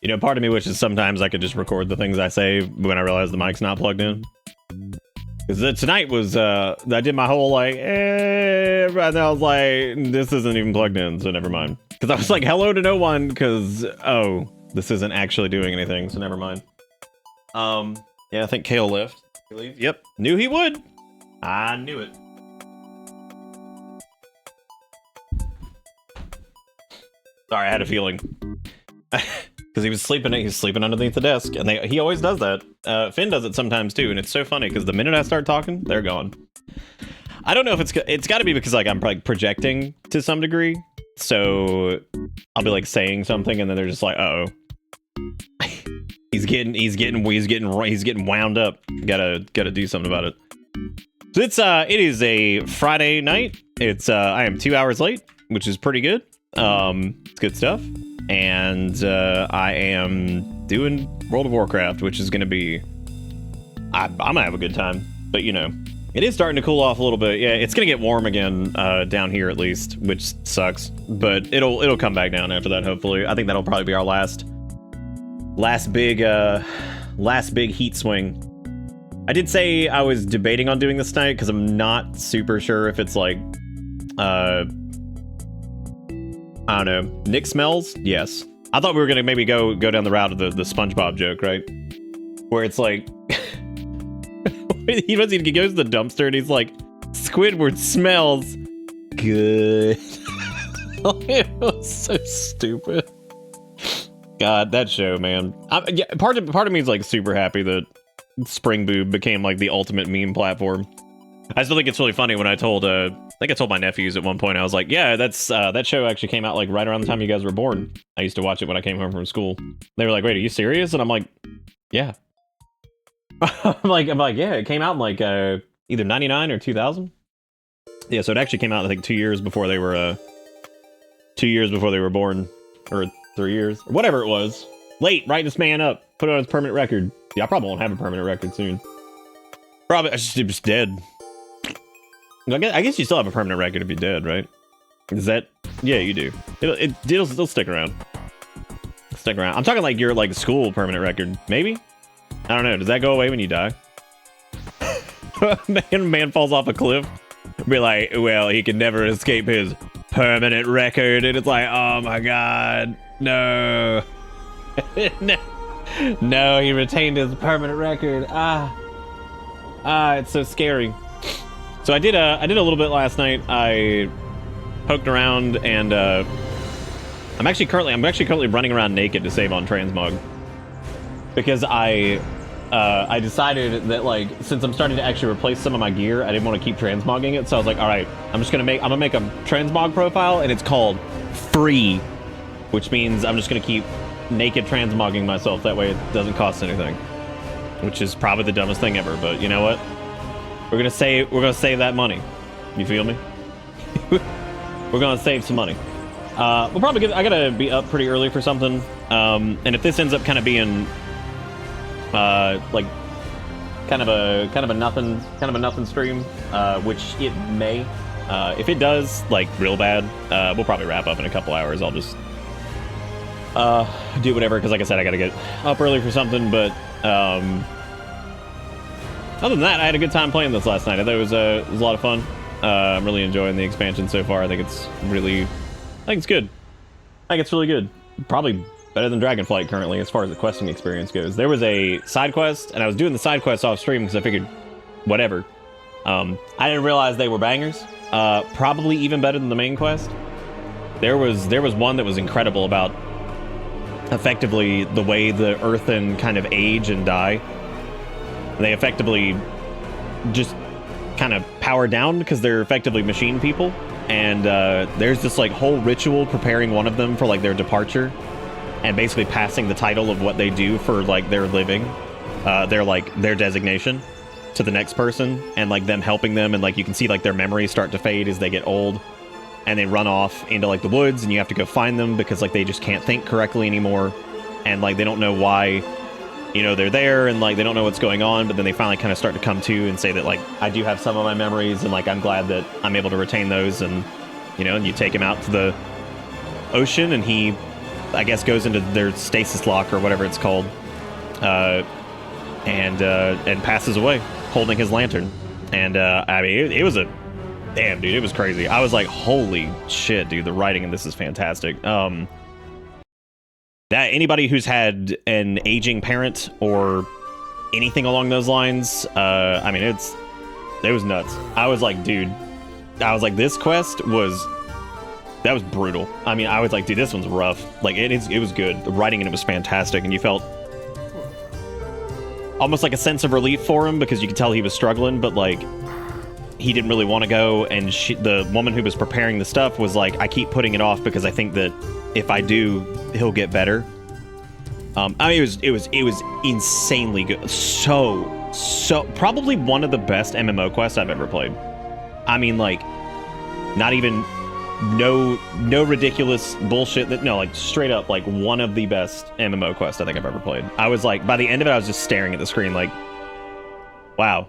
You know, part of me wishes sometimes I could just record the things I say when I realize the mic's not plugged in. Because tonight was, I did my whole, like, and I was like, this isn't even plugged in, so never mind. Because I was like, hello to no one, because, oh, this isn't actually doing anything, so never mind. Yeah, I think Kale left. Yep, knew he would. I knew it. Sorry, I had a feeling. Because he was sleeping underneath the desk, and he always does that. Finn does it sometimes too, and it's so funny because the minute I start talking, they're gone. I don't know if it's got to be because like I'm like projecting to some degree, so I'll be like saying something, and then they're just like, uh oh, he's getting wound up. Gotta do something about it. So it is a Friday night. I am 2 hours late, which is pretty good. It's good stuff. And I am doing World of Warcraft, which is going to be... I'm going to have a good time. But, you know, it is starting to cool off a little bit. Yeah, it's going to get warm again down here at least, which sucks. But it'll come back down after that, hopefully. I think that'll probably be our last big heat swing. I did say I was debating on doing this tonight because I'm not super sure if it's like... I don't know. Nick smells? Yes. I thought we were gonna maybe go down the route of the SpongeBob joke, right? Where it's like he goes to the dumpster and he's like, Squidward smells good. It was so stupid. God, that show, man. Yeah, part of me is like super happy that Spring Boob became like the ultimate meme platform. I still think it's really funny when I told my nephews at one point, I was like, yeah, that show actually came out like right around the time you guys were born. I used to watch it when I came home from school. They were like, wait, are you serious? And I'm like, yeah. I'm like, yeah, it came out in like either 99 or 2000. Yeah, so it actually came out I think 2 years before they were 2 years before they were born, or 3 years, or whatever it was. Late, write this man up. Put it on his permanent record. Yeah, I probably won't have a permanent record soon. Probably, I should just dead. I guess you still have a permanent record if you're dead, right? Is that... Yeah, you do. It'll stick around. Stick around. I'm talking like your like school permanent record. Maybe? I don't know. Does that go away when you die? man falls off a cliff. Be like, well, he can never escape his permanent record. And it's like, oh my god. No. No, he retained his permanent record. It's so scary. So I did a little bit last night. I poked around and I'm actually currently running around naked to save on transmog because I decided that like since I'm starting to actually replace some of my gear, I didn't want to keep transmogging it. So I was like, all right, I'm gonna make a transmog profile and it's called free, which means I'm just gonna keep naked transmogging myself. That way it doesn't cost anything, which is probably the dumbest thing ever. But you know what? We're gonna save that money. You feel me? We're gonna save some money. We'll probably I gotta be up pretty early for something. And if this ends up kind of being like kind of a nothing stream, which it may, if it does like real bad, we'll probably wrap up in a couple hours. I'll just do whatever, because like I said, I gotta get up early for something. But other than that, I had a good time playing this last night. I thought it was a lot of fun. I'm really enjoying the expansion so far. I think it's good. I think it's really good. Probably better than Dragonflight currently as far as the questing experience goes. There was a side quest, and I was doing the side quest off stream because I figured, whatever. I didn't realize they were bangers. Probably even better than the main quest. There was one that was incredible about effectively the way the earthen kind of age and die. They effectively just kind of power down because they're effectively machine people. And there's this like whole ritual preparing one of them for like their departure and basically passing the title of what they do for like their living, their designation to the next person, and like them helping them, and like you can see like their memories start to fade as they get old and they run off into like the woods, and you have to go find them because like they just can't think correctly anymore, and like they don't know why, you know, they're there, and like they don't know what's going on. But then they finally kind of start to come to and say that like I do have some of my memories, and like I'm glad that I'm able to retain those. And you know, and you take him out to the ocean, and he, I guess, goes into their stasis lock or whatever it's called, and passes away holding his lantern. And I mean, it was a damn, dude, it was crazy. I was like, holy shit, dude, the writing in this is fantastic. That anybody who's had an aging parent or anything along those lines, I mean, it was nuts. I was like, dude, this quest was brutal. I mean, I was like, dude, this one's rough. Like, it was good. The writing in it was fantastic, and you felt almost like a sense of relief for him because you could tell he was struggling, but like he didn't really want to go. And the woman who was preparing the stuff was like, I keep putting it off because I think that if I do, he'll get better. I mean, it was insanely good. So probably one of the best MMO quests I've ever played. I mean, like, not even no ridiculous bullshit. Like straight up, like one of the best MMO quests I think I've ever played. I was like, by the end of it, I was just staring at the screen like, wow.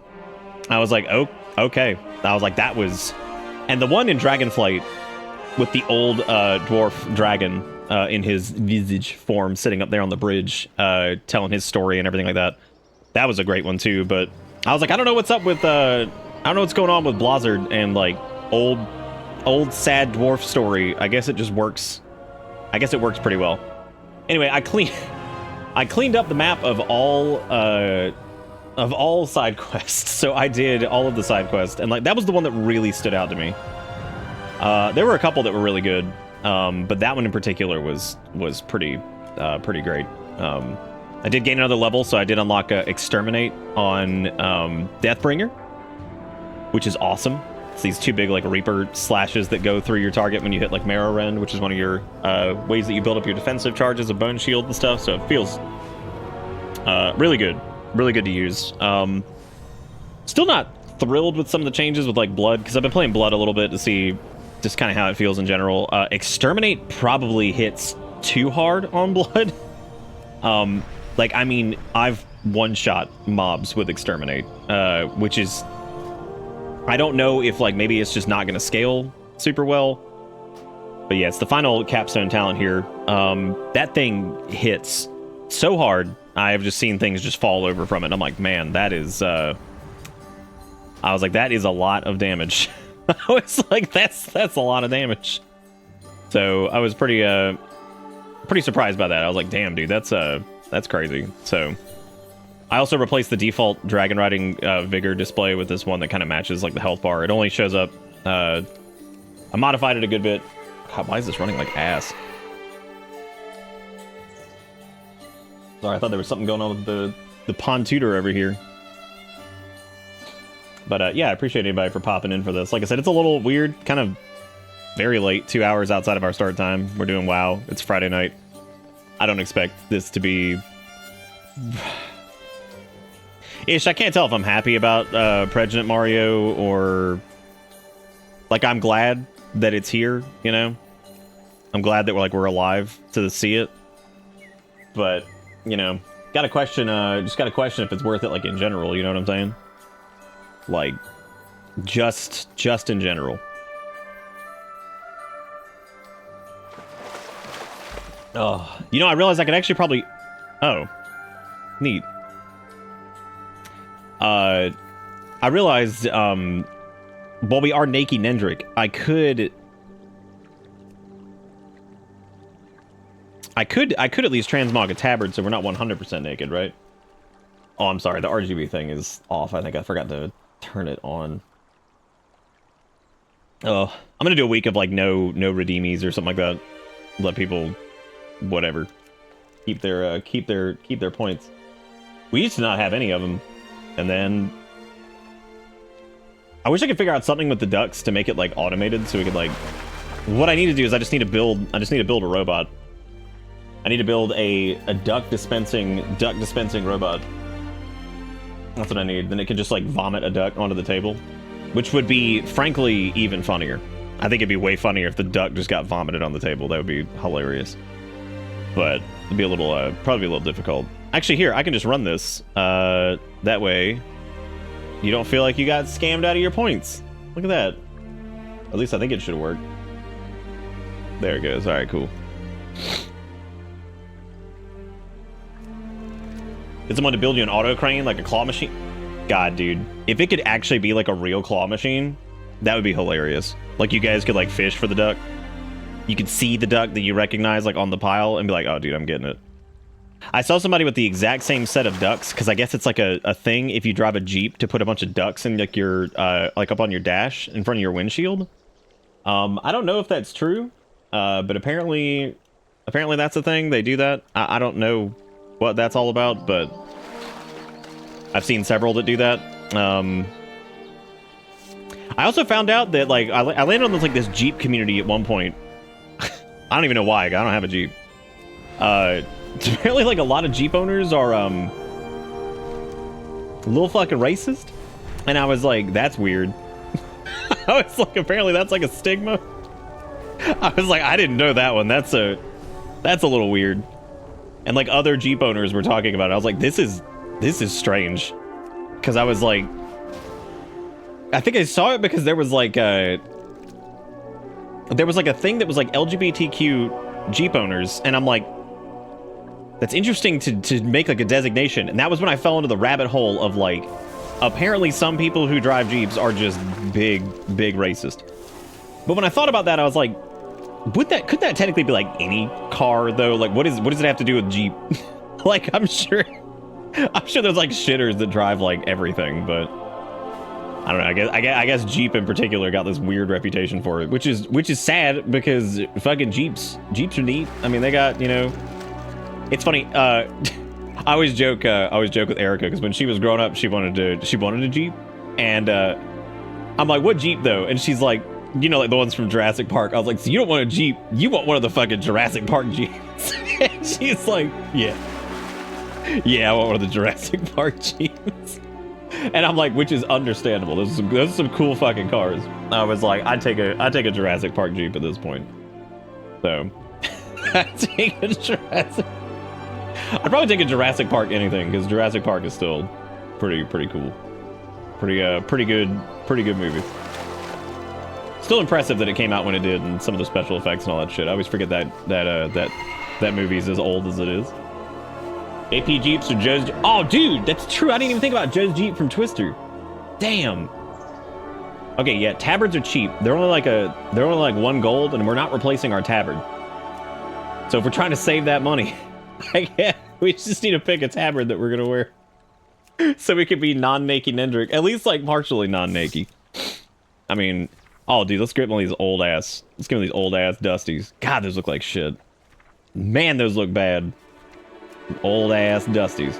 I was like, oh, okay. I was like, that was, and the one in Dragonflight with the old dwarf dragon in his visage form sitting up there on the bridge, telling his story and everything like that. That was a great one too. But I was like, I don't know what's up with I don't know what's going on with Blizzard and like old sad dwarf story. I guess it just works. I guess it works pretty well. Anyway, I cleaned up the map of all side quests. So I did all of the side quests, and like that was the one that really stood out to me. There were a couple that were really good, but that one in particular was pretty great. I did gain another level, so I did unlock Exterminate on Deathbringer, which is awesome. It's these two big like Reaper slashes that go through your target when you hit like Marrow Rend, which is one of your ways that you build up your defensive charges of Bone Shield and stuff. So it feels really good to use. Still not thrilled with some of the changes with like Blood, because I've been playing Blood a little bit to see just kind of how it feels in general. Exterminate probably hits too hard on Blood. Like, I mean, I've one-shot mobs with Exterminate, which is... I don't know if, like, maybe it's just not going to scale super well. But yeah, it's the final capstone talent here. That thing hits so hard. I've just seen things just fall over from it. And I'm like, man, that is... I was like, that is a lot of damage. I was like, that's a lot of damage. So I was pretty surprised by that. I was like, damn, dude, that's crazy. So I also replaced the default dragon riding vigor display with this one that kind of matches like the health bar. It only shows up. I modified it a good bit. God, why is this running like ass? Sorry, I thought there was something going on with the Pontutor over here. But yeah, I appreciate anybody for popping in for this. Like I said, it's a little weird, kind of very late, 2 hours outside of our start time. We're doing WoW. It's Friday night. I don't expect this to be... Ish, I can't tell if I'm happy about Pregnant Mario or... Like, I'm glad that it's here, you know? I'm glad that we're alive to see it. But, you know, gotta question if it's worth it, like, in general, you know what I'm saying? Like, just in general. Oh, you know, I realized I could actually probably... Oh, neat. I realized, while we are Naked Nendrick, I could at least transmog a tabard so we're not 100% naked, right? Oh, I'm sorry, the RGB thing is off. I think I forgot to turn it on. Oh, I'm gonna do a week of like no redeemies or something like that. Let people, whatever, keep their points. We used to not have any of them, and then I wish I could figure out something with the ducks to make it like automated, so we could like. What I need to do is I just need to build a robot. I need to build a duck dispensing robot. That's what I need. Then it can just like vomit a duck onto the table, which would be frankly even funnier. I think it'd be way funnier if the duck just got vomited on the table. That would be hilarious. But it'd be a little probably a little difficult. Actually, here I can just run this. That way, you don't feel like you got scammed out of your points. Look at that. At least I think it should work. There it goes. All right, cool. Did someone to build you an auto crane, like a claw machine? God, dude. If it could actually be like a real claw machine, that would be hilarious. Like you guys could like fish for the duck. You could see the duck that you recognize like on the pile and be like, oh, dude, I'm getting it. I saw somebody with the exact same set of ducks, because I guess it's like a thing if you drive a Jeep to put a bunch of ducks in like your, like up on your dash in front of your windshield. I don't know if that's true, but apparently that's a thing. They do that. I don't know what that's all about, but I've seen several that do that. I also found out that like I landed on this Jeep community at one point. I don't even know why. I don't have a Jeep. Apparently like a lot of Jeep owners are a little fucking racist, and I was like, that's weird. I was like, apparently that's like a stigma. I was like, I didn't know that one. That's a little weird. And like other Jeep owners were talking about it. I was like, this is strange. Because I was like, I think I saw it because there was like a thing that was like LGBTQ Jeep owners, and I'm like, that's interesting to make like a designation. And that was when I fell into the rabbit hole of like, apparently some people who drive Jeeps are just big racist. But when I thought about that, I was like, could that technically be like any car though? Like what does it have to do with Jeep? Like I'm sure there's like shitters that drive like everything, but I don't know. I guess Jeep in particular got this weird reputation for it, which is sad because fucking Jeeps are neat. I mean, they got, you know, it's funny. I always joke with Erica because when she was growing up, she wanted a Jeep, and I'm like, what Jeep though? And she's like, you know, like the ones from Jurassic Park. I was like, so you don't want a Jeep, you want one of the fucking Jurassic Park Jeeps. And she's like, yeah, I want one of the Jurassic Park Jeeps. And I'm like, which is understandable. Those are some cool fucking cars. I was like, I'd take a Jurassic Park Jeep at this point. So, I'd take a Jurassic. I'd probably take a Jurassic Park anything, because Jurassic Park is still pretty cool. Pretty good movie. Still impressive that it came out when it did, and some of the special effects and all that shit. I always forget that movie's as old as it is. AP Jeeps or Joe's. Oh, dude, that's true. I didn't even think about Joe's Jeep from Twister. Damn. Okay, yeah, tabards are cheap. They're only like 1 gold, and we're not replacing our tabard. So if we're trying to save that money, we just need to pick a tabard that we're gonna wear, so we could be non-naked Nendrick, at least like partially non-naked. I mean, oh, dude, let's get one of these old ass Dusties. God, those look like shit. Man, those look bad. Old ass Dusties.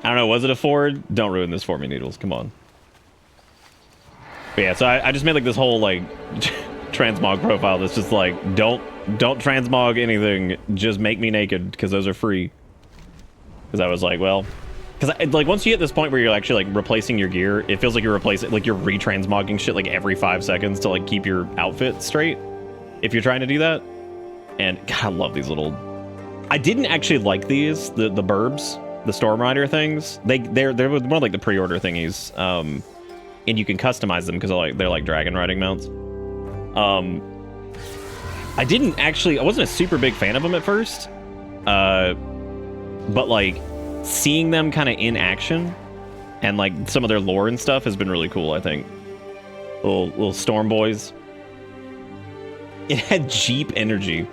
I don't know, was it a Ford? Don't ruin this for me, Needles. Come on. But yeah, so I just made like this whole like transmog profile that's just like, don't transmog anything, just make me naked, because those are free. Because I was like, well, because like once you hit this point where you're actually like replacing your gear, it feels like you're replacing, like you're retransmogging shit like every 5 seconds to like keep your outfit straight, if you're trying to do that. And God, I love these little. I didn't actually like these, the burbs, the Storm Rider things. They're one of like the pre-order thingies, and you can customize them because they're like dragon riding mounts. I wasn't a super big fan of them at first, but like seeing them kind of in action and like some of their lore and stuff has been really cool. I think little storm boys. It had Jeep energy.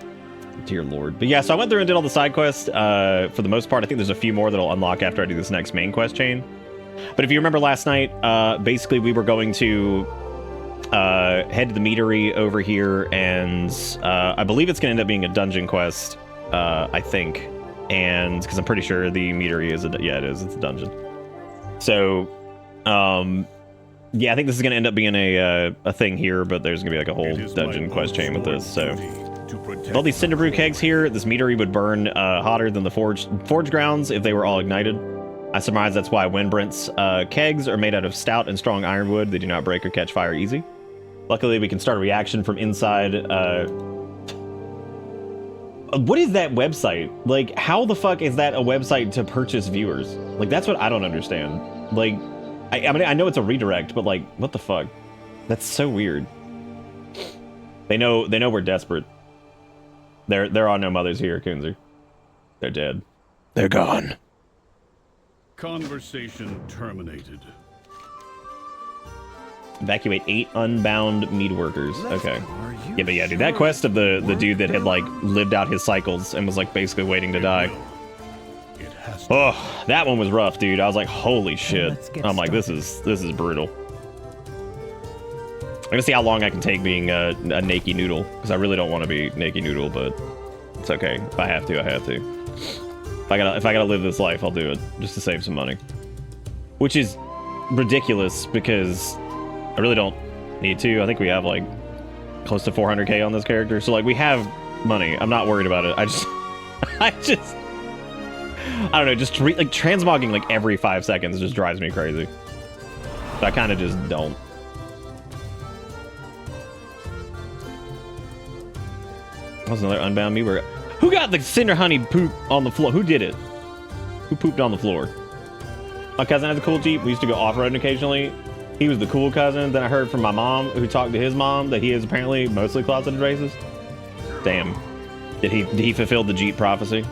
Dear Lord. But yeah, so I went through and did all the side quests for the most part. I think there's a few more that'll unlock after I do this next main quest chain. But if you remember last night, basically we were going to head to the meadery over here, and I believe it's going to end up being a dungeon quest, I think. And because I'm pretty sure the meadery is it is. It's a dungeon. So, yeah, I think this is going to end up being a thing here, but there's going to be like a whole dungeon quest chain with this. So, with all these Cinderbrew kegs here, this meadery would burn hotter than the forge grounds if they were all ignited. I surmise that's why Windbrent's kegs are made out of stout and strong ironwood. They do not break or catch fire easy. Luckily, we can start a reaction from inside. What is that website? Like, how the fuck is that a website to purchase viewers? Like, that's what I don't understand. Like, I mean, I know it's a redirect, but like, what the fuck? That's so weird. They know we're desperate. There are no mothers here, Kunzer. They're dead. They're gone. Conversation terminated. Evacuate 8 unbound mead workers. Okay. Yeah, but yeah, dude, that quest of the dude that had like lived out his cycles and was like basically waiting to die. Oh, that one was rough, dude. I was like, holy shit. I'm like, this is brutal. I'm gonna see how long I can take being a naked noodle, because I really don't want to be naked noodle, but it's okay. If I have to, I have to. If I gotta live this life, I'll do it just to save some money. Which is ridiculous because I really don't need to. I think we have like close to 400k on this character, so like we have money. I'm not worried about it. I don't know. Just like transmogging like every 5 seconds just drives me crazy. So I kind of just don't. That was another unbound me. Who got the cinder honey poop on the floor? Who did it? Who pooped on the floor? My cousin has a cool Jeep. We used to go off-roading occasionally. He was the cool cousin. Then I heard from my mom, who talked to his mom, that he is apparently mostly closeted racist. Damn. Did he fulfill the Jeep prophecy?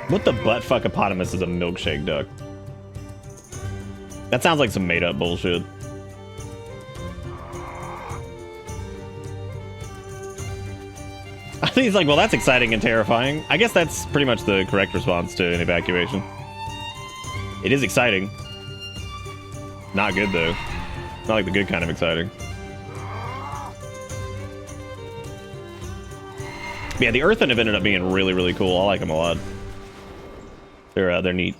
What the buttfuck hippopotamus is a milkshake duck? That sounds like some made-up bullshit. I think he's like, well, that's exciting and terrifying. I guess that's pretty much the correct response to an evacuation. It is exciting. Not good, though. Not like the good kind of exciting. But yeah, the Earthen have ended up being really, really cool. I like them a lot. They're neat.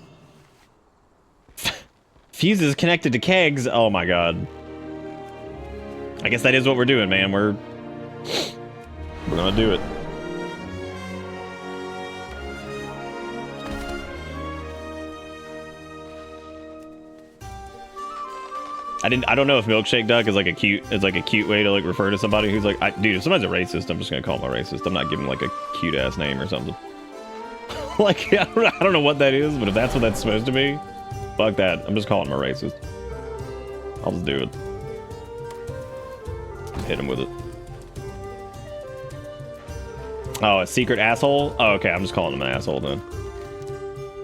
Fuses connected to kegs. Oh my god. I guess that is what we're doing, man. We're gonna do it. I don't know if milkshake duck is like a cute way to like refer to somebody who's like, dude, if somebody's a racist, I'm just gonna call them a racist. I'm not giving like a cute ass name or something. Like, I don't know what that is, but if that's what that's supposed to be, fuck that. I'm just calling him a racist. I'll just do it. Just hit him with it. Oh, a secret asshole? Oh, okay, I'm just calling him an asshole then.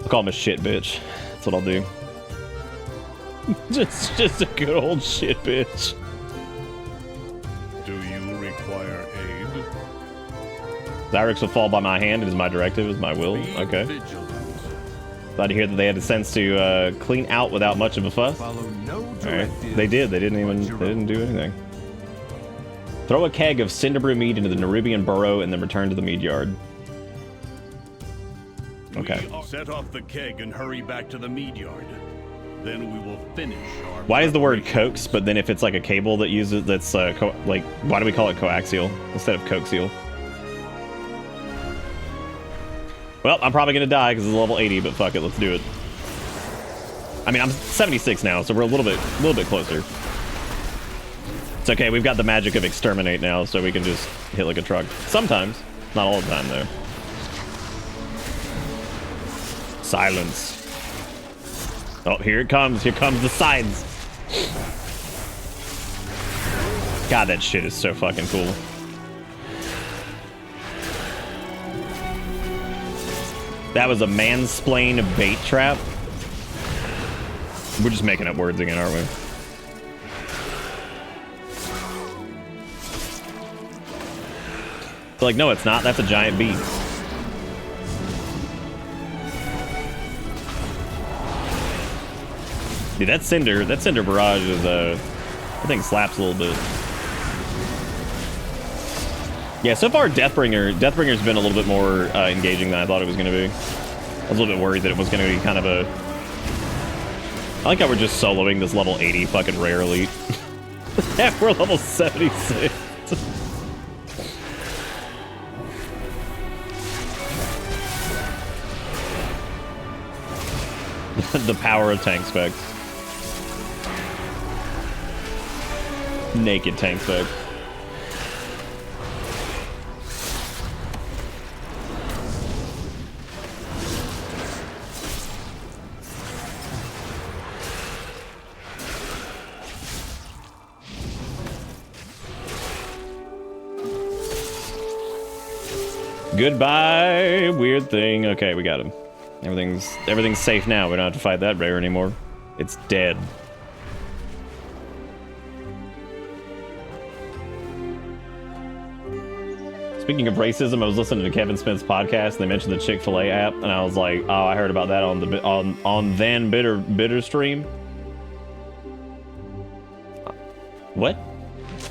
I'll call him a shit bitch. That's what I'll do. just a good old shit bitch. Do you require aid? Zyrex will fall by my hand. It is my directive. It is my will. Okay. Glad to hear that they had the sense to clean out without much of a fuss. Follow no Alright. They did. They didn't do anything. Throw a keg of Cinderbrew mead into the Nerubian burrow and then return to the mead yard. Okay. Set off the keg and hurry back to the mead yard. Then we will finish our... Why is the word coax, but then if it's like a cable that uses, that's like, why do we call it coaxial instead of coaxial? Well, I'm probably gonna die because it's level 80, but fuck it, let's do it. I mean, I'm 76 now, so we're a little bit closer. It's okay, we've got the magic of exterminate now, so we can just hit like a truck. Sometimes, not all the time though. Silence. Oh, here it comes. Here comes the sides. God, that shit is so fucking cool. That was a mansplain bait trap. We're just making up words again, aren't we? It's like, no, it's not. That's a giant bee. Dude, that cinder barrage is I think slaps a little bit. Yeah, so far Deathbringer's been a little bit more engaging than I thought it was gonna be. I was a little bit worried that it was gonna be kind of a... I like how we're just soloing this level 80 fucking rare elite. Yeah, we're level 76. The power of tank specs. Naked tank spec. Goodbye, weird thing. Okay, we got him. Everything's safe now. We don't have to fight that rare anymore. It's dead. Speaking of racism, I was listening to Kevin Smith's podcast, and they mentioned the Chick-fil-A app, and I was like, "Oh, I heard about that on the on then bitter stream." What?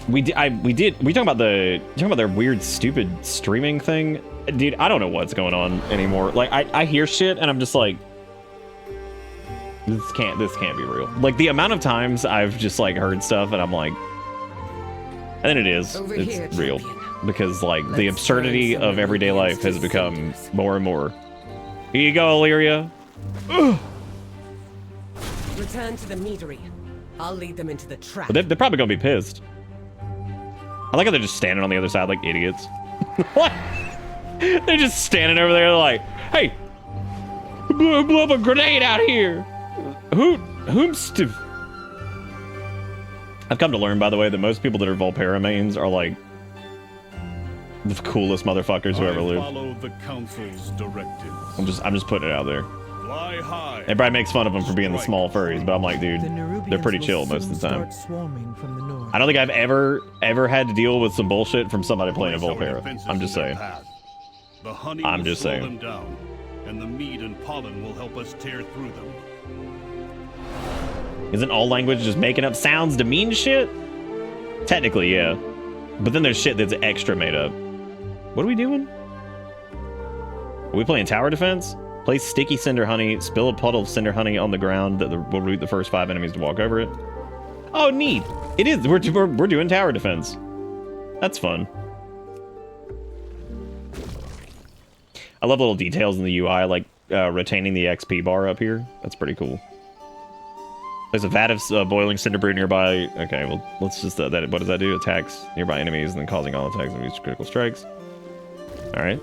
We talking about their weird, stupid streaming thing, dude. I don't know what's going on anymore. Like, I hear shit, and I'm just like, this can't be real. Like, the amount of times I've just like heard stuff, and I'm like, and then it's real. Because, like, the absurdity of everyday life has become more and more. Here you go, Illyria. Return to the meadery. I'll lead them into the trap. But they're probably gonna be pissed. I like how they're just standing on the other side like idiots. What? They're just standing over there like, hey, blew up a grenade out here. I've come to learn, by the way, that most people that are Volpera mains are like the coolest motherfuckers who ever lived. Follow the council's directives. I'm just putting it out there. Fly high. Everybody makes fun of them for being the small furries, but I'm like, dude, they're pretty chill most of the time. I don't think I've ever had to deal with some bullshit from somebody playing a Volpera. I'm just saying. The honey I'm will just slow saying. them down, and the mead and pollen will help us tear through them. Isn't all language just making up sounds to mean shit? Technically, yeah. But then there's shit that's extra made up. What are we doing? Are we playing tower defense? Place sticky cinder honey, spill a puddle of cinder honey on the ground that will root the first 5 enemies to walk over it. Oh, neat. It is. We're doing tower defense. That's fun. I love little details in the UI, like retaining the XP bar up here. That's pretty cool. There's a vat of boiling cinder brew nearby. Okay, well, let's just that. What does that do? Attacks nearby enemies and then causing all attacks and use critical strikes. All right.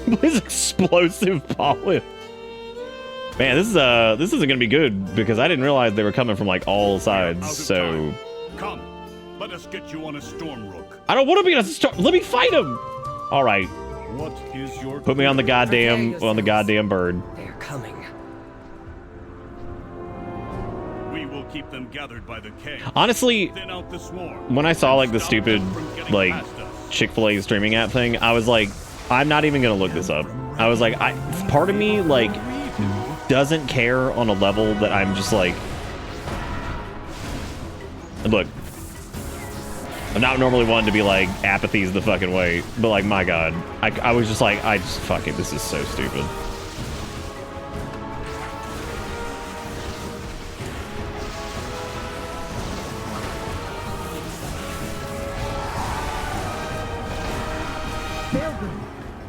This explosive pollen. Man, this isn't gonna be good because I didn't realize they were coming from like all sides. So come, let us get you on a storm rook. I don't want to be on a storm. Let me fight him. All right. What is your? Put me on the goddamn bird. They're coming. We will keep them gathered by the cave. Honestly, Thin out the swarm. when I saw like the Stop stupid them from getting like past us. Chick-fil-A streaming app thing, I was like, I'm not even gonna look this up. I was like, part of me like doesn't care on a level that I'm just like, look, I'm not normally one to be like apathy is the fucking way, but like my god, I was just like, fuck it, this is so stupid.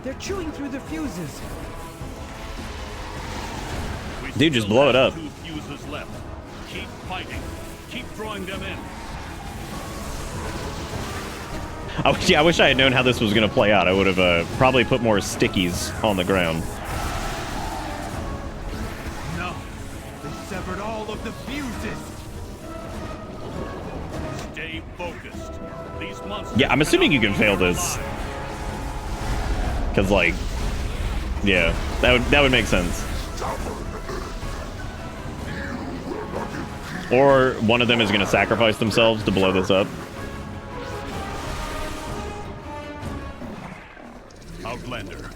They're chewing through the fuses. Dude, just blow it up. 2 fuses left. Keep fighting. Keep drawing them in. I wish I had known how this was going to play out. I would have probably put more stickies on the ground. No, they severed all of the fuses. Stay focused. These monsters. Yeah, I'm assuming you can fail this. Because, like, yeah, that would make sense. Or one of them is going to sacrifice themselves to blow this up. Outlander,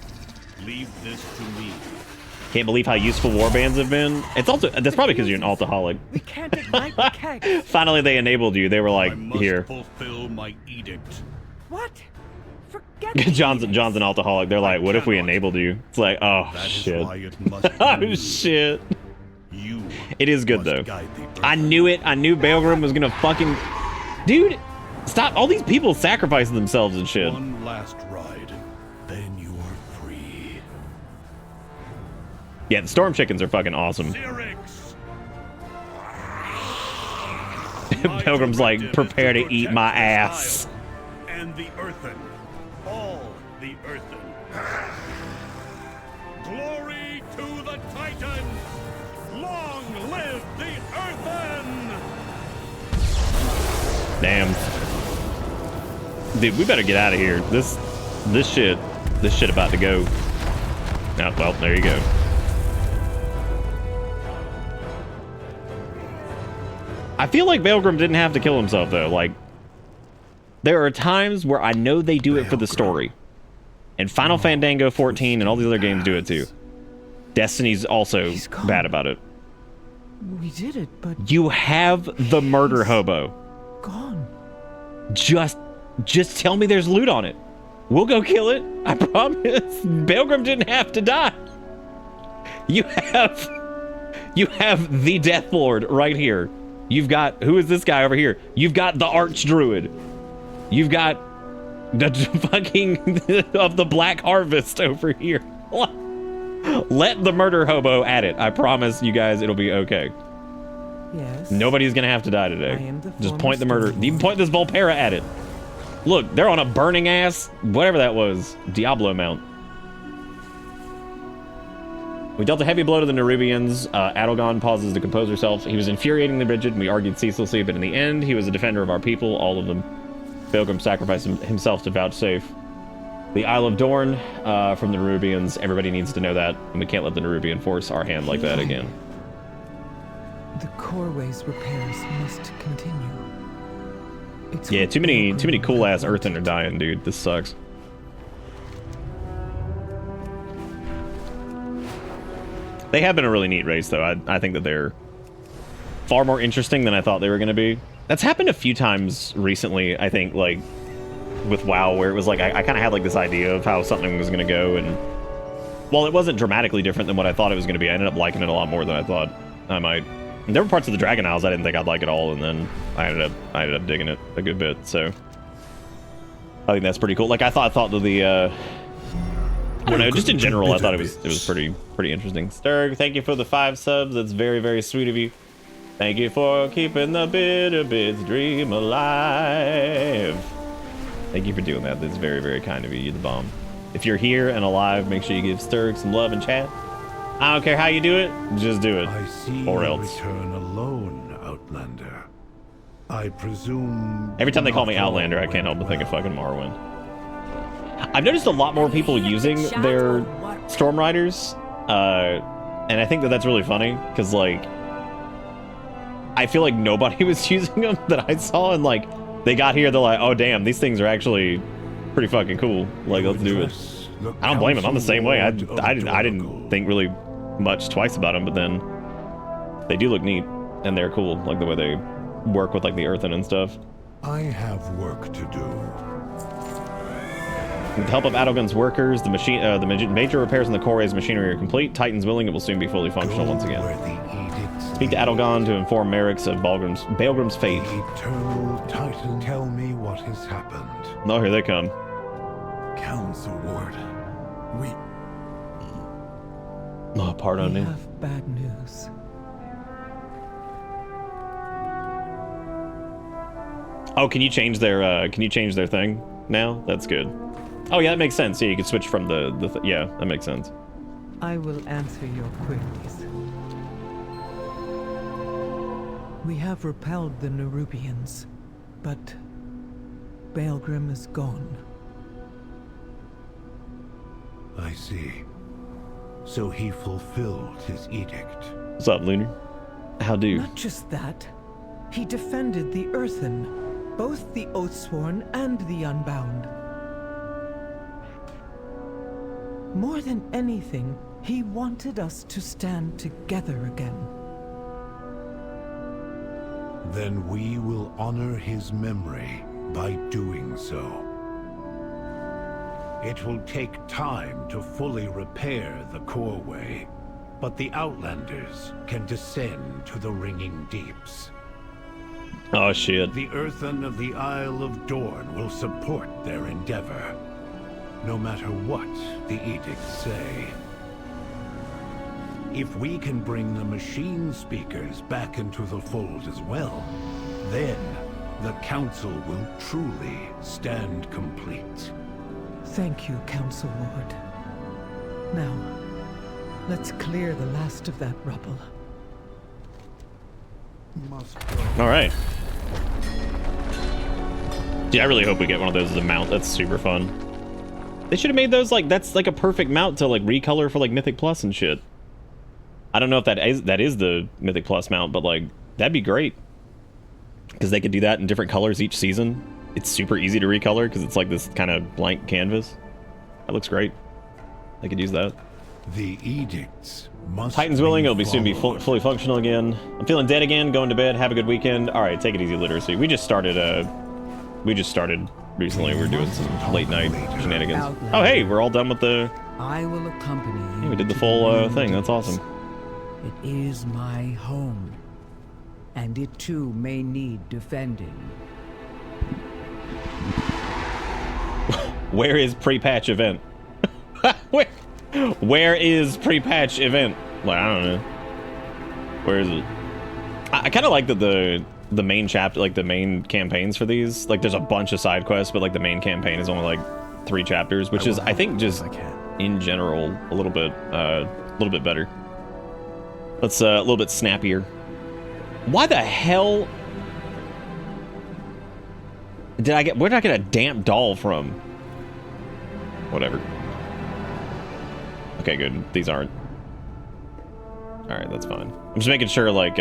leave this to me. Can't believe how useful warbands have been. It's also, that's probably because you're an altaholic. We can't ignite the keg. Finally, they enabled you. They were like, I must here. fulfill my edict. What? Forget John's an altaholic. They're like, what if we enabled you? It's like, oh, That is shit. why it must Oh, be shit. you. It is good, must though. guide the earth. I knew it. I knew Baelgrim was gonna fucking... Dude, stop. All these people sacrificing themselves and shit. One last ride, then you are free. Yeah, the storm chickens are fucking awesome. Syrinx! Pilgrim's like, directive is prepare to eat protect my this ass. isle And the earthen. All the earthen. Glory to the Titans! Long live the earthen! Damn. Dude, we better get out of here. This shit about to go. Oh, well, there you go. I feel like Baelgrim didn't have to kill himself, though. Like, there are times where I know they do it for the story. And Final Fandango 14 and all these other games do it, too. Destiny's also bad about it. We did it, but You have the murder hobo. gone. Just tell me there's loot on it. We'll go kill it. I promise. Baelgrim didn't have to die. You have the Death Lord right here. You've got, who is this guy over here? You've got the Archdruid. You've got the fucking of the Black Harvest over here. Let the murder hobo at it. I promise you guys it'll be okay. Yes. Nobody's gonna have to die I today. am the Just point the murder. former Even point this Volpera at it. Look, they're on a burning ass, whatever that was, Diablo mount. We dealt a heavy blow to the Nerubians. Adelgon pauses to compose herself. He was infuriating the rigid, and we argued ceaselessly, but in the end, he was a defender of our people, all of them. Baelgrim sacrificed himself to vouchsafe the Isle of Dorn from the Nerubians. Everybody needs to know that, and we can't let the Nerubian force our hand like that again. The Coreways repairs must continue. It's Yeah, what too many Baelgrim cool ass wanted. earthen are dying, dude. This sucks. They have been a really neat race, though. I think that they're far more interesting than I thought they were going to be. That's happened a few times recently, I think, like, with WoW, where it was like, I kind of had, like, this idea of how something was going to go, and while it wasn't dramatically different than what I thought it was going to be, I ended up liking it a lot more than I thought I might. And there were parts of the Dragon Isles I didn't think I'd like at all, and then I ended up digging it a good bit, so I think that's pretty cool. Like, I thought that Well, no, just in general, I thought it was pretty interesting. Sturg, thank you for the 5 subs. That's very, very sweet of you. Thank you for keeping the Bitter Bits dream alive. Thank you for doing that. That's very, very kind of you. You're the bomb. If you're here and alive, make sure you give Sturg some love in chat. I don't care how you do it, just do it. I see or you else. return alone, Outlander. I presume. Every time they call me not Outlander, I can't all help but think of well. fucking Morrowind. I've noticed a lot more people using their Storm Riders, and I think that that's really funny because, like, I feel like nobody was using them that I saw, and like they got here, they're like, oh damn, these things are actually pretty fucking cool. Like, let's do it. I don't blame them. I'm the same way. I didn't think really much twice about them, but then they do look neat and they're cool, like the way they work with like the earthen and stuff. I have work to do. With the help of Adogun's workers, the major repairs in the Kore's machinery are complete. Titan's willing, it will soon be fully functional once again. Speak to Adogun to inform Merrick's of Balgrim's fate. The Eternal Titan, tell me what has happened. Oh, here they come. Council Ward, we Oh, pardon me. We have bad news. Oh, can you change their thing now? That's good. Oh yeah, that makes sense. Yeah, you can switch from yeah, that makes sense. I will answer your queries. We have repelled the Nerubians, but Balgrim is gone. I see. So he fulfilled his edict. What's up, Lunar? How do? Not just that. He defended the Earthen, both the Oathsworn and the Unbound. More than anything, he wanted us to stand together again. Then we will honor his memory by doing so. It will take time to fully repair the Coreway, but the Outlanders can descend to the ringing deeps. Oh shit. The Earthen of the Isle of Dorn will support their endeavor, no matter what the edicts say. If we can bring the machine speakers back into the fold as well, then the Council will truly stand complete. Thank you, Council Ward. Now, let's clear the last of that rubble. All right. Yeah, I really hope we get one of those as a mount. That's super fun. They should have made those like, that's like a perfect mount to like recolor for like Mythic Plus and shit. I don't know if that is the Mythic Plus mount, but like that'd be great because they could do that in different colors each season. It's super easy to recolor because it's like this kind of blank canvas. That looks great. They could use that. The edicts must Titan's willing. It'll be soon be followed. fully functional again. I'm feeling dead again. Going to bed. Have a good weekend. All right, take it easy, literacy. We just started recently. We're doing some late night shenanigans. Oh hey, we're all done with the. I will accompany you. Yeah, we did the to full Ringing thing. That's Deeps. awesome. It is my home, and it too may need defending. Where is pre-patch event? Where is pre-patch event? Like, I don't know. Where is it? I kind of like that the main chapter, like the main campaigns for these, like there's a bunch of side quests, but like the main campaign is only like 3 chapters, which is I think just in general a little bit better. That's a little bit snappier. Why the hell where did I get a damp doll from? Whatever. Okay, good. These aren't. All right, that's fine. I'm just making sure, like,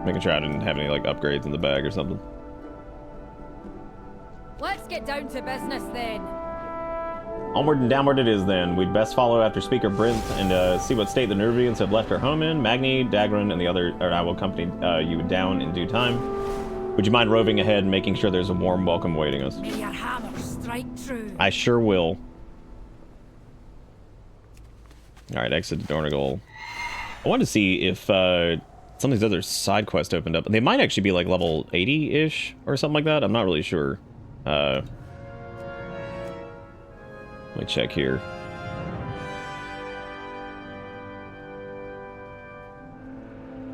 making sure I didn't have any like upgrades in the bag or something. Let's get down to business then. Onward and downward it is then. We'd best follow after Speaker Brinth and see what state the Nerubians have left our home in. Magni, Dagran, and the other, or I will accompany you down in due time. Would you mind roving ahead and making sure there's a warm welcome awaiting us? May your hammer strike true. I sure will. All right, exit to Dornagal. I want to see if some of these other side quests opened up. They might actually be like level 80-ish or something like that. I'm not really sure. Let me check here.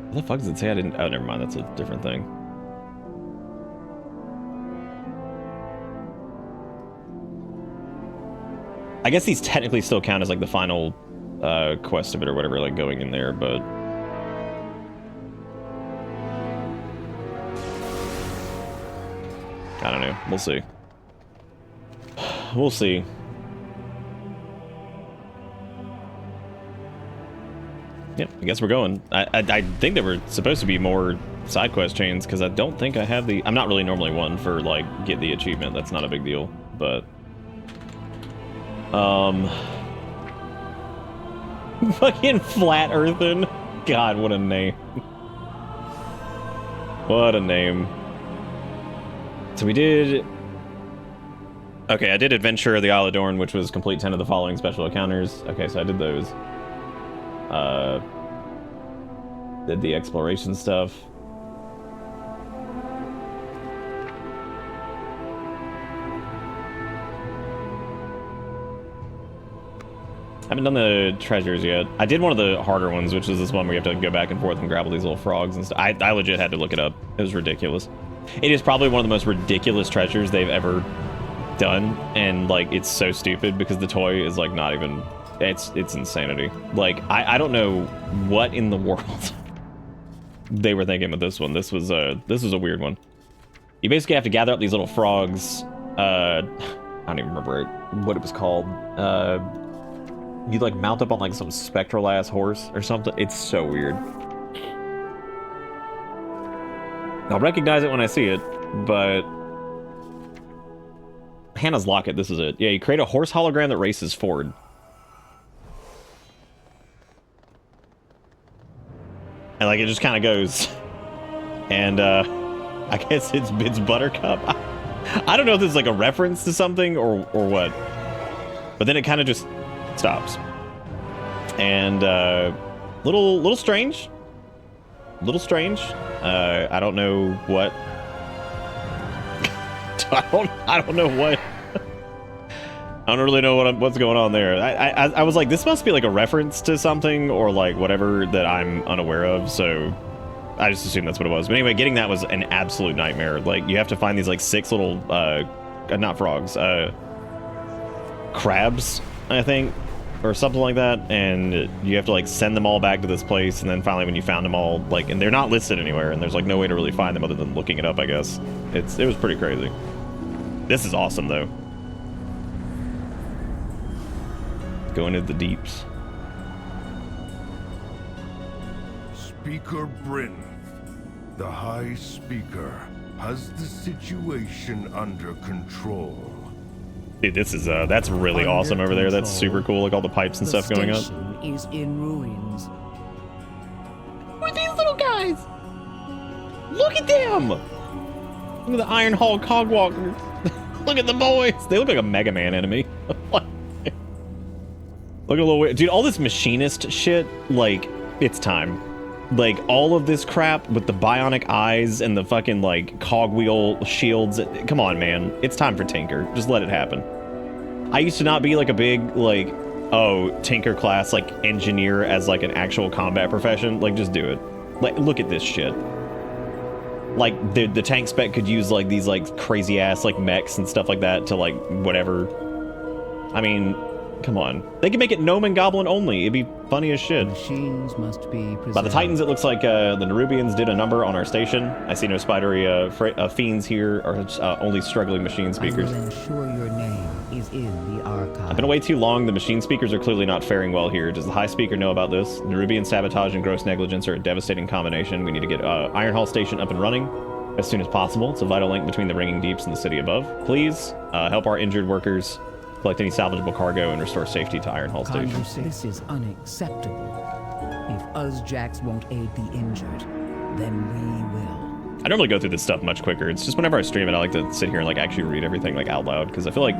What the fuck does it say? I didn't... Oh, never mind. That's a different thing. I guess these technically still count as like the final quest of it or whatever, like going in there, but... I don't know. We'll see. We'll see. Yep, I guess we're going. I think there were supposed to be more side quest chains, because I don't think I have the... I'm not really normally one for, like, get the achievement. That's not a big deal, but... Fucking Flat Earthen. God, what a name. What a name. So we did... Okay, I did Adventure of the Isle of Dorn, which was complete 10 of the following special encounters. Okay, so I did those. Did the exploration stuff. I haven't done the treasures yet. I did one of the harder ones, which is this one where you have to go back and forth and grab all these little frogs and stuff. I legit had to look it up. It was ridiculous. It is probably one of the most ridiculous treasures they've ever done, and like it's so stupid because the toy is like not even... It's insanity. Like, I don't know what in the world they were thinking with this one. This was a weird one. You basically have to gather up these little frogs. I don't even remember what it was called. You like mount up on like some spectral ass horse or something. It's so weird. I'll recognize it when I see it, but Hannah's Locket, this is it. Yeah, you create a horse hologram that races forward. And like it just kind of goes. And I guess it's Buttercup. I don't know if this is like a reference to something or what. But then it kind of just stops. And little strange. Little strange. I don't know what. I don't know what. I don't really know what's going on there. I was like, this must be like a reference to something or like whatever that I'm unaware of. So I just assumed that's what it was. But anyway, getting that was an absolute nightmare. Like you have to find these like 6 little, not frogs, crabs, I think, or something like that. And you have to like send them all back to this place. And then finally when you found them all, like, and they're not listed anywhere. And there's like no way to really find them other than looking it up, I guess. It was pretty crazy. This is awesome though. Going into the deeps. Speaker Bryn, the High Speaker, has the situation under control. Dude, this is that's really awesome over there. That's super cool. Like all the pipes and stuff going up. The station is in ruins. Who are these little guys? Look at them! Look at the Iron Hall Cogwalkers. Look at the boys. They look like a Mega Man enemy. Look at a little weird. Dude, all this machinist shit, like, it's time. Like, all of this crap with the bionic eyes and the fucking, like, cogwheel shields. Come on, man. It's time for Tinker. Just let it happen. I used to not be, like, a big, like, oh, Tinker class, like, engineer as, like, an actual combat profession. Like, just do it. Like, look at this shit. Like, the tank spec could use, like, these, like, crazy-ass, like, mechs and stuff like that to, like, whatever. I mean... Come on. They can make it gnome and goblin only. It'd be funny as shit. Machines must be preserved. By the Titans, it looks like the Nerubians did a number on our station. I see no spidery fiends here, or only struggling machine speakers. I will ensure your name is in the archive. I've been away too long. The machine speakers are clearly not faring well here. Does the High Speaker know about this? Nerubian sabotage and gross negligence are a devastating combination. We need to get Iron Hall Station up and running as soon as possible. It's a vital link between the ringing deeps and the city above. Please help our injured workers collect any salvageable cargo and restore safety to Iron Hall Station. This is unacceptable. If us Jacks won't aid the injured, then we will. I normally go through this stuff much quicker. It's just whenever I stream it, I like to sit here and like actually read everything like out loud, because I feel like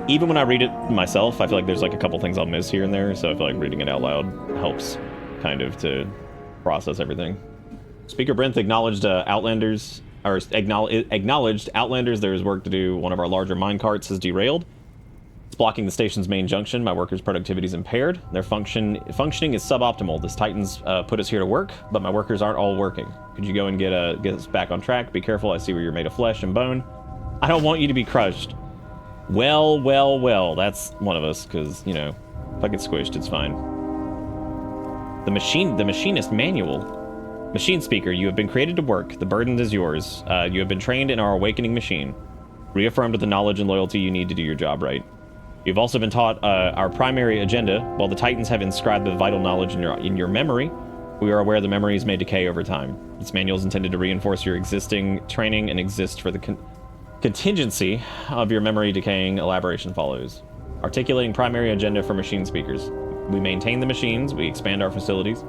even when I read it myself, I feel like there's like a couple things I'll miss here and there. So I feel like reading it out loud helps kind of to process everything. Speaker Brent acknowledged Outlanders, or acknowledged Outlanders. There is work to do. One of our larger mine carts is derailed. It's blocking the station's main junction. My workers' productivity is impaired. Their functioning is suboptimal. This Titan's put us here to work, but my workers aren't all working. Could you go and get us back on track? Be careful. I see where you're made of flesh and bone. I don't want you to be crushed. Well, well, well. That's one of us, because, you know, if I get squished, it's fine. The machinist manual. Machine speaker, you have been created to work. The burden is yours. You have been trained in our awakening machine. Reaffirmed with the knowledge and loyalty you need to do your job right. You've also been taught our primary agenda. While the Titans have inscribed the vital knowledge in your memory, we are aware the memories may decay over time. This manual is intended to reinforce your existing training and exist for the contingency of your memory decaying. Elaboration follows. Articulating primary agenda for machine speakers. We maintain the machines. We expand our facilities.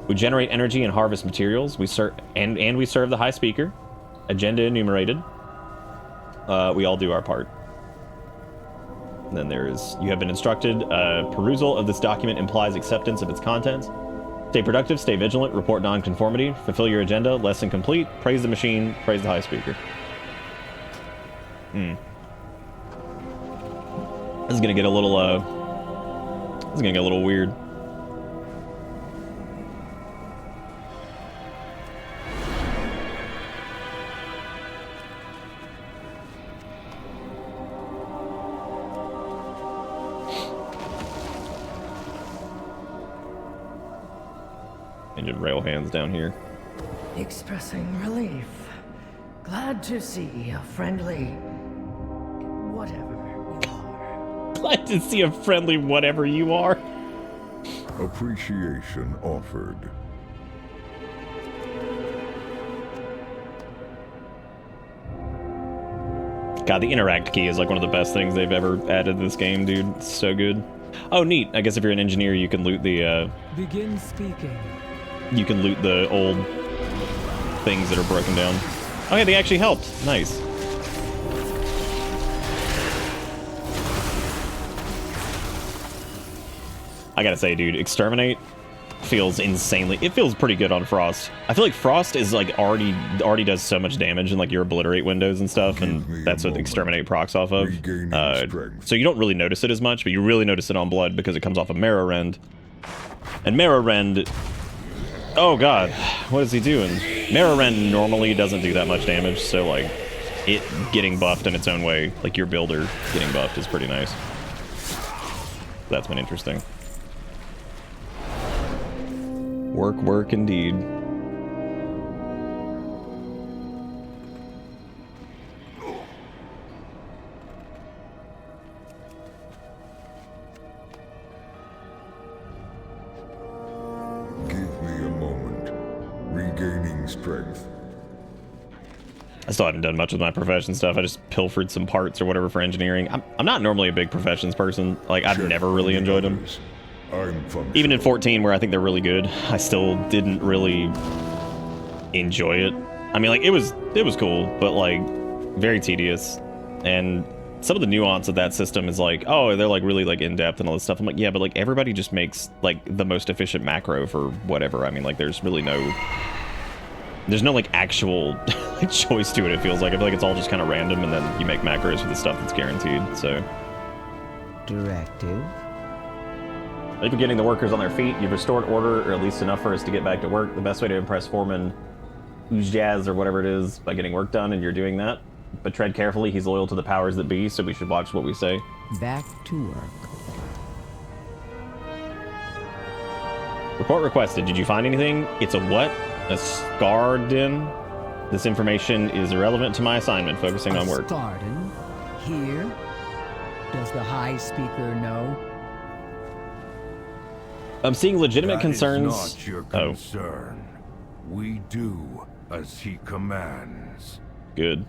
We generate energy and harvest materials. We serve and we serve the high speaker. Agenda enumerated. We all do our part. And then there is, you have been instructed. Perusal of this document implies acceptance of its contents. Stay productive, stay vigilant, report non-conformity, fulfill your agenda, lesson complete, praise the machine, praise the high speaker. This is gonna get a little, this is gonna get a little weird. Engine rail hands down here. Expressing relief. Glad to see a friendly... whatever you are. Glad to see a friendly whatever you are. Appreciation offered. God, the interact key is like one of the best things they've ever added to this game, dude. It's so good. Oh, neat. I guess if you're an engineer, you can loot the, Begin speaking. you can loot the old things that are broken down. Oh, yeah, they actually helped. Nice. I gotta say, dude, Exterminate feels insanely... It feels pretty good on Frost. I feel like Frost is, like, already does so much damage in, like, your Obliterate windows and stuff, and that's what Exterminate procs off of. So you don't really notice it as much, but you really notice it on Blood because it comes off of Marrow Rend. And Marrow Rend... Oh god, what is he doing? Marrow Rend normally doesn't do that much damage, so like, it getting buffed in its own way, like your builder getting buffed is pretty nice. That's been interesting. Work indeed. Strength. I still haven't done much with my profession stuff. I just pilfered some parts or whatever for engineering. I'm not normally a big professions person. Like, I've never really enjoyed them. Even in 14, where I think they're really good, I still didn't really enjoy it. I mean, like, it was cool, but like very tedious. And some of the nuance of that system is like, oh, they're like really like in depth and all this stuff. I'm like, yeah, but like everybody just makes like the most efficient macro for whatever. I mean, like, there's really no like actual choice to it. It feels like I feel like it's all just kind of random, and then you make macros for the stuff that's guaranteed. So Directive. thank you for getting the workers on their feet. You've restored order, or at least enough for us to get back to work. The best way to impress Foreman Jazz or whatever it is by getting work done, and you're doing that. But tread carefully. He's loyal to the powers that be, so we should watch what we say. Back to work. Report requested. Did you find anything? It's a what? A Skardin? This information is irrelevant to my assignment, focusing on work. Skardin? Here? Does the High Speaker know? I'm seeing legitimate That concerns. is not your concern. We do as he commands. Good.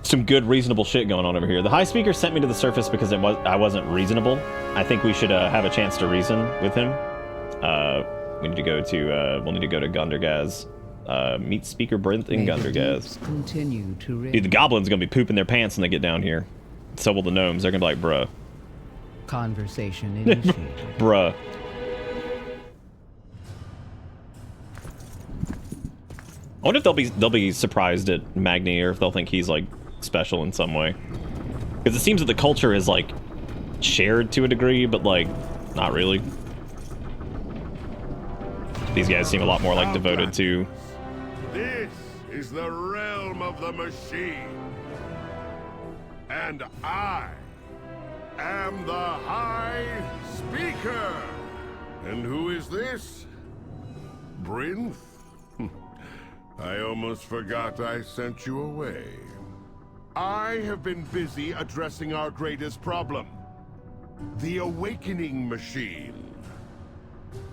Some good, reasonable shit going on over here. The High Speaker sent me to the surface because I wasn't reasonable. I think we should have a chance to reason with him. We need to go to we'll need to go to Gundergaz. Meet Speaker Brent in Gundergaz. Continue to ring. Dude, the goblins gonna be pooping their pants when they get down here. So will the gnomes. They're gonna be like, bruh. Conversation initiated. Bruh. I wonder if they'll be surprised at Magni, or if they'll think he's like special in some way. Because it seems that the culture is, like, shared to a degree, but, like, not really. These guys seem a lot more, like, devoted to... This is the realm of the machine. And I am the High Speaker. And who is this? Brinth? I almost forgot I sent you away. I have been busy addressing our greatest problem. The Awakening Machine.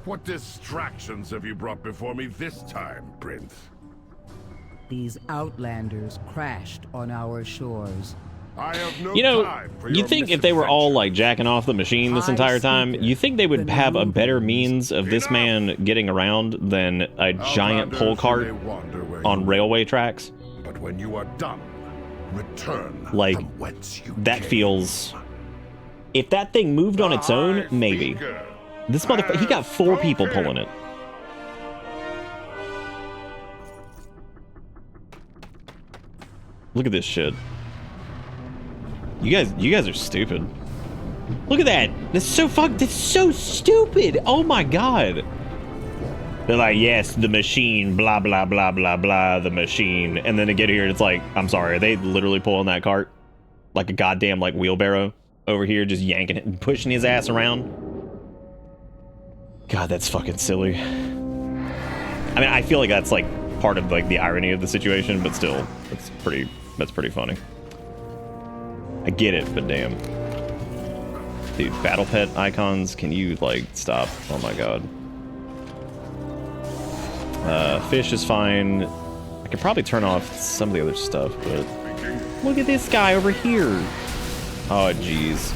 What distractions have you brought before me this time, Brinth? These outlanders crashed on our shores. I have no You know, time for you your think if they were all, misadventure. like, jacking off the machine this entire time, you think they would have a better means of this man getting around than a giant Outlanders, pull you cart may wander where on you railway tracks? But when you are done, return Like, from whence you that came. feels... If that thing moved on its own, maybe. This motherfucker, he got 4 people pulling it. Look at this shit. You guys are stupid. Look at that. That's so stupid. Oh my god. They're like, yes, the machine, blah, blah, blah, blah, blah, the machine. And then they get here and it's like, I'm sorry, are they literally pulling that cart? Like a goddamn, like, wheelbarrow over here, just yanking it and pushing his ass around? God, that's fucking silly. I mean, I feel like that's, like, part of, like, the irony of the situation, but still, that's pretty funny. I get it, but damn. Dude, battle pet icons, can you, like, stop? Oh my god. Fish is fine. I could probably turn off some of the other stuff, but... Look at this guy over here. Oh, jeez.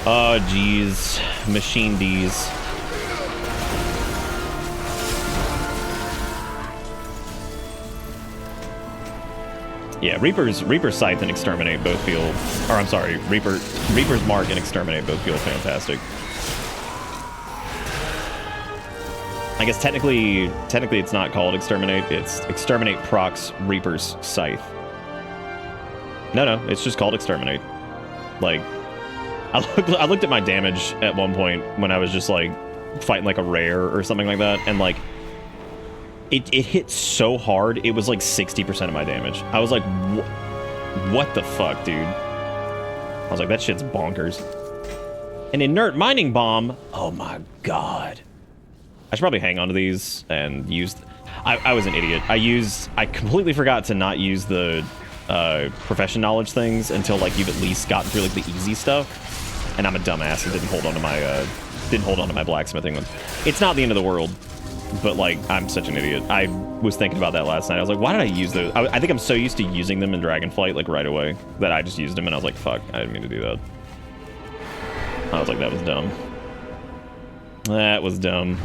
Oh, jeez. Machine D's. Yeah, Reaper's Scythe and Exterminate both feel... Or, I'm sorry, Reaper's Mark and Exterminate both feel fantastic. I guess technically it's not called Exterminate, it's Exterminate procs Reaper's Scythe. No, it's just called Exterminate. Like, I looked at my damage at one point when I was just, like, fighting, like, a rare or something like that, and, like, it hit so hard, it was, like, 60% of my damage. I was like, what the fuck, dude? I was like, that shit's bonkers. An inert mining bomb? Oh my god. I should probably hang on to these and use... I was an idiot. I completely forgot to not use the profession knowledge things until, like, you've at least gotten through, like, the easy stuff. And I'm a dumbass and didn't hold on to my blacksmithing ones. It's not the end of the world, but, like, I'm such an idiot. I was thinking about that last night. I was like, why did I use those? I think I'm so used to using them in Dragonflight, like, right away, that I just used them and I was like, fuck, I didn't mean to do that. I was like, that was dumb. That was dumb.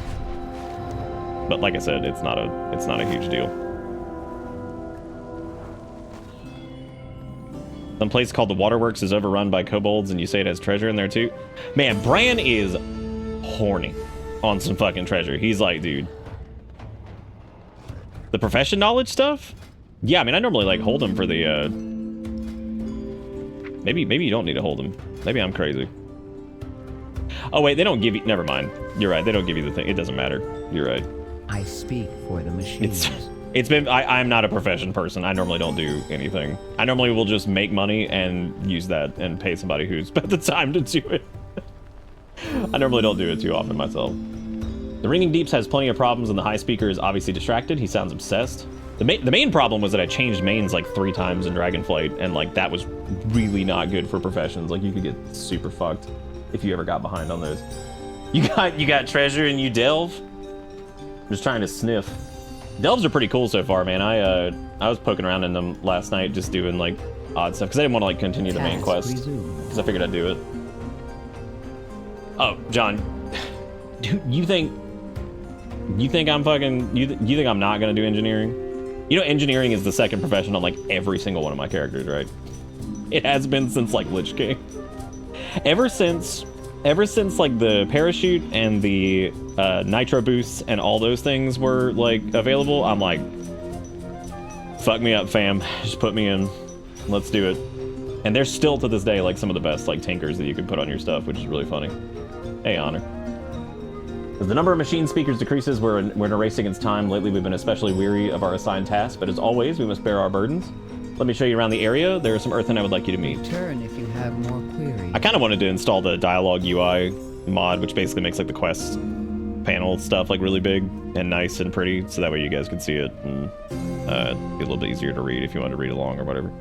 But like I said, it's not a huge deal. Some place called the Waterworks is overrun by kobolds, and you say it has treasure in there too. Man, Bran is horny on some fucking treasure. He's like, dude, the profession knowledge stuff. Yeah, I mean, I normally like hold him for the. Maybe you don't need to hold him. Maybe I'm crazy. Oh wait, they don't give you. Never mind. You're right. They don't give you the thing. It doesn't matter. You're right. I speak for the machines. It's been... I'm not a profession person. I normally don't do anything. I normally will just make money and use that and pay somebody who's spent the time to do it. I normally don't do it too often myself. The Ringing Deeps has plenty of problems and the High Speaker is obviously distracted. He sounds obsessed. The main problem was that I changed mains like 3 times in Dragonflight, and like that was really not good for professions. Like you could get super fucked if you ever got behind on those. You got treasure and you delve? I'm just trying to sniff. Delves are pretty cool so far, man. I was poking around in them last night, just doing like odd stuff because I didn't want to like continue the main quest because I figured I'd do it. Oh, John, dude, you think I'm fucking? You think I'm not gonna do engineering? You know, engineering is the second profession on like every single one of my characters, right? It has been since like Lich King. Ever since like the parachute and the nitro boosts and all those things were like available, I'm like, fuck me up, fam. Just put me in. Let's do it. And they're still to this day like some of the best like tinkers that you can put on your stuff, which is really funny. Hey, Honor. As the number of machine speakers decreases, we're in a race against time. Lately, we've been especially weary of our assigned tasks, but as always, we must bear our burdens. Let me show you around the area. There are some Earthen I would like you to meet. Return if you have more queries. I kind of wanted to install the dialogue UI mod, which basically makes like the quest panel stuff like really big and nice and pretty, so that way you guys can see it and be a little bit easier to read if you want to read along or whatever.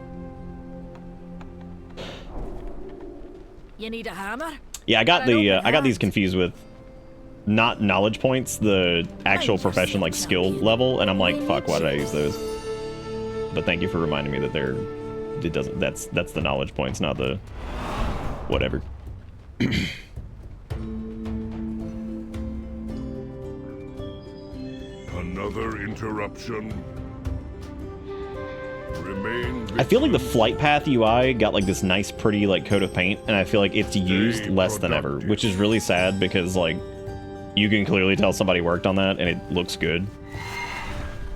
You need a hammer? Yeah, I got these confused with not knowledge points, the actual profession like skill level, and I'm like, fuck, why did I use those? But thank you for reminding me that that's the knowledge points, not the whatever. Another interruption. Remain. I feel like the flight path UI got like this nice pretty like coat of paint, and I feel like it's used less than ever, which is really sad because like you can clearly tell somebody worked on that and it looks good.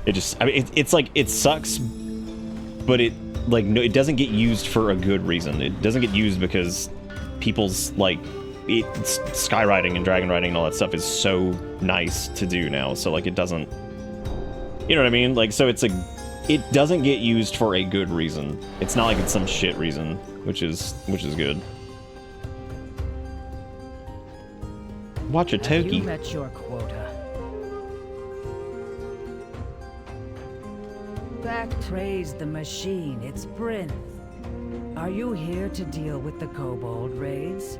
It just, I mean, it's like, it sucks, but it like, no, it doesn't get used for a good reason. It doesn't get used because people's like, skywriting and dragon riding and all that stuff is so nice to do now. So like, it doesn't, you know what I mean? Like, so it's a, it doesn't get used for a good reason. It's not like it's some shit reason, which is good. Watch a Toki. You met your quota. Back praise the machine. It's Brynth. Are you here to deal with the kobold raids?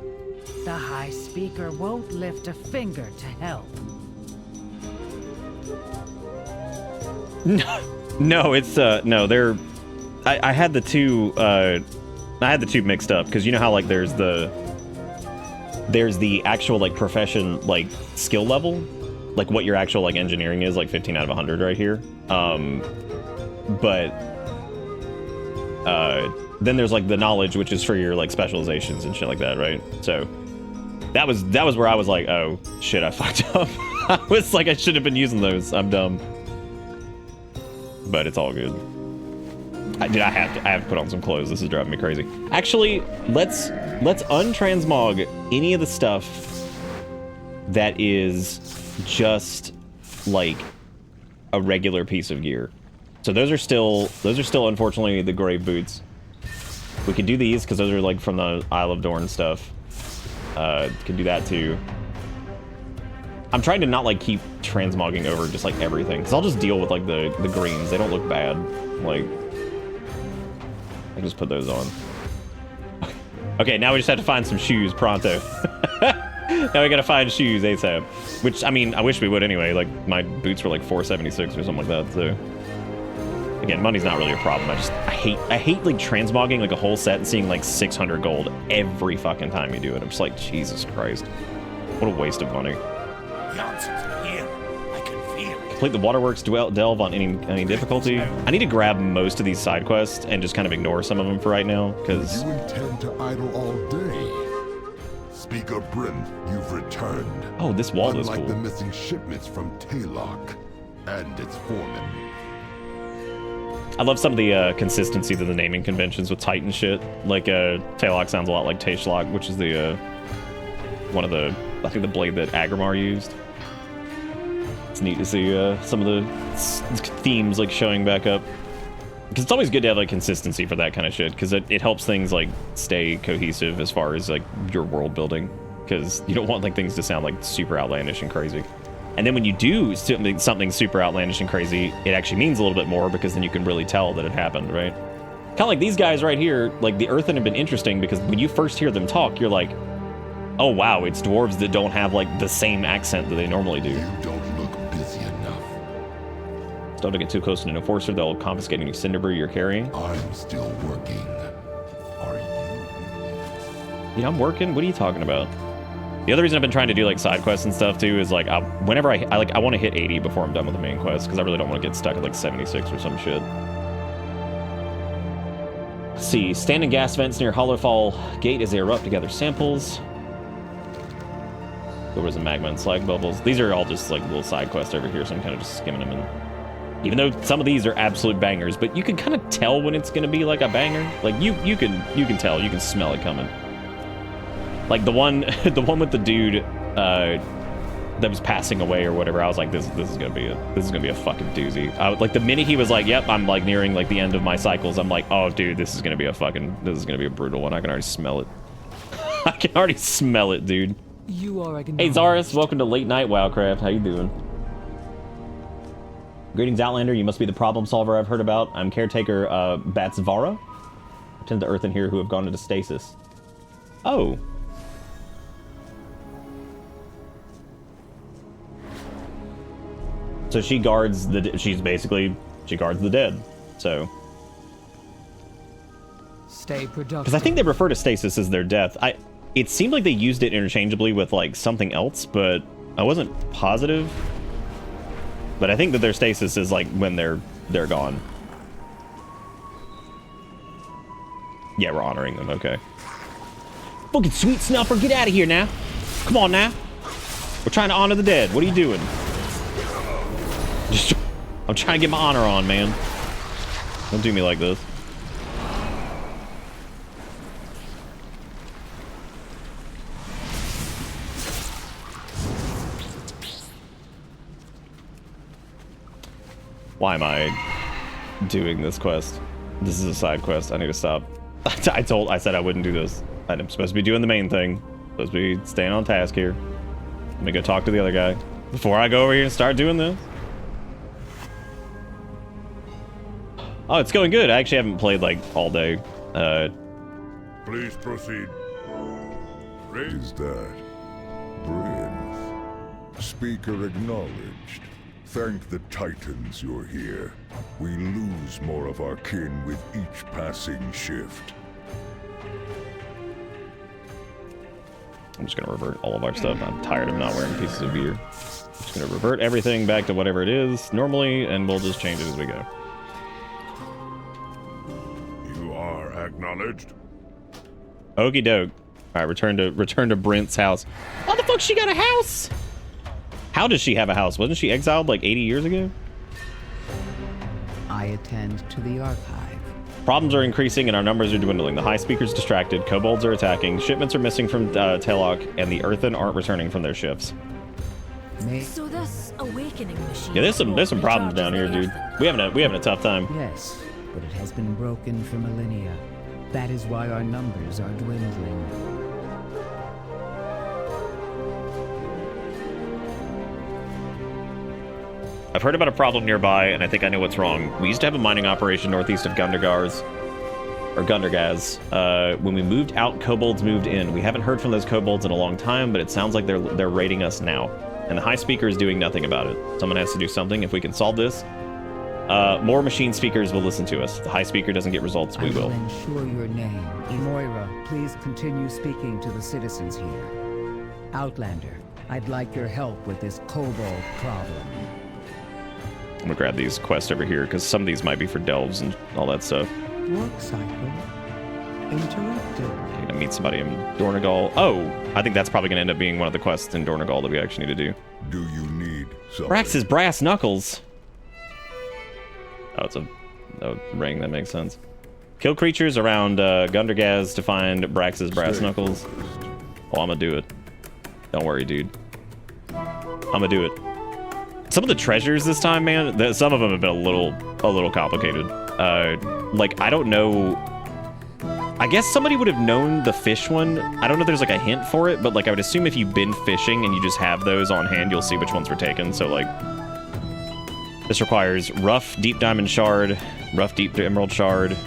The High Speaker won't lift a finger to help. No, it's no, they're I had the two mixed up because you know how like there's the actual like profession like skill level, like what your actual like engineering is, like 15 out of 100 right here. But then there's like the knowledge, which is for your like specializations and shit like that, right? So that was where I was like, oh shit, I fucked up. I was like, I should have been using those. I'm dumb. But it's all good. I have to put on some clothes. This is driving me crazy. Actually, let's untransmog any of the stuff that is just like a regular piece of gear. So those are still unfortunately the grave boots. We can do these because those are like from the Isle of Dorn stuff. Can do that too. I'm trying to not like keep transmogging over just like everything, because I'll just deal with like the greens. They don't look bad. Like, I just put those on. Okay, now we just have to find some shoes pronto. Now we gotta find shoes ASAP. Which, I mean, I wish we would anyway. Like, my boots were like $476 or something like that, so. Again, money's not really a problem. I hate like transmogging like a whole set and seeing like 600 gold every fucking time you do it. I'm just like, Jesus Christ. What a waste of money. The answers are here. I can feel it. Complete the waterworks, delve on any difficulty. I need to grab most of these side quests and just kind of ignore some of them for right now, because... You intend to idle all day? Speaker Brynth, you've returned. Oh, this wall is cool. Unlike the missing shipments from Taylok and its foreman. I love some of the consistency to the naming conventions with Titan shit. Like, Taylok sounds a lot like Tayshlok, which is the, one of the, I think the blade that Agrimar used. It's neat to see some of the themes like showing back up, because it's always good to have like consistency for that kind of shit, because it helps things like stay cohesive as far as like your world building, because you don't want like things to sound like super outlandish and crazy. And then when you do something super outlandish and crazy, it actually means a little bit more, because then you can really tell that it happened, right? Kind of like these guys right here, like the Earthen have been interesting because when you first hear them talk, you're like, oh wow, it's dwarves that don't have like the same accent that they normally do. You don't look busy enough. Don't get too close to an enforcer, they'll confiscate any cinderbrew you're carrying. I'm still working. Are you? Yeah, I'm working. What are you talking about? The other reason I've been trying to do like side quests and stuff too is like whenever I want to hit 80 before I'm done with the main quest, because I really don't want to get stuck at like 76 or some shit. Let's see, stand in gas vents near Hollowfall Gate as they erupt to gather samples. There was a magma and slag bubbles. These are all just like little side quests over here, so I'm kind of just skimming them and Even though some of these are absolute bangers, but you can kind of tell when it's gonna be like a banger. Like you can tell, you can smell it coming. Like the one with the dude that was passing away or whatever. I was like, this is gonna be a fucking doozy. Like the minute he was like, yep, I'm like nearing like the end of my cycles. I'm like, oh dude, this is gonna be a brutal one. I can already smell it. I can already smell it, dude. You are Hey Zaris, welcome to Late Night Warcraft. How you doing? Greetings, Outlander. You must be the problem solver I've heard about. I'm caretaker Batsvara. Attend to Earth in here who have gone into stasis. Oh. So she guards the. She guards the dead. So. Stay productive. Because I think they refer to stasis as their death. It seemed like they used it interchangeably with like something else, but I wasn't positive. But I think that their stasis is like when they're gone. Yeah, we're honoring them. Okay. Fucking sweet snuffer, get out of here now. Come on now. We're trying to honor the dead. What are you doing? I'm trying to get my honor on, man. Don't do me like this. Why am I doing this quest? This is a side quest. I need to stop. I said I wouldn't do this. I'm supposed to be doing the main thing. Supposed to be staying on task here. Let me go talk to the other guy before I go over here and start doing this. Oh, it's going good. I actually haven't played like all day. Please proceed. Is that Brynth? Speaker acknowledged. Thank the Titans you're here. We lose more of our kin with each passing shift. I'm just gonna revert all of our stuff. I'm tired of not wearing pieces of gear. I'm just gonna revert everything back to whatever it is normally, and we'll just change it as we go. You are acknowledged. Okie doke. All right, return to Brent's house. How the fuck she got a house? How does she have a house? Wasn't she exiled like 80 years ago? I attend to the archive. Problems are increasing and our numbers are dwindling. The high speaker's distracted, kobolds are attacking, shipments are missing from Telok, and the Earthen aren't returning from their shifts. So this awakening machine. Yeah, there's some problems down here, dude. We having a tough time. Yes, but it has been broken for millennia. That is why our numbers are dwindling. I've heard about a problem nearby, and I think I know what's wrong. We used to have a mining operation northeast of Gundergaz. When we moved out, kobolds moved in. We haven't heard from those kobolds in a long time, but it sounds like they're raiding us now. And the high speaker is doing nothing about it. Someone has to do something. If we can solve this, more machine speakers will listen to us. If the high speaker doesn't get results, we will. I will ensure your name. Moira, please continue speaking to the citizens here. Outlander, I'd like your help with this kobold problem. I'm gonna grab these quests over here because some of these might be for delves and all that stuff. Work cycle interrupted. I'm gonna meet somebody in Dornagal. Oh, I think that's probably gonna end up being one of the quests in Dornagal that we actually need to do. Do you need something? Brax's brass knuckles. Oh, it's a ring. That makes sense. Kill creatures around Gundergaz to find Brax's brass knuckles. Oh, I'm gonna do it. Don't worry, dude. I'm gonna do it. Some of the treasures this time, man, some of them have been a little complicated. Like, I don't know. I guess somebody would have known the fish one. I don't know if there's like a hint for it, but like I would assume if you've been fishing and you just have those on hand, you'll see which ones were taken. So like, this requires rough deep diamond shard, rough deep emerald shard.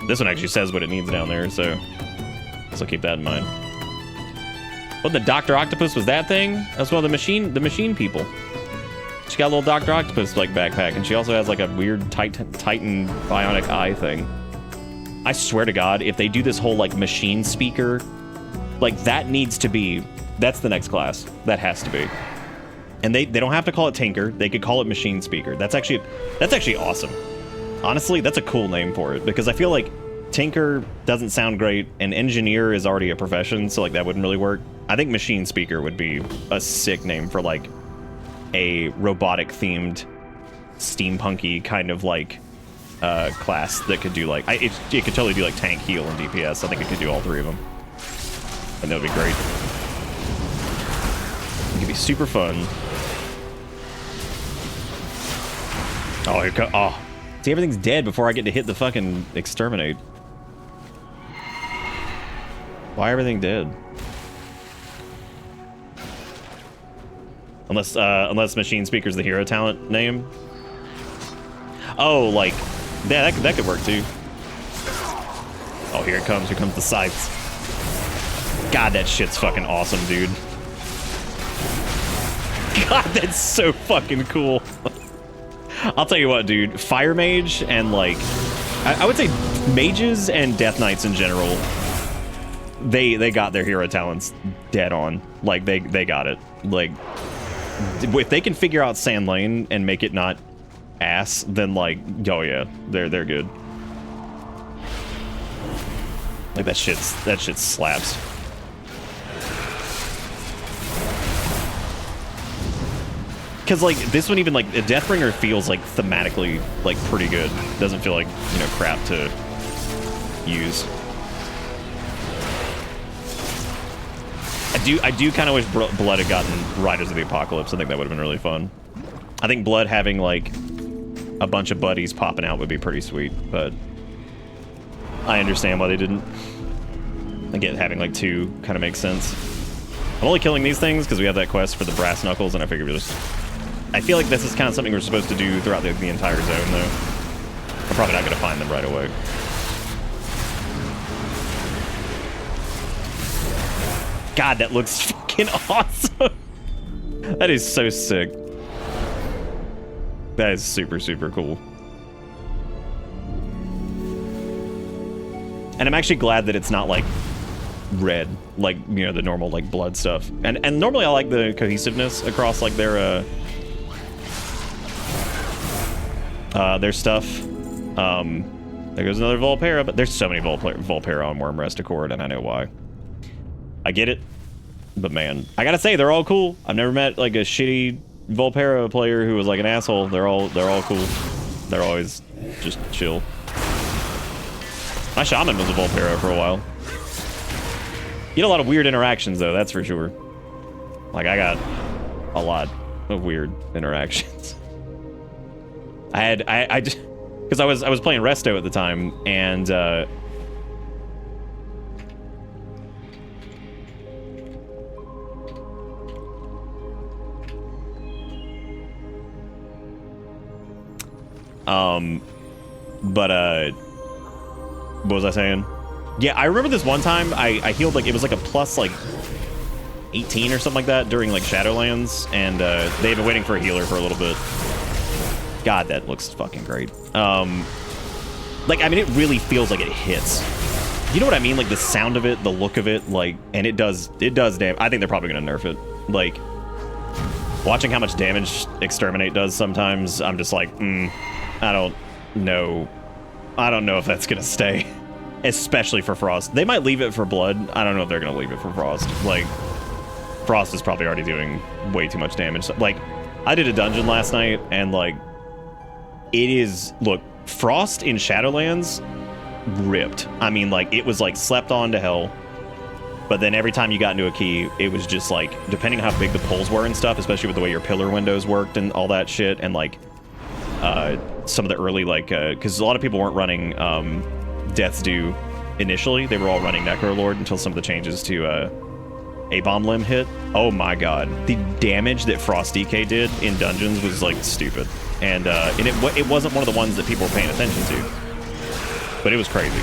This one actually says what it needs down there, so keep that in mind. What, the Dr. Octopus was that thing? That's one of the machine people. She got a little Dr. Octopus like backpack, and she also has like a weird Titan bionic eye thing. I swear to God, if they do this whole like machine speaker, like that needs to be, that's the next class. That has to be. And they don't have to call it Tinker. They could call it machine speaker. That's actually awesome. Honestly, that's a cool name for it because I feel like Tinker doesn't sound great and engineer is already a profession, so like that wouldn't really work. I think machine speaker would be a sick name for like a robotic themed steampunky kind of like class that could do like it could totally do like tank, heal, and DPS. I think it could do all three of them, and that would be great. It could be super fun. Oh, here comes. Oh, see, everything's dead before I get to hit the fucking exterminate. Why everything dead? Unless Machine Speaker's the hero talent name. Oh, like, yeah, that could work too. Oh, here it comes. Here comes the scythes. God, that shit's fucking awesome, dude. God, that's so fucking cool. I'll tell you what, dude. Fire Mage and, like, I would say mages and Death Knights in general, they got their hero talents dead on. Like, they got it. Like, if they can figure out Sand Lane and make it not ass, then, like, oh yeah, they're good. Like, that shit slaps. Because, like, this one even, like, Deathbringer feels, like, thematically, like, pretty good. Doesn't feel like, you know, crap to use. I do kind of wish Blood had gotten Riders of the Apocalypse. I think that would have been really fun. I think Blood having, like, a bunch of buddies popping out would be pretty sweet, but I understand why they didn't. I get having, like, two kind of makes sense. I'm only killing these things because we have that quest for the Brass Knuckles, and I figured we just... I feel like this is kind of something we're supposed to do throughout the entire zone, though. I'm probably not going to find them right away. God, that looks fucking awesome. That is so sick. That is super, super cool. And I'm actually glad that it's not, like, red, like, you know, the normal, like, Blood stuff. And normally I like the cohesiveness across, like, their stuff. There goes another Volpera, but there's so many Volpera on Wormrest Accord, and I know why. I get it, but man, I gotta say, they're all cool. I've never met, like, a shitty Volpera player who was, like, an asshole. They're all cool. They're always just chill. My shaman was a Volpera for a while. You get a lot of weird interactions, though, that's for sure. Like, I got a lot of weird interactions. I just, because I was playing Resto at the time, and what was I saying? Yeah, I remember this one time I healed, like, it was like a plus, like, 18 or something like that during, like, Shadowlands, and they've been waiting for a healer for a little bit. God, that looks fucking great. Like, I mean, it really feels like it hits. You know what I mean? Like, the sound of it, the look of it, like, and it does damn. I think they're probably gonna nerf it. Like, watching how much damage Exterminate does sometimes, I'm just like, I don't know. I don't know if that's gonna stay. Especially for Frost. They might leave it for Blood. I don't know if they're gonna leave it for Frost. Like, Frost is probably already doing way too much damage. So, like, I did a dungeon last night, and, like, it is... Look, Frost in Shadowlands ripped. I mean, like, it was, like, slept on to hell. But then every time you got into a key, it was just, like, depending on how big the pulls were and stuff, especially with the way your pillar windows worked and all that shit, and, like, some of the early, like, because a lot of people weren't running, Death's Due initially. They were all running Necrolord until some of the changes to A-Bomb Limb hit. Oh my god. The damage that Frost DK did in dungeons was, like, stupid. And it wasn't one of the ones that people were paying attention to. But it was crazy.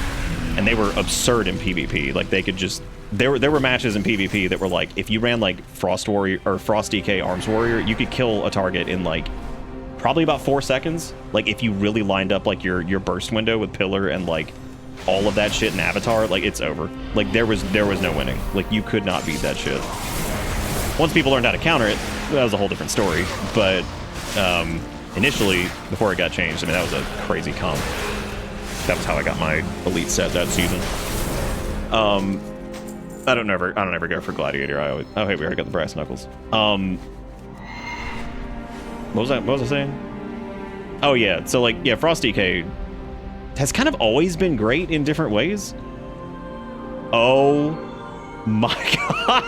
And they were absurd in PvP. Like, they could just... There were matches in PvP that were, like, if you ran, like, Frost Warrior or Frost DK Arms Warrior, you could kill a target in, like, probably about 4 seconds. Like, if you really lined up, like, your burst window with Pillar and, like, all of that shit in Avatar, like, it's over. Like, there was no winning. Like, you could not beat that shit. Once people learned how to counter it, that was a whole different story. But initially, before it got changed, I mean, that was a crazy comp. That was how I got my elite set that season. I don't ever go for Gladiator. Oh hey, we already got the Brass Knuckles. What was I saying? Oh yeah, so like, yeah, Frost DK has kind of always been great in different ways. Oh my god.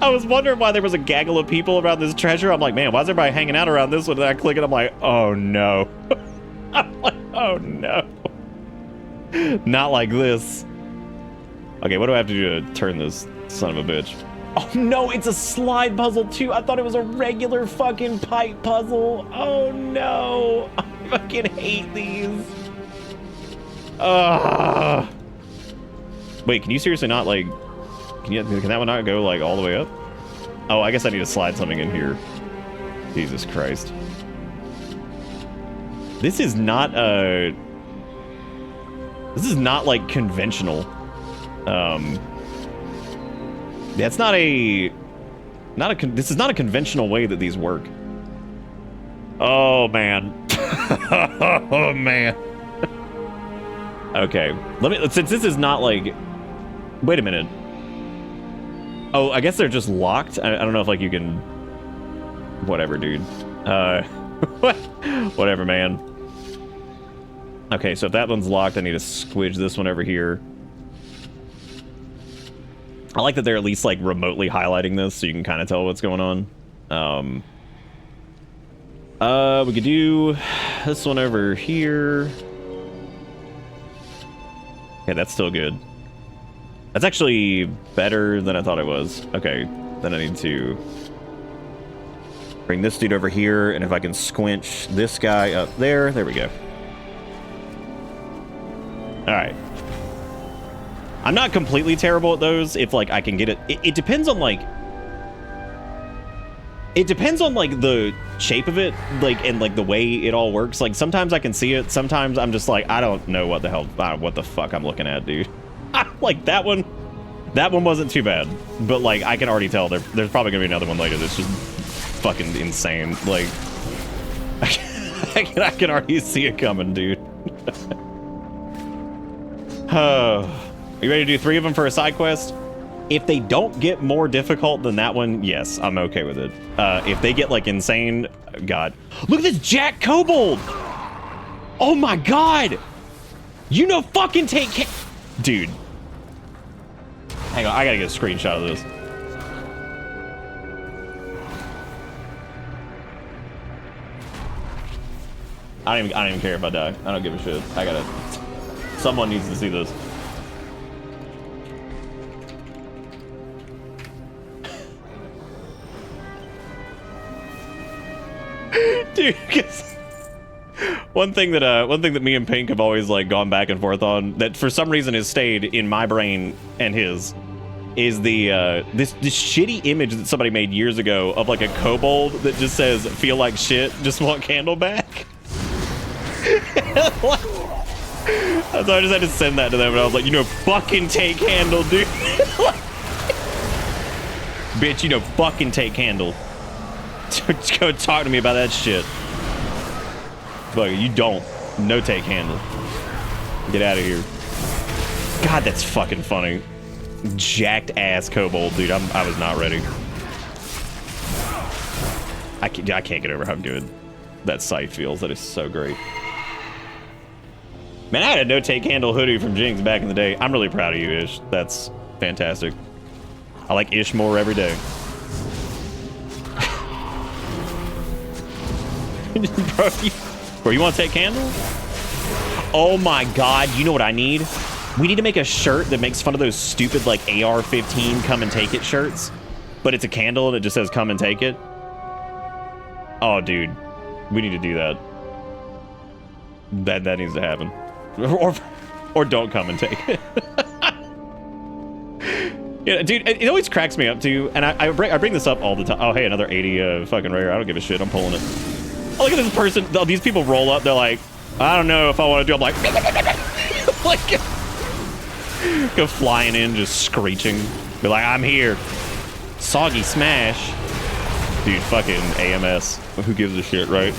I was wondering why there was a gaggle of people around this treasure. I'm like, man, why is everybody hanging out around this one? And I click it, I'm like, oh no. I'm like, oh no. Not like this. Okay, what do I have to do to turn this son of a bitch? Oh no, it's a slide puzzle too. I thought it was a regular fucking pipe puzzle. Oh no. I fucking hate these. Wait, can you seriously not like... Can that one not go like all the way up? Oh, I guess I need to slide something in here. Jesus Christ. This is not like conventional. That's not a this is not a conventional way that these work. Oh man. Oh man. Okay, since this is not like, wait a minute. Oh, I guess they're just locked. I don't know if like you can, whatever, dude. Whatever, man. Okay, so if that one's locked, I need to squidge this one over here. I like that they're at least like remotely highlighting this so you can kind of tell what's going on. We could do this one over here. Okay, that's still good. That's actually better than I thought it was. Okay, then I need to bring this dude over here, and if I can squinch this guy up there, there we go. All right. I'm not completely terrible at those if like I can get it. It depends on like, it depends on like the shape of it, like, and like the way it all works. Like sometimes I can see it, sometimes I'm just like, I don't know what the hell, what the fuck I'm looking at, dude. Like that one wasn't too bad, but like I can already tell there's probably gonna be another one later that's just fucking insane. Like I can already see it coming, dude. You ready to do 3 of them for a side quest? If they don't get more difficult than that one, yes, I'm okay with it. If they get like insane, God, look at this Jack Kobold. Oh my God, you know, fucking dude. Hang on, I gotta get a screenshot of this. I don't even care if I die. I don't give a shit. Someone needs to see this. Dude, one thing that me and Pink have always like gone back and forth on, that for some reason has stayed in my brain and his, is the this shitty image that somebody made years ago of like a kobold that just says "feel like shit, just want candle back." So I just had to send that to them, and I was like, you know, fucking take handle, dude. Bitch, you know, fucking take handle. Go talk to me about that shit. Look, you don't. No take handle. Get out of here. God, that's fucking funny. Jacked ass kobold, dude. I was not ready. I can't get over how good that sight feels. That is so great. Man, I had a no take handle hoodie from Jinx back in the day. I'm really proud of you, Ish. That's fantastic. I like Ish more every day. Bro, you want to take candle? Oh my God, you know what I need? We need to make a shirt that makes fun of those stupid like AR-15 come and take it shirts, but it's a candle and it just says come and take it. Oh dude, we need to do that. That needs to happen. Or don't come and take it. Yeah, dude, it always cracks me up too, and I bring this up all the time. Oh hey, another 80 fucking rare. I don't give a shit, I'm pulling it. Oh, look at this person. These people roll up. They're like, I don't know if I want to do. I'm like, like, go flying in, just screeching. Be like, I'm here. Soggy smash. Dude, fucking AMS. Who gives a shit, right?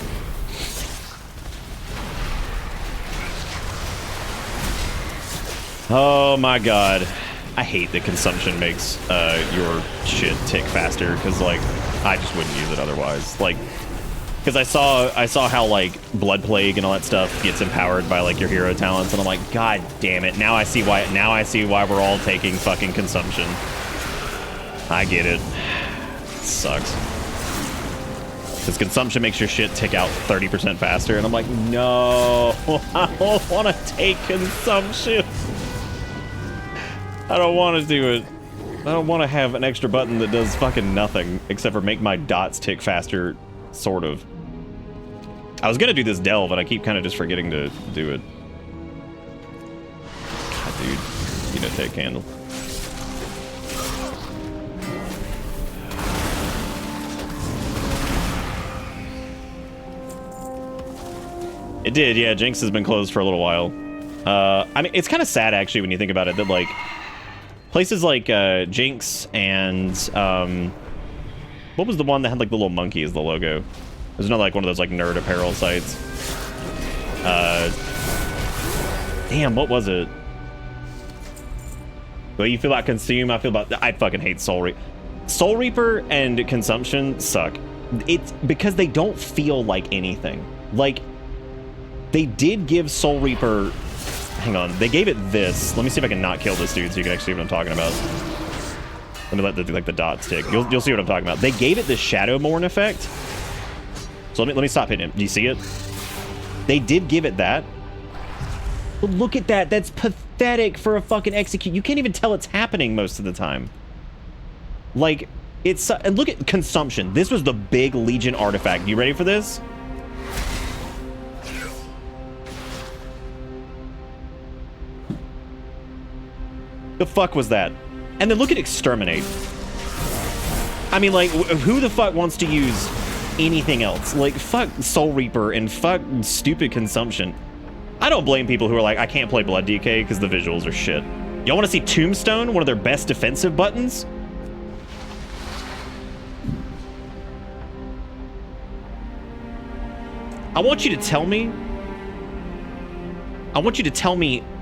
Oh my God. I hate that consumption makes your shit tick faster, because like, I just wouldn't use it otherwise. Like, Because I saw how like Blood Plague and all that stuff gets empowered by like your hero talents, and I'm like, God damn it! Now I see why we're all taking fucking consumption. I get it. Sucks. Because consumption makes your shit tick out 30% faster, and I'm like, no, I don't want to take consumption. I don't want to do it. I don't want to have an extra button that does fucking nothing except for make my dots tick faster, sort of. I was gonna do this delve, and I keep kind of just forgetting to do it. God, dude, you know, take candle. It did, yeah. Jinx has been closed for a little while. I mean, it's kind of sad actually when you think about it that like places like Jinx and what was the one that had like the little monkey as the logo? There's not like one of those like nerd apparel sites. Damn, what was it? The way you feel about Consume, I feel about... I fucking hate Soul Reaper. Soul Reaper and Consumption suck. It's because they don't feel like anything. Like, they did give Soul Reaper... Hang on, they gave it this. Let me see if I can not kill this dude so you can actually see what I'm talking about. Let me let the dots tick. You'll see what I'm talking about. They gave it the Shadowmourne effect. So let me stop hitting him. Do you see it? They did give it that. But look at that. That's pathetic for a fucking execute. You can't even tell it's happening most of the time. Like, it's... and look at Consumption. This was the big Legion artifact. You ready for this? The fuck was that? And then look at Exterminate. I mean, like, who the fuck wants to use anything else? Like, fuck Soul Reaper and fuck stupid Consumption. I don't blame people who are like, I can't play Blood DK because the visuals are shit. Y'all want to see Tombstone, one of their best defensive buttons? I want you to tell me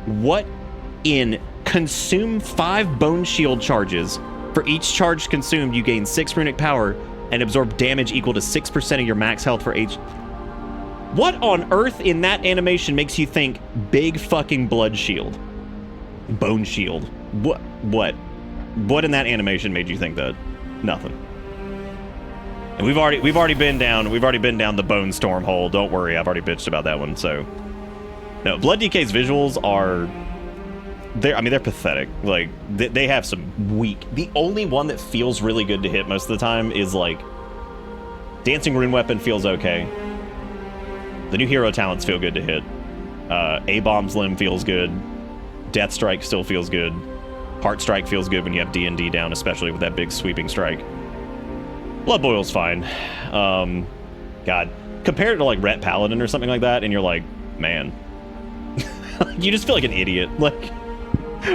what in consume 5 bone shield charges. For each charge consumed, you gain 6 runic power and absorb damage equal to 6% of your max health for each. What on earth in that animation makes you think big fucking blood shield? Bone shield. What in that animation made you think that? Nothing. And we've already been down the Bone Storm hole. Don't worry, I've already bitched about that one, so. No, Blood DK's visuals are... they're pathetic. Like, they have some weak... The only one that feels really good to hit most of the time is, like... Dancing Rune Weapon feels okay. The new hero talents feel good to hit. A-Bomb's Limb feels good. Death Strike still feels good. Heart Strike feels good when you have D&D down, especially with that big sweeping strike. Blood Boil's fine. God. Compare it to, like, Ret Paladin or something like that, and you're like, man. You just feel like an idiot. Like...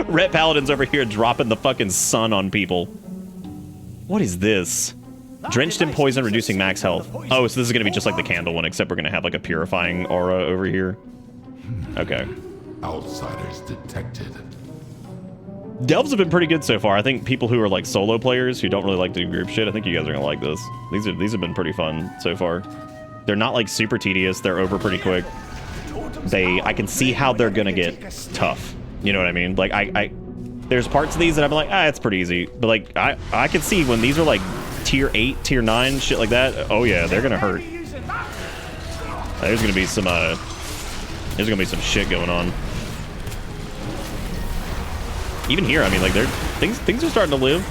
Ret Paladin's over here dropping the fucking sun on people. What is this? Drenched in poison, reducing max health. Oh, so this is going to be just like the candle one, except we're going to have like a purifying aura over here. Okay. Outsiders detected. Delves have been pretty good so far. I think people who are like solo players who don't really like to do group shit, I think you guys are going to like this. These have been pretty fun so far. They're not like super tedious. They're over pretty quick. I can see how they're going to get tough. You know what I mean? Like, there's parts of these that I'm like, it's pretty easy. But, like, I can see when these are, like, tier 8, tier 9, shit like that. Oh, yeah, they're gonna hurt. There's gonna be some shit going on. Even here, I mean, like, things are starting to live.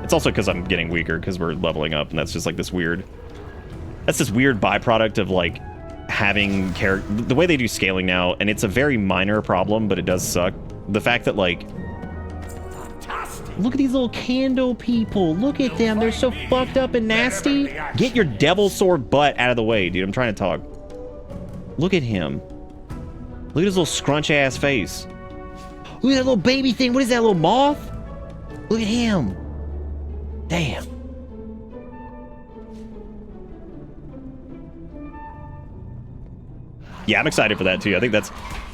It's also because I'm getting weaker because we're leveling up, and that's just, like, this weird byproduct of, like, having the way they do scaling now, and it's a very minor problem, but it does suck. The fact that, like, look at these little candle people. Look at them. They're so fucked up and nasty. Get your devil sword butt out of the way, dude. I'm trying to talk. Look at him. Look at his little scrunch ass face. Look at that little baby thing. What is that, little moth? Look at him. Damn. Yeah, I'm excited for that too. I think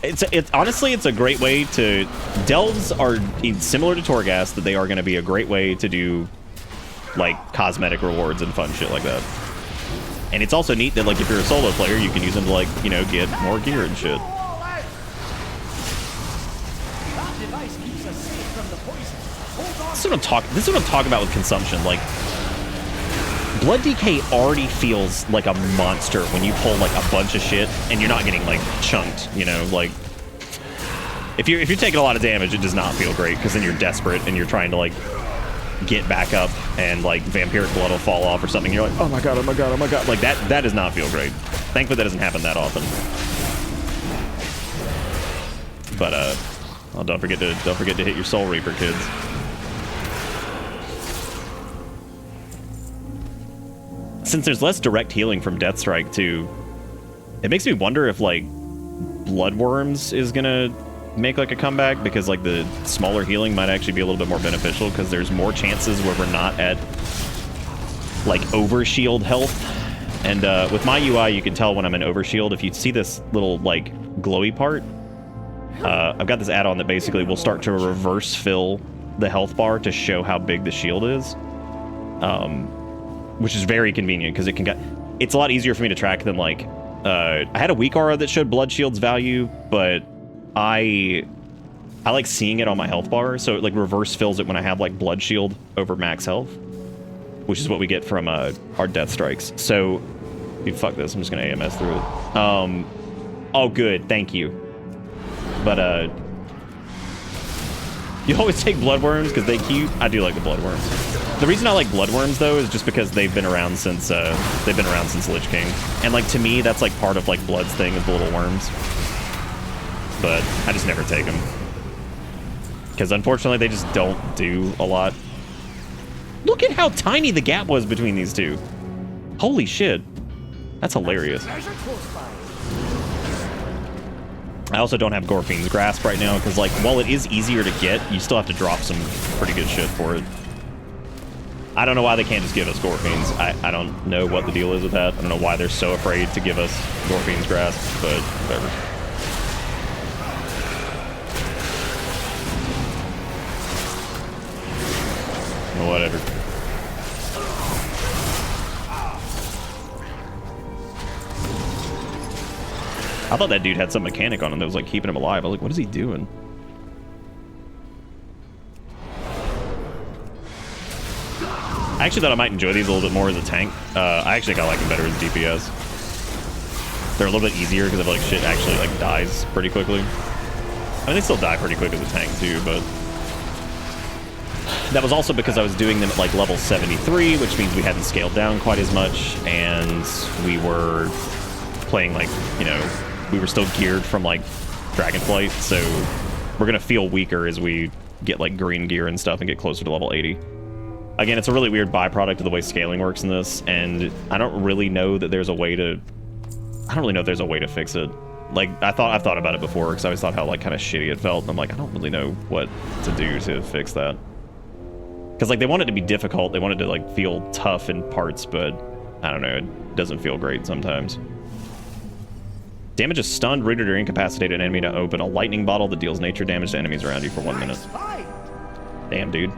it's honestly, it's a great way to... Delves are similar to Torghast, that they are going to be a great way to do, like, cosmetic rewards and fun shit like that. And it's also neat that, like, if you're a solo player, you can use them to, like, you know, get more gear and shit. This is what I'm talking about with consumption. Like, Blood DK already feels like a monster when you pull, like, a bunch of shit and you're not getting, like, chunked, you know? Like, if you're taking a lot of damage, it does not feel great, because then you're desperate and you're trying to, like, get back up, and like vampiric blood will fall off or something. You're like, oh my god, oh my god, oh my god. Like that does not feel great. Thankfully that doesn't happen that often. But oh, don't forget to hit your Soul Reaper, kids. Since there's less direct healing from Deathstrike too, it makes me wonder if like Bloodworms is gonna make like a comeback, because like the smaller healing might actually be a little bit more beneficial, because there's more chances where we're not at like overshield health. And with my UI, you can tell when I'm in overshield. If you see this little like glowy part, I've got this add-on that basically will start to reverse fill the health bar to show how big the shield is, which is very convenient, because it's a lot easier for me to track than like I had a weak aura that showed blood shield's value, but I like seeing it on my health bar, so it like reverse fills it when I have like blood shield over max health, which is what we get from our death strikes. So, dude, fuck this. I'm just gonna AMS through it. Oh, good. Thank you. But you always take bloodworms because they cute. I do like the bloodworms. The reason I like bloodworms though is just because they've been around since Lich King, and like to me that's like part of like Blood's thing is the little worms. But I just never take them, because unfortunately they just don't do a lot. Look at how tiny the gap was between these two. Holy shit. That's hilarious. I also don't have Gorfine's Grasp right now, because like while it is easier to get, you still have to drop some pretty good shit for it. I don't know why they can't just give us Gorfine's. I don't know what the deal is with that. I don't know why they're so afraid to give us Gorfine's Grasp, but whatever. Whatever. I thought that dude had some mechanic on him that was like keeping him alive. I was like, what is he doing? I actually thought I might enjoy these a little bit more as a tank. I actually kind of like them better as DPS. They're a little bit easier because I feel like shit actually like dies pretty quickly. I mean, they still die pretty quick as a tank too, but that was also because I was doing them at like level 73, which means we hadn't scaled down quite as much, and we were playing like, you know, we were still geared from like Dragonflight, so we're gonna feel weaker as we get like green gear and stuff and get closer to level 80. Again, it's a really weird byproduct of the way scaling works in this, and I don't really know that there's a way to fix it. Like, I've thought about it before, because I always thought how like kind of shitty it felt, and I'm like, I don't really know what to do to fix that. Because like they want it to be difficult, they want it to like feel tough in parts, but I don't know, it doesn't feel great sometimes. Damage a stunned, rooted, or incapacitated enemy to open a lightning bottle that deals nature damage to enemies around you for 1 minute. Damn, dude.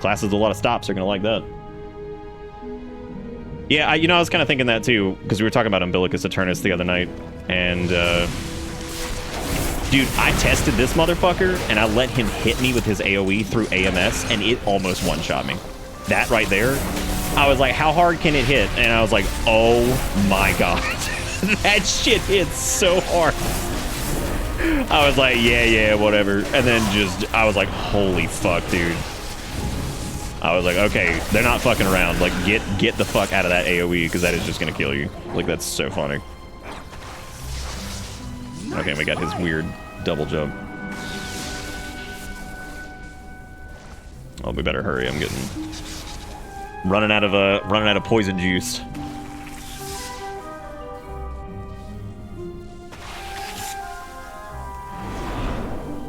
Classes with a lot of stops are gonna like that. Yeah, I was kind of thinking that too, because we were talking about Umbilicus Eternus the other night, and dude, I tested this motherfucker, and I let him hit me with his AoE through AMS, and it almost one-shot me. That right there, I was like, how hard can it hit? And I was like, oh my god. That shit hits so hard. I was like, yeah, whatever. And then I was like, holy fuck, dude. I was like, okay, they're not fucking around. Like, get the fuck out of that AoE, because that is just gonna kill you. Like, that's so funny. Okay, we got his weird double jump. Oh, we better hurry. I'm getting running out of poison juice.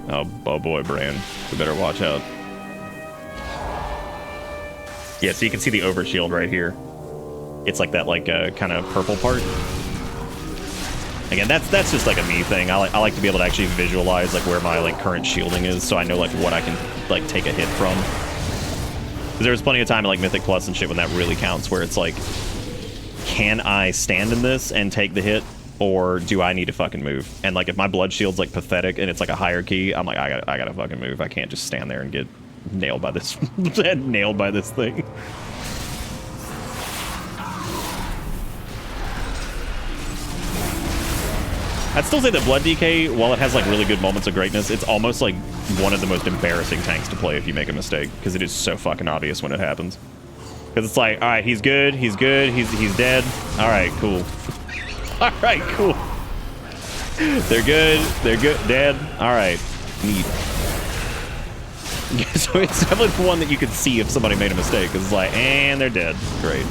Oh boy, Bran. We better watch out. Yeah, so you can see the overshield right here. It's like that, like, kind of purple part. Again, that's just like a me thing. I like to be able to actually visualize like where my like current shielding is, so I know like what I can like take a hit from. Because there was plenty of time in like Mythic Plus and shit when that really counts, where it's like, can I stand in this and take the hit, or do I need to fucking move? And like, if my blood shield's like pathetic and it's like a higher key, I'm like, I gotta fucking move. I can't just stand there and get nailed by this nailed by this thing. I'd still say that Blood DK, while it has like really good moments of greatness, it's almost like one of the most embarrassing tanks to play if you make a mistake, because it is so fucking obvious when it happens. Because it's like, all right, he's good, he's dead. All right, cool. All right, cool. They're good, dead. All right, neat. So it's definitely the one that you could see if somebody made a mistake. Because it's like, and they're dead. Great.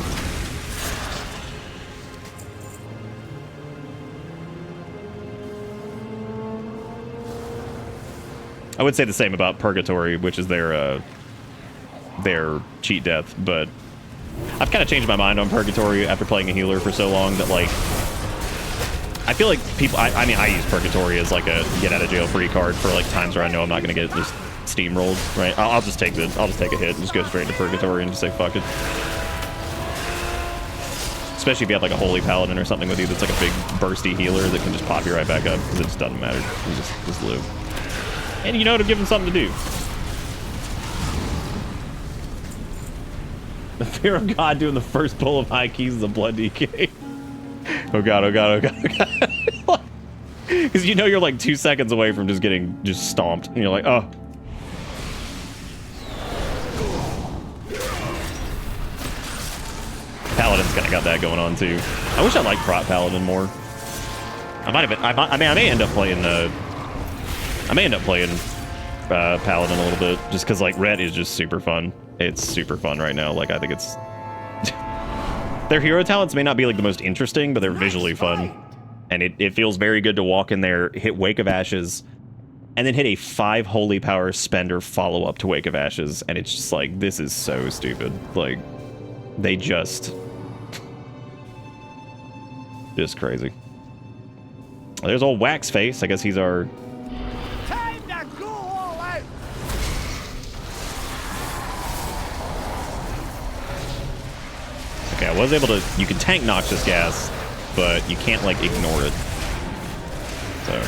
I would say the same about Purgatory, which is their cheat death, but I've kind of changed my mind on Purgatory after playing a healer for so long that, like, I feel like people, I mean, I use Purgatory as like a get-out-of-jail-free card for like times where I know I'm not going to get just steamrolled, right? I'll just take a hit and just go straight into Purgatory and just say, fuck it. Especially if you have like a Holy Paladin or something with you that's like a big bursty healer that can just pop you right back up, because it just doesn't matter. You just live. And you know, to give him something to do. The fear of God doing the first pull of high keys is a blood DK. Oh god, oh god, oh god, oh god. Because you know you're like 2 seconds away from just getting stomped. And you're like, oh. Paladin's kind of got that going on too. I wish I liked Prot Paladin more. I might have been, I may end up playing Paladin a little bit, just because like red is just super fun. It's super fun right now. Like, I think it's their hero talents may not be like the most interesting, but they're visually fun, and it feels very good to walk in there, hit Wake of Ashes, and then hit a 5 holy power spender follow up to Wake of Ashes, and it's just like, this is so stupid. Like, they just crazy. There's old Wax Face. I guess he's our okay, I was able to... You can tank Noxious Gas, but you can't, like, ignore it. So...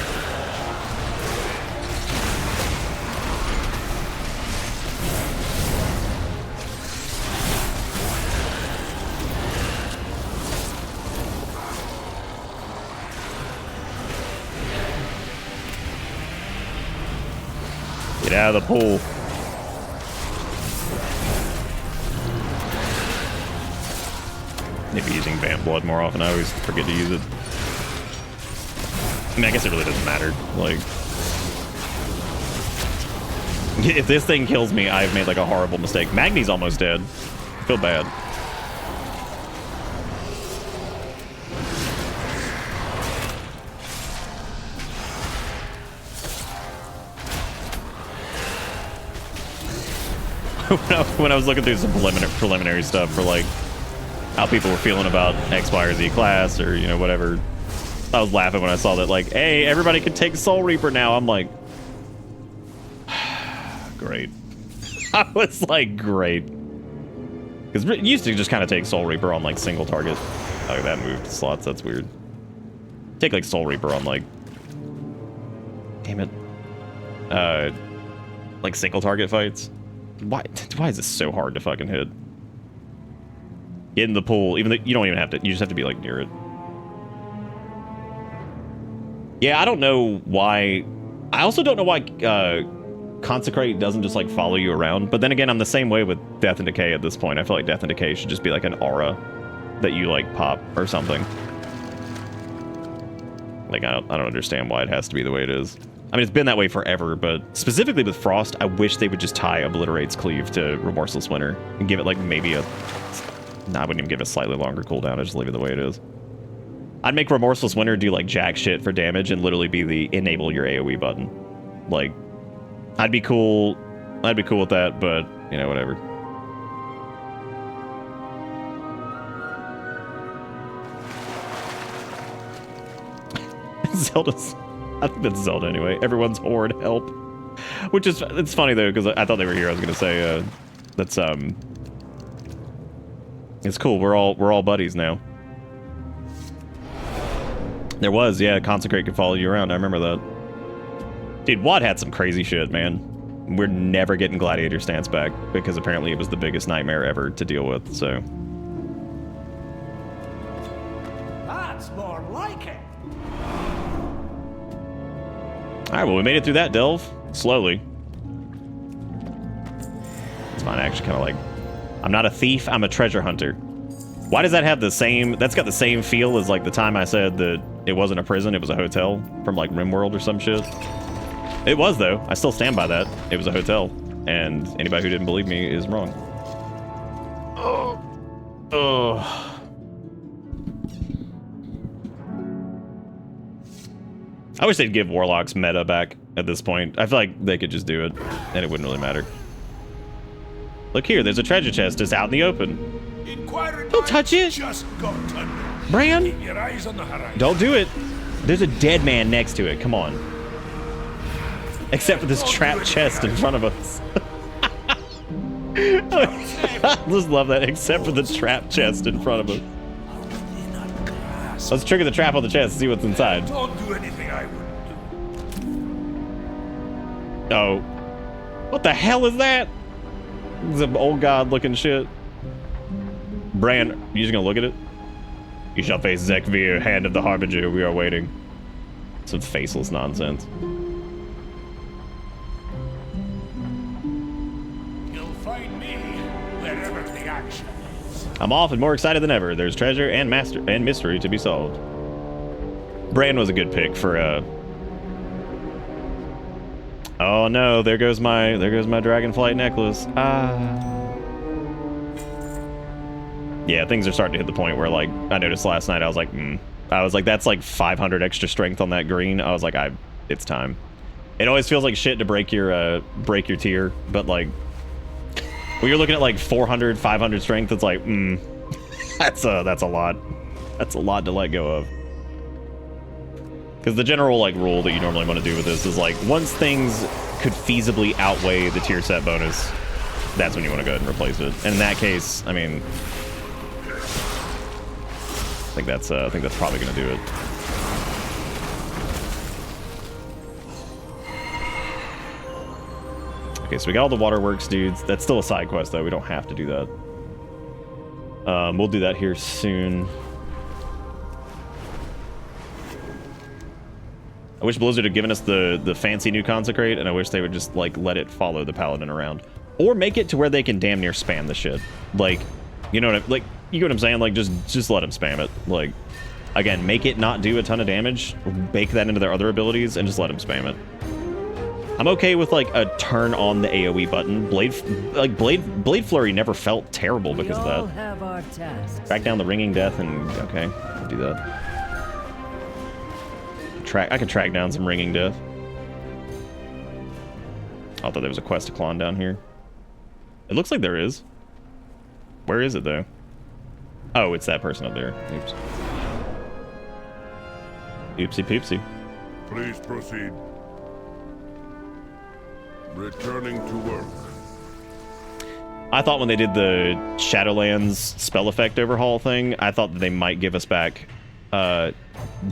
Get out of the pool. Maybe using Vamp Blood more often. I always forget to use it. I mean, I guess it really doesn't matter. Like, if this thing kills me, I've made like a horrible mistake. Magni's almost dead. I feel bad. When I was looking through some preliminary stuff for like how people were feeling about X, Y, or Z class, or, you know, whatever, I was laughing when I saw that, like, hey, everybody can take Soul Reaper now. I'm like, great. I was like, great. Because it used to just kind of take Soul Reaper on, like, single target. Oh, that moved slots. That's weird. Take, like, Soul Reaper on, like... Damn it. Like, single target fights. Why is this so hard to fucking hit? Get in the pool, even though you don't even have to, you just have to be like near it. Yeah, I don't know why. I also don't know why Consecrate doesn't just like follow you around. But then again, I'm the same way with Death and Decay at this point. I feel like Death and Decay should just be like an aura that you like pop or something. Like, I don't understand why it has to be the way it is. I mean, it's been that way forever, but specifically with Frost, I wish they would just tie Obliterate's Cleave to Remorseless Winter and give it like maybe a... Nah, I wouldn't even give it a slightly longer cooldown. I'd just leave it the way it is. I'd make Remorseless Winter do like jack shit for damage and literally be the enable your AoE button. Like, I'd be cool with that, but, you know, whatever. Zelda's... I think that's Zelda anyway. Everyone's horde, help. Which is... It's funny, though, because I thought they were here. I was going to say, That's it's cool. We're all buddies now. There was, yeah, Consecrate could follow you around. I remember that. Dude, WoD had some crazy shit, man. We're never getting Gladiator Stance back because apparently it was the biggest nightmare ever to deal with, so. That's more like it. Alright, well, we made it through that delve. Slowly. It's fine, actually, kind of like... I'm not a thief, I'm a treasure hunter. Why does that have the same... That's got the same feel as, like, the time I said that it wasn't a prison, it was a hotel from, like, RimWorld or some shit. It was, though. I still stand by that. It was a hotel. And anybody who didn't believe me is wrong. Oh. Oh. I wish they'd give Warlocks meta back at this point. I feel like they could just do it, and it wouldn't really matter. Look here, there's a treasure chest just out in the open. Don't touch it! Just got under. Bran! Keep your eyes on the horizon. Don't do it! There's a dead man next to it, come on. Except for this trapped chest in front of us. I just love that, except for the trapped chest in front of us. Let's trigger the trap on the chest and see what's inside. Don't do anything I wouldn't do. Oh. What the hell is that? Some old god looking shit. Bran, you just gonna look at it? You shall face Zekvir, hand of the Harbinger, we are waiting. Some faceless nonsense. You'll find me wherever the action is. I'm off and more excited than ever. There's treasure and mystery to be solved. Bran was a good pick for Oh no, there goes my Dragonflight necklace. Ah. Yeah, things are starting to hit the point where, like, I noticed last night, I was like, that's like 500 extra strength on that green. I was like, it's time. It always feels like shit to break your tier, but like, when you're looking at like 400, 500 strength, it's like, that's a lot. That's a lot to let go of. Because the general, like, rule that you normally want to do with this is, like, once things could feasibly outweigh the tier set bonus, that's when you want to go ahead and replace it. And in that case, I mean, I think that's probably going to do it. Okay, so we got all the waterworks dudes. That's still a side quest, though. We don't have to do that. We'll do that here soon. I wish Blizzard had given us the fancy new Consecrate, and I wish they would just, like, let it follow the Paladin around. Or make it to where they can damn near spam the shit. Like, you know what I'm saying? Like, just let them spam it. Like, again, make it not do a ton of damage, bake that into their other abilities, and just let them spam it. I'm okay with, like, a turn on the AoE button. Blade Flurry never felt terrible because of that. Have our tasks. Track down the Ringing Death and, okay, I'll do that. I can track down some Ringing Death. I thought there was a quest to Klon down here. It looks like there is. Where is it, though? Oh, it's that person up there. Oops. Oopsie poopsie. Please proceed. Returning to work. I thought when they did the Shadowlands spell effect overhaul thing, I thought that they might give us back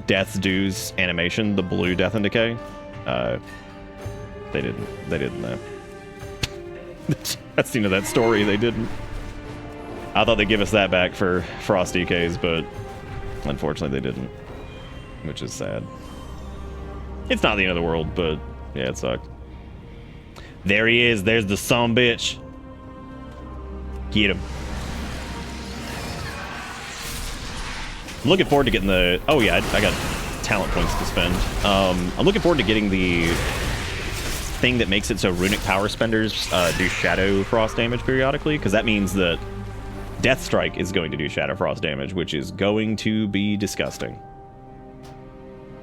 Death's Dues animation, the blue Death and Decay. They didn't though. That's the end of that story. They didn't. I thought they'd give us that back for Frost DKs, but unfortunately they didn't, which is sad. It's not the end of the world, but yeah, it sucked. There he is. There's the sumbitch. Get him. I'm looking forward to getting the... Oh, yeah, I got talent points to spend. I'm looking forward to getting the thing that makes it so runic power spenders do Shadow Frost damage periodically, because that means that Death Strike is going to do Shadow Frost damage, which is going to be disgusting.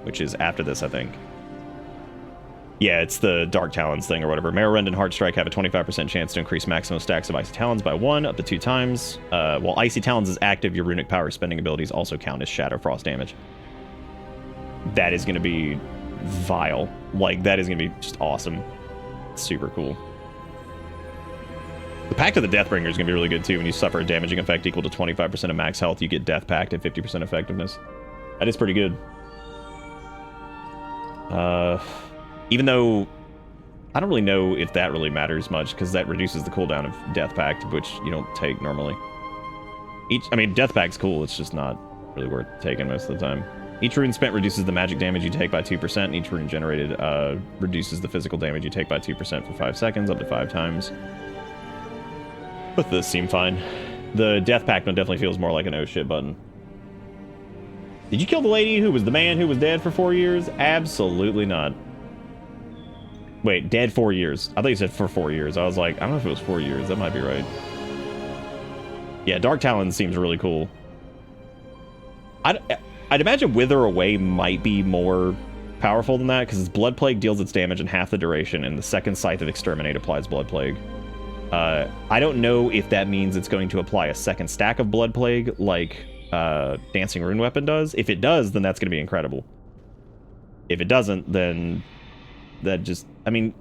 Which is after this, I think. Yeah, it's the Dark Talons thing or whatever. Morrowind and Heartstrike have a 25% chance to increase maximum stacks of Icy Talons by 1 up to 2 times. While Icy Talons is active, your runic power spending abilities also count as Shadow Frost damage. That is going to be vile. Like, that is going to be just awesome. Super cool. The Pact of the Deathbringer is going to be really good too. When you suffer a damaging effect equal to 25% of max health, you get Death Pact at 50% effectiveness. That is pretty good. Even though I don't really know if that really matters much, because that reduces the cooldown of Death Pact, which you don't take normally. I mean, Death Pact's cool, it's just not really worth taking most of the time. Each rune spent reduces the magic damage you take by 2%, and each rune generated reduces the physical damage you take by 2% for 5 seconds, up to 5 times. Both of this seem fine. The Death Pact one definitely feels more like an oh shit button. Did you kill the lady who was the man who was dead for 4 years? Absolutely not. Wait, dead 4 years. I thought you said for 4 years. I was like, I don't know if it was 4 years. That might be right. Yeah, Dark Talon seems really cool. I'd imagine Wither Away might be more powerful than that, because its Blood Plague deals its damage in half the duration, and the second Scythe of Exterminate applies Blood Plague. I don't know if that means it's going to apply a second stack of Blood Plague, like Dancing Rune Weapon does. If it does, then that's going to be incredible. If it doesn't, then that just... I mean,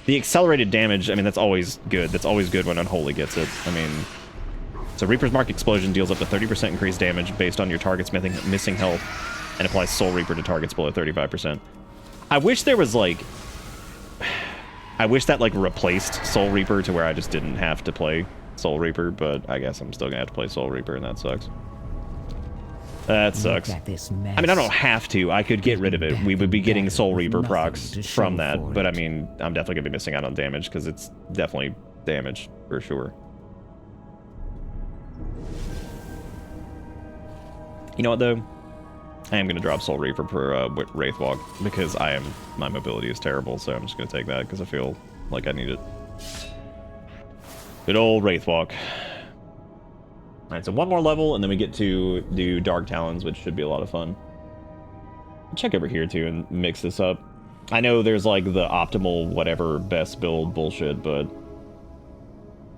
the accelerated damage, I mean, that's always good. That's always good when Unholy gets it. I mean... So Reaper's Mark Explosion deals up to 30% increased damage based on your target's missing health, and applies Soul Reaper to targets below 35%. I wish there was, like... I wish that, like, replaced Soul Reaper to where I just didn't have to play Soul Reaper, but I guess I'm still gonna have to play Soul Reaper, and that sucks. That sucks. I mean, I don't have to. I could get rid of it. We would be getting Soul Reaper procs from that, but I mean, I'm definitely gonna be missing out on damage, because it's definitely damage, for sure. You know what, though? I am going to drop Soul Reaper for Wraithwalk, because my mobility is terrible, so I'm just going to take that, because I feel like I need it. Good old Wraithwalk. Alright, so one more level, and then we get to do Dark Talons, which should be a lot of fun. I'll check over here, too, and mix this up. I know there's, like, the optimal whatever best build bullshit, but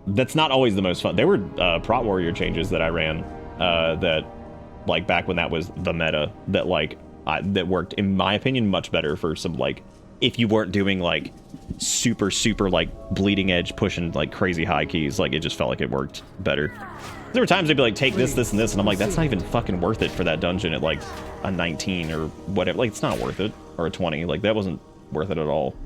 that's not always the most fun. There were Prot Warrior changes that I ran that... like back when that was the meta, that like that worked, in my opinion, much better for some, like, if you weren't doing like super like bleeding edge pushing like crazy high keys, like it just felt like it worked better. There were times they'd be like, take this, and this, and I'm like, that's not even fucking worth it for that dungeon at like a 19 or whatever. Like, it's not worth it. Or a 20. Like, that wasn't worth it at all.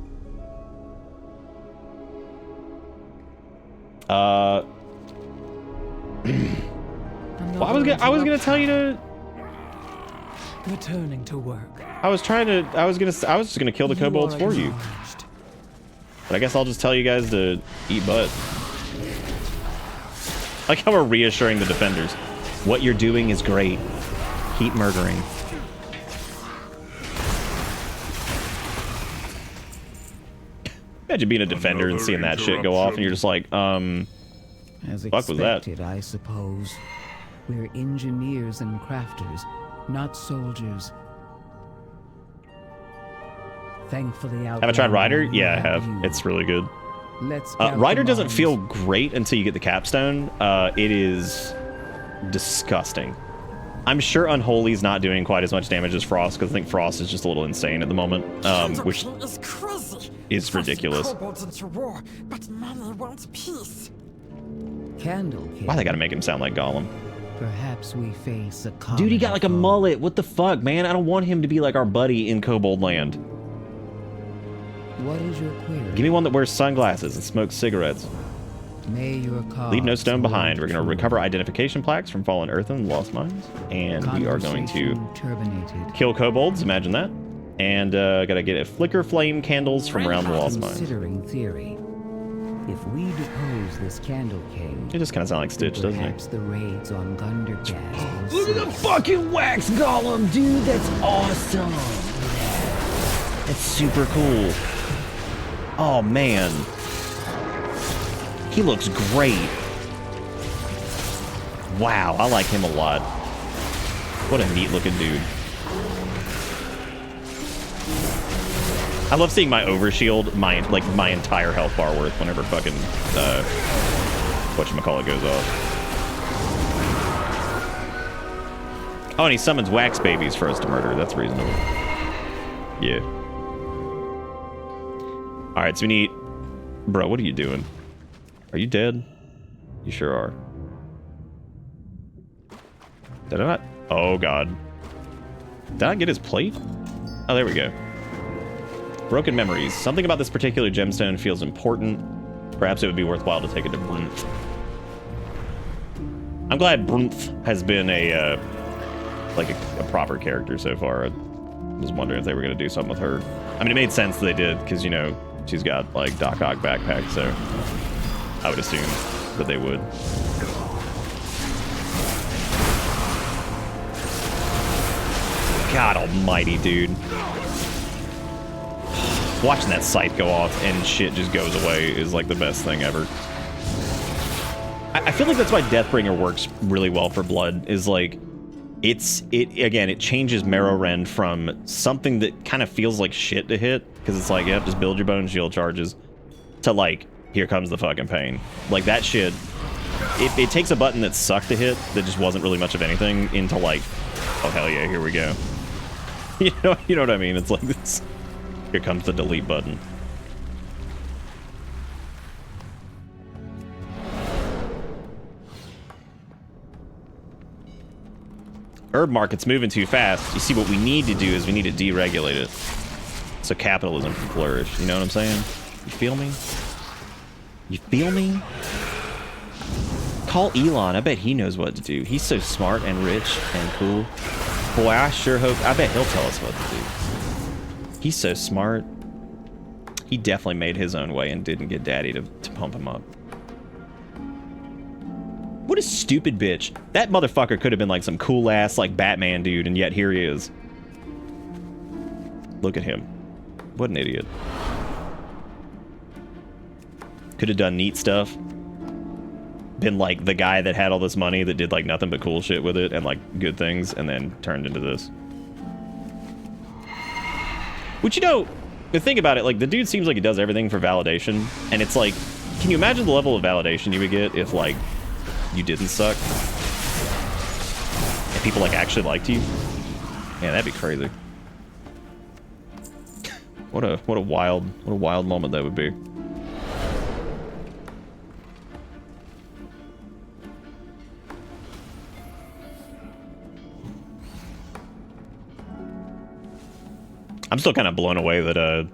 Well, I was gonna tell you to... Returning to work. I was just gonna kill the kobolds for you. But I guess I'll just tell you guys to eat butt. Like how we're reassuring the defenders. What you're doing is great. Keep murdering. Imagine being a defender and seeing that shit go off, and you're just like, As fuck was that? I suppose. We're engineers and crafters, not soldiers. Thankfully, have I tried Ryder? Yeah, I have. It's really good. Ryder doesn't feel great until you get the capstone. It is disgusting. I'm sure Unholy's not doing quite as much damage as Frost, because I think Frost is just a little insane at the moment, which is ridiculous. Why they gotta make him sound like Gollum? Perhaps we face a dude, he got like a mullet. What the fuck, man? I don't want him to be like our buddy in Kobold Land. What is your query? Give me one that wears sunglasses and smokes cigarettes. May your leave no stone behind. We're going to recover identification plaques from Fallen Earth and Lost Mines, and we are going to kill kobolds. Imagine that. And gotta get a flicker flame candles from around the Lost Mines. Considering theory. If we depose this Candle King, it just kind of sounds like Stitch, doesn't it? Perhaps the raids on Gundercast. Look at the fucking wax golem, dude! That's awesome! That's super cool. Oh, man. He looks great. Wow, I like him a lot. What a neat-looking dude. I love seeing my overshield, my entire health bar worth whenever fucking, whatchamacallit goes off. Oh, and he summons wax babies for us to murder. That's reasonable. Yeah. Alright, so we need... Bro, what are you doing? Are you dead? You sure are. Did I not? Oh, God. Did I get his plate? Oh, there we go. Broken memories. Something about this particular gemstone feels important. Perhaps it would be worthwhile to take it to Brunth. I'm glad Brunth has been a proper character so far. I was wondering if they were going to do something with her. I mean, it made sense that they did, because, you know, she's got, like, Doc Ock backpack, so I would assume that they would. God almighty, dude. Watching that sight go off and shit just goes away is like the best thing ever. I feel like that's why Deathbringer works really well for Blood, is like, it changes Marrowrend from something that kind of feels like shit to hit, because it's like, yep, just build your bone shield charges, to like, here comes the fucking pain. Like that shit, it takes a button that sucked to hit, that just wasn't really much of anything, into like, oh hell yeah, here we go. You know what I mean? It's like this. Here comes the delete button. Herb market's moving too fast. You see, what we need to do is we need to deregulate it so capitalism can flourish. You know what I'm saying? You feel me? You feel me? Call Elon. I bet he knows what to do. He's so smart and rich and cool. Boy, I sure hope. I bet he'll tell us what to do. He's so smart. He definitely made his own way and didn't get Daddy to pump him up. What a stupid bitch. That motherfucker could have been like some cool ass like Batman dude, and yet here he is. Look at him. What an idiot. Could have done neat stuff. Been like the guy that had all this money that did like nothing but cool shit with it and like good things, and then turned into this. Which, you know, the thing about it, like, the dude seems like he does everything for validation, and it's like, can you imagine the level of validation you would get if, like, you didn't suck? And people, like, actually liked you? Man, that'd be crazy. What a wild moment that would be. I'm still kind of blown away that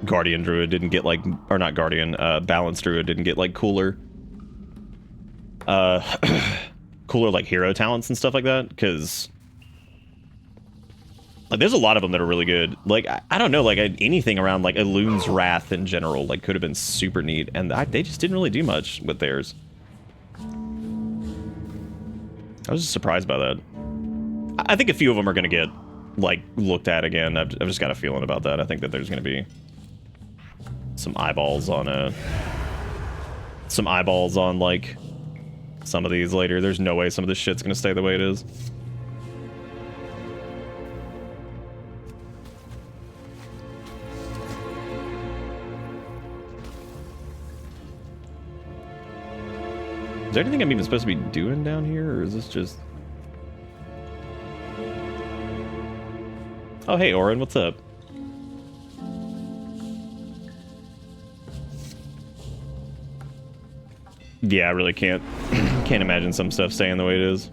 Guardian Druid didn't get like, or not Guardian, Balanced Druid didn't get like cooler like hero talents and stuff like that, because like there's a lot of them that are really good. Like I don't know, like anything around like Elun's Wrath in general like could have been super neat, and they just didn't really do much with theirs. I was just surprised by that. I think a few of them are gonna get like looked at again. I've just got a feeling about that. I think that there's going to be some eyeballs on like some of these later. There's no way some of this shit's going to stay the way it is. Is there anything I'm even supposed to be doing down here, or is this just... Oh, hey, Orin, what's up? Yeah, I really can't imagine some stuff staying the way it is.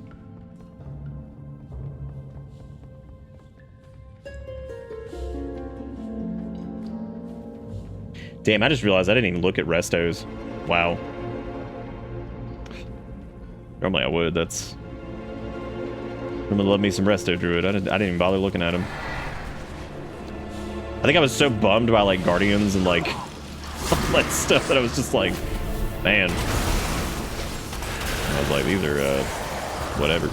Damn, I just realized I didn't even look at restos. Wow. Normally I would, that's... Normally love me some resto druid. I didn't even bother looking at him. I think I was so bummed by like Guardians and like all that stuff that I was just like, man. I was like, these are whatever.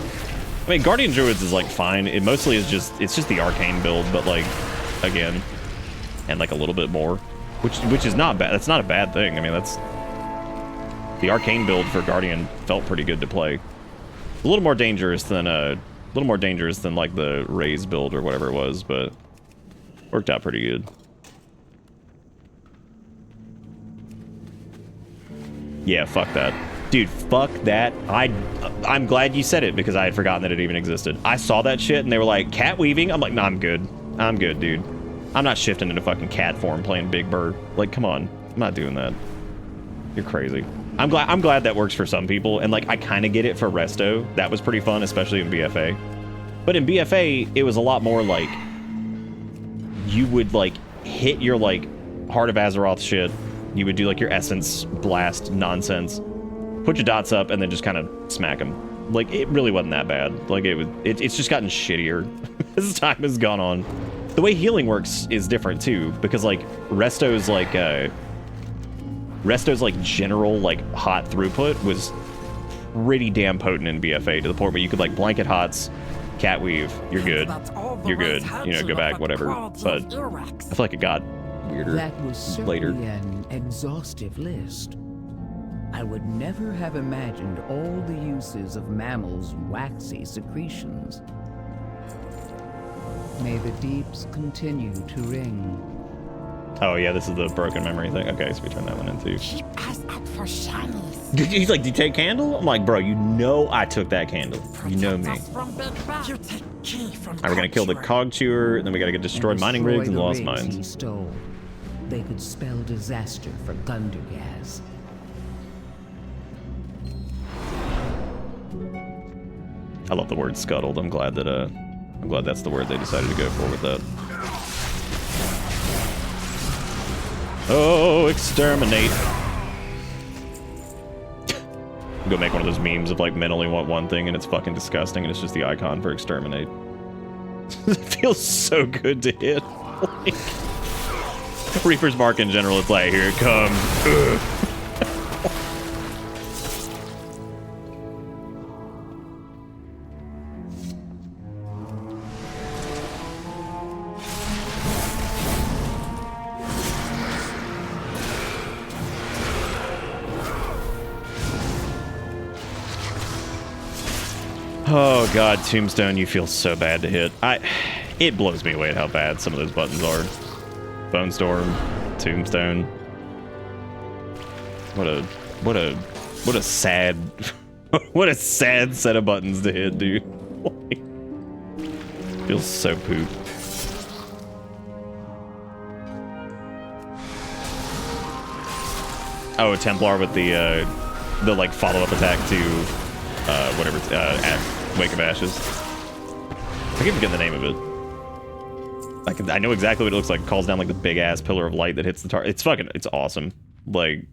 I mean, Guardian Druids is like fine. It mostly is just, it's just the arcane build, but like again, and like a little bit more, which is not bad. That's not a bad thing. I mean, that's the arcane build for Guardian felt pretty good to play. A little more dangerous than like the Raze build or whatever it was, but worked out pretty good. Yeah, fuck that. Dude, fuck that. I'm glad you said it, because I had forgotten that it even existed. I saw that shit and they were like, cat weaving? I'm like, nah, I'm good. I'm good, dude. I'm not shifting into fucking cat form playing Big Bird. Like, come on. I'm not doing that. You're crazy. I'm glad that works for some people, and like I kind of get it for Resto. That was pretty fun, especially in BFA. But in BFA, it was a lot more like you would like hit your like Heart of Azeroth shit. You would do like your Essence Blast nonsense, put your dots up, and then just kind of smack them. Like it really wasn't that bad. Like it's just gotten shittier as time has gone on. The way healing works is different too, because like Resto's like general like hot throughput was pretty damn potent in BFA, to the point where you could like blanket hots, cat weave, you're good, you know, go back, whatever. But I feel like it got weirder That was certainly later. an exhaustive list. I would never have imagined all the uses of mammals' waxy secretions. May the deeps continue to ring. Oh yeah, this is the broken memory thing. Okay, so we turn that one in too. Keep us up for shinies. He's like, did you take candle? I'm like, bro, you know I took that candle. You know me. You take key from Alright, we're gonna kill the cog chewer, and then we gotta get destroyed mining rigs and the lost rigs mines. he stole. They could spell disaster for Gundergaz. I love the word scuttled. I'm glad that's the word they decided to go for with that. Oh, exterminate. Go make one of those memes of like men only want one thing and it's fucking disgusting and it's just the icon for exterminate. It feels so good to hit. Like, Reaper's Mark in general, it's like, here it comes. Ugh. Oh god, Tombstone, you feel so bad to hit. It blows me away at how bad some of those buttons are. Bone Storm, Tombstone. What a sad what a sad set of buttons to hit, dude. Feels so poop. Oh, Templar with the like follow-up attack to whatever, Wake of Ashes. I can't forget the name of it. I know exactly what it looks like. It calls down like the big ass pillar of light that hits the target. It's awesome. Like,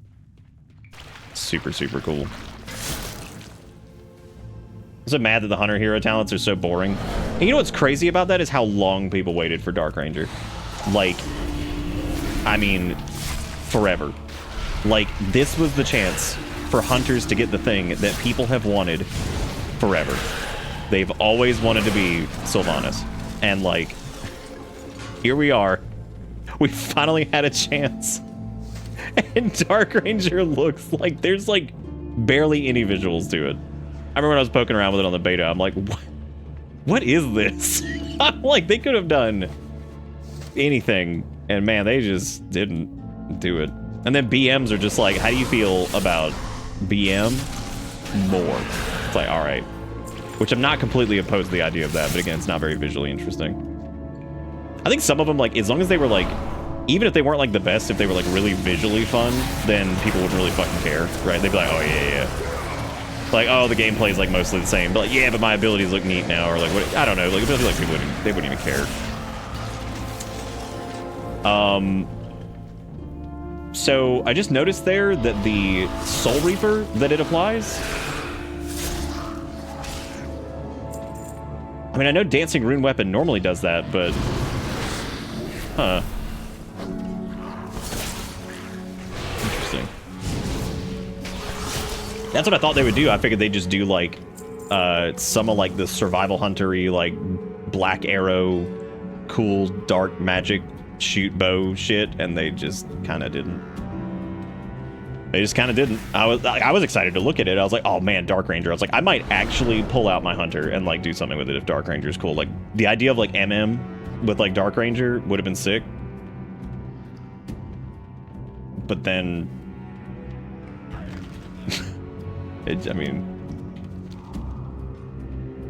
super, super cool. I'm so mad that the Hunter Hero talents are so boring. And you know what's crazy about that is how long people waited for Dark Ranger. Like, I mean, forever. Like, this was the chance for hunters to get the thing that people have wanted forever. They've always wanted to be Sylvanas. And like, here we are. We finally had a chance. And Dark Ranger looks like there's like barely any visuals to it. I remember when I was poking around with it on the beta, I'm like, what is this? I'm like, they could have done anything. And man, they just didn't do it. And then BMs are just like, how do you feel about BM more? It's like, all right. Which I'm not completely opposed to the idea of that, but again, it's not very visually interesting. I think some of them, like, as long as they were like, even if they weren't like the best, if they were like really visually fun, then people wouldn't really fucking care, right? They'd be like, oh yeah. Like, oh, the gameplay's like mostly the same, but like, yeah, but my abilities look neat now, or like, what? I don't know. Like, I feel like people they wouldn't even care. So I just noticed there that the Soul Reaper that it applies. I mean, I know Dancing Rune Weapon normally does that, but huh. Interesting. That's what I thought they would do. I figured they'd just do like some of like the survival hunter-y, like black arrow, cool dark magic shoot bow shit, and they just kind of didn't. They just kind of didn't. I was excited to look at it. I was like, oh man, Dark Ranger. I was like, I might actually pull out my hunter and like do something with it if Dark Ranger is cool. Like the idea of like MM with like Dark Ranger would have been sick. But then, I mean,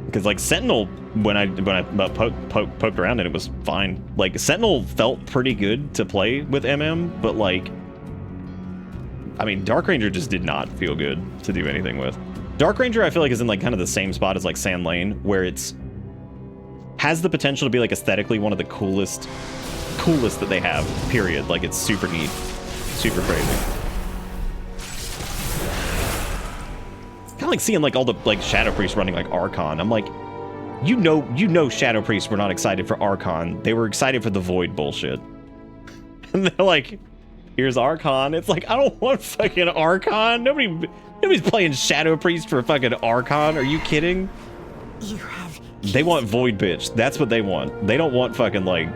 because like Sentinel, when I poked around it, it was fine. Like Sentinel felt pretty good to play with MM, but like I mean, Dark Ranger just did not feel good to do anything with. Dark Ranger, I feel like, is in like kind of the same spot as like Sand Lane, where it's has the potential to be like aesthetically one of the coolest that they have, period. Like, it's super neat, super crazy. Kind of like seeing like all the like Shadow Priests running like Archon. I'm like, you know Shadow Priests were not excited for Archon. They were excited for the Void bullshit. And they're like, here's Archon. It's like, I don't want fucking Archon. Nobody's playing Shadow Priest for fucking Archon. Are you kidding? They want Void, bitch. That's what they want. They don't want fucking like,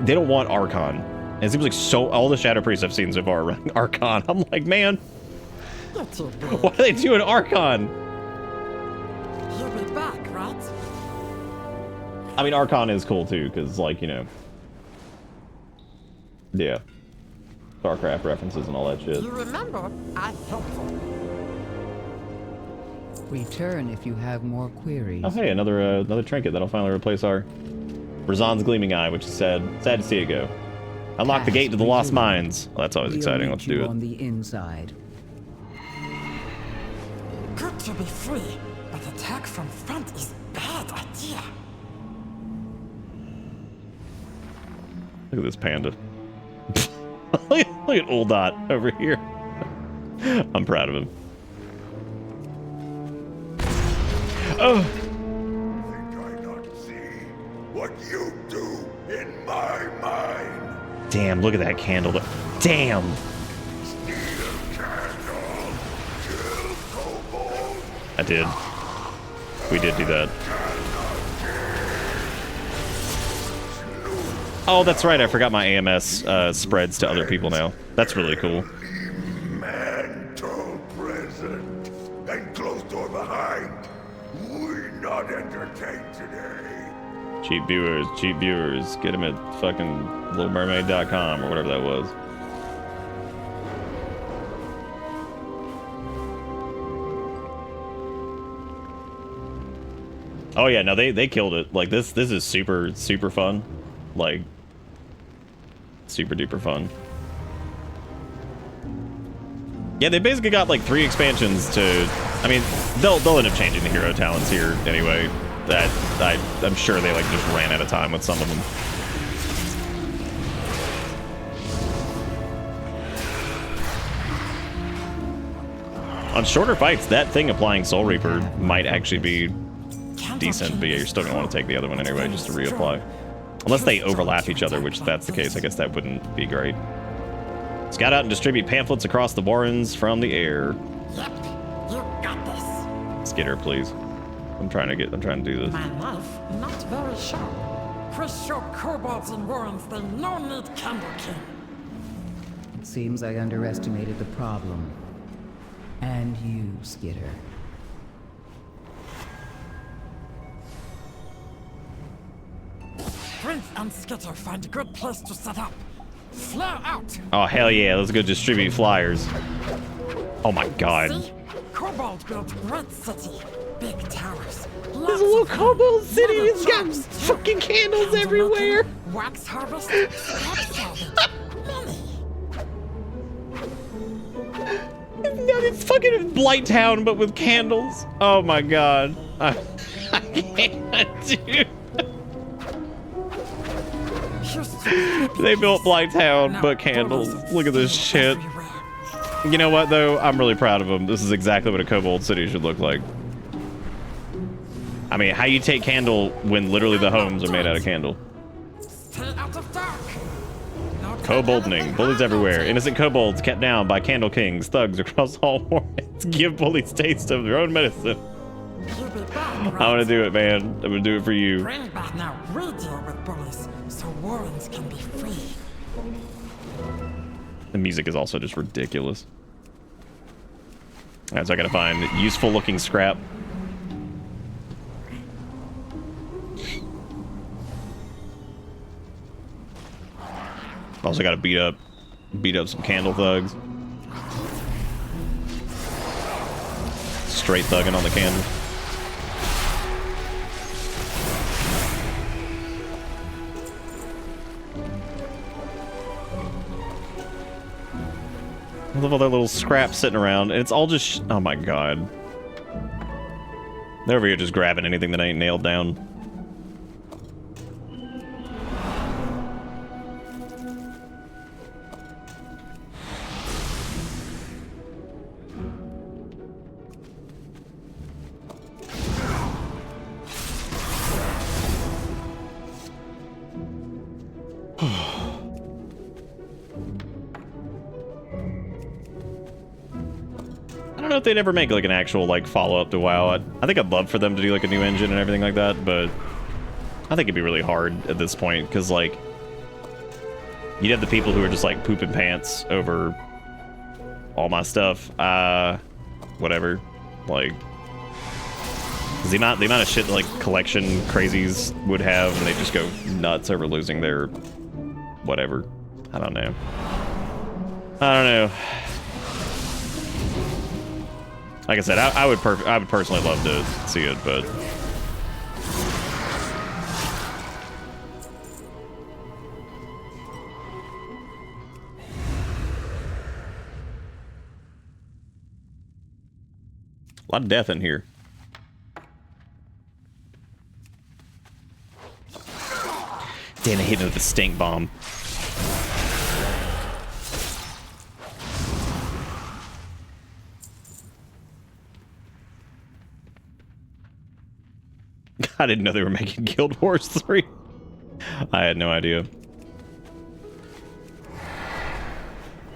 they don't want Archon. And it seems like all the Shadow Priests I've seen so far are running Archon. I'm like, man, why are they doing Archon? You'll be back, right? I mean, Archon is cool too, because like, you know, yeah, Warcraft references and all that shit. You remember, I helped you. Return if you have more queries. Oh hey, another trinket that'll finally replace our Razan's Gleaming Eye, which is sad to see it go. Unlock the gate to the Lost Mines. Well, that's always exciting. Let's do it. On the inside. Good to be free, but attack from front is bad idea. Look at this panda. Look at Old Dot over here. I'm proud of him. Oh. Think I not see what you do in my mind? Damn, look at that candle. Damn. I did. We did do that. Oh, that's right. I forgot my AMS spreads to other people now. That's really cool. Mantle present and closed door behind. We not entertained today. Cheap viewers. Get them at fucking littlemermaid.com or whatever that was. Oh yeah, no, they killed it. Like this is super fun. Like super duper fun. Yeah, they basically got like 3 expansions to. I mean, they'll end up changing the hero talents here anyway. That I'm sure they like just ran out of time with some of them. On shorter fights, that thing applying Soul Reaper might actually be decent, but yeah, you're still gonna want to take the other one anyway just to reapply. Unless they overlap each other, which if that's the case, I guess that wouldn't be great. Scout out and distribute pamphlets across the Warrens from the air. Yep, you got this. Skitter, please. I'm trying to do this. My knife, not very sharp. Chris showed kobolds and warrens they no need Candle King. It seems I underestimated the problem. And you, Skitter. Prince and Skitter find a good place to set up. Flare out! Oh, hell yeah. Let's go distribute flyers. Oh my god. See? Kobold built great city. Big towers. There's a little kobold city. It's got fucking candles everywhere. Wax harvest. Scrap salvage. Money. It's fucking Blighttown, but with candles. Oh my god. I can't, dude. They built Blighttown, but candles. Look at this shit. You know what, though? I'm really proud of them. This is exactly what a kobold city should look like. I mean, how you take candle when literally the homes are made out of candle? Koboldening. Bullies everywhere. Innocent kobolds kept down by candle kings. Thugs across all Warrens. Give bullies taste of their own medicine. I'm gonna do it, man. I'm gonna do it for you. Bring back now. We deal with bullies, so Warrens can be free. The music is also just ridiculous. Alright, so I gotta find useful looking scrap. Also gotta beat up some candle thugs. Straight thugging on the candle. I love all their little scraps sitting around, and it's all just... oh my god. They're over here just grabbing anything that ain't nailed down. I don't know if they'd ever make like an actual like follow-up to WoW. I think I'd love for them to do like a new engine and everything like that, but I think it'd be really hard at this point because like you'd have the people who are just like pooping pants over all my stuff. Whatever. Like, 'cause the amount of shit that, like collection crazies would have, and they just go nuts over losing their whatever. I don't know. Like I said, I would personally love to see it, but a lot of death in here. Damn, I hit him with the stink bomb. I didn't know they were making Guild Wars 3. I had no idea.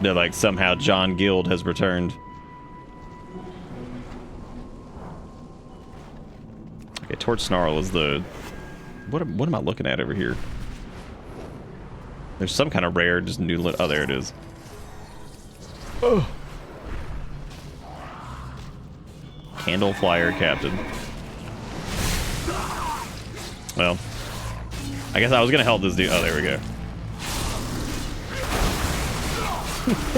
They're like, somehow John Guild has returned. Okay, Torch Snarl is the... What am I looking at over here? There's some kind of rare, just new... Oh, there it is. Oh. Candle Flyer Captain. Well, I guess I was gonna help this dude. Oh, there we go.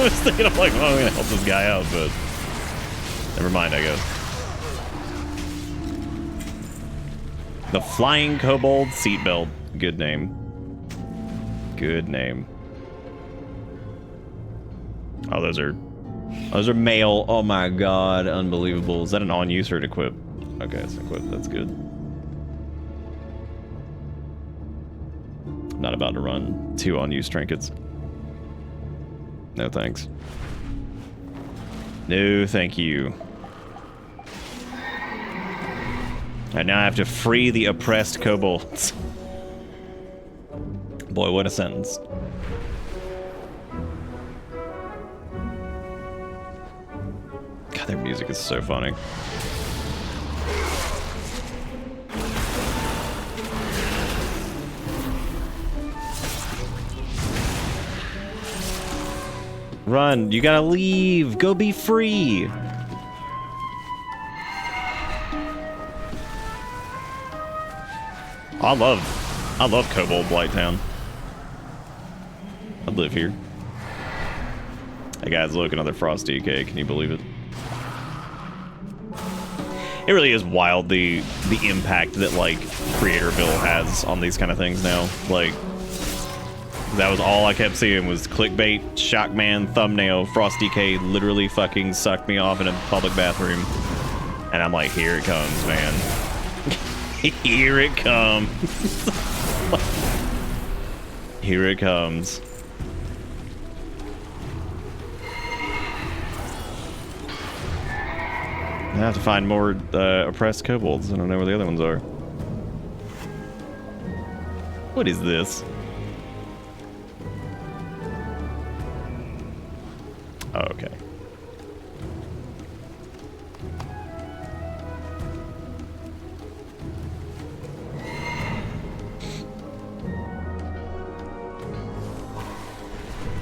I was thinking, I'm like, well, I'm gonna help this guy out, but never mind, I guess. The Flying Kobold Seatbelt. Good name. Good name. Oh, those are male. Oh my god, unbelievable. Is that an on-use or an equip? Okay, it's an equip. That's good. Not about to run 2 on-use trinkets. No thanks. No thank you. And now I have to free the oppressed kobolds. Boy, what a sentence. God, their music is so funny. Run, you gotta leave. Go be free. I love Kobold Blighttown. I'd live here. Hey guys, look, another Frosty DK. Can you believe it? It really is wild the impact that like Creatorville has on these kind of things now. Like, that was all I kept seeing was clickbait, Shockman, thumbnail, Frosty DK literally fucking sucked me off in a public bathroom. And I'm like, here it comes, man. Here it comes. Here it comes. I have to find more oppressed kobolds. I don't know where the other ones are. What is this? Oh, okay.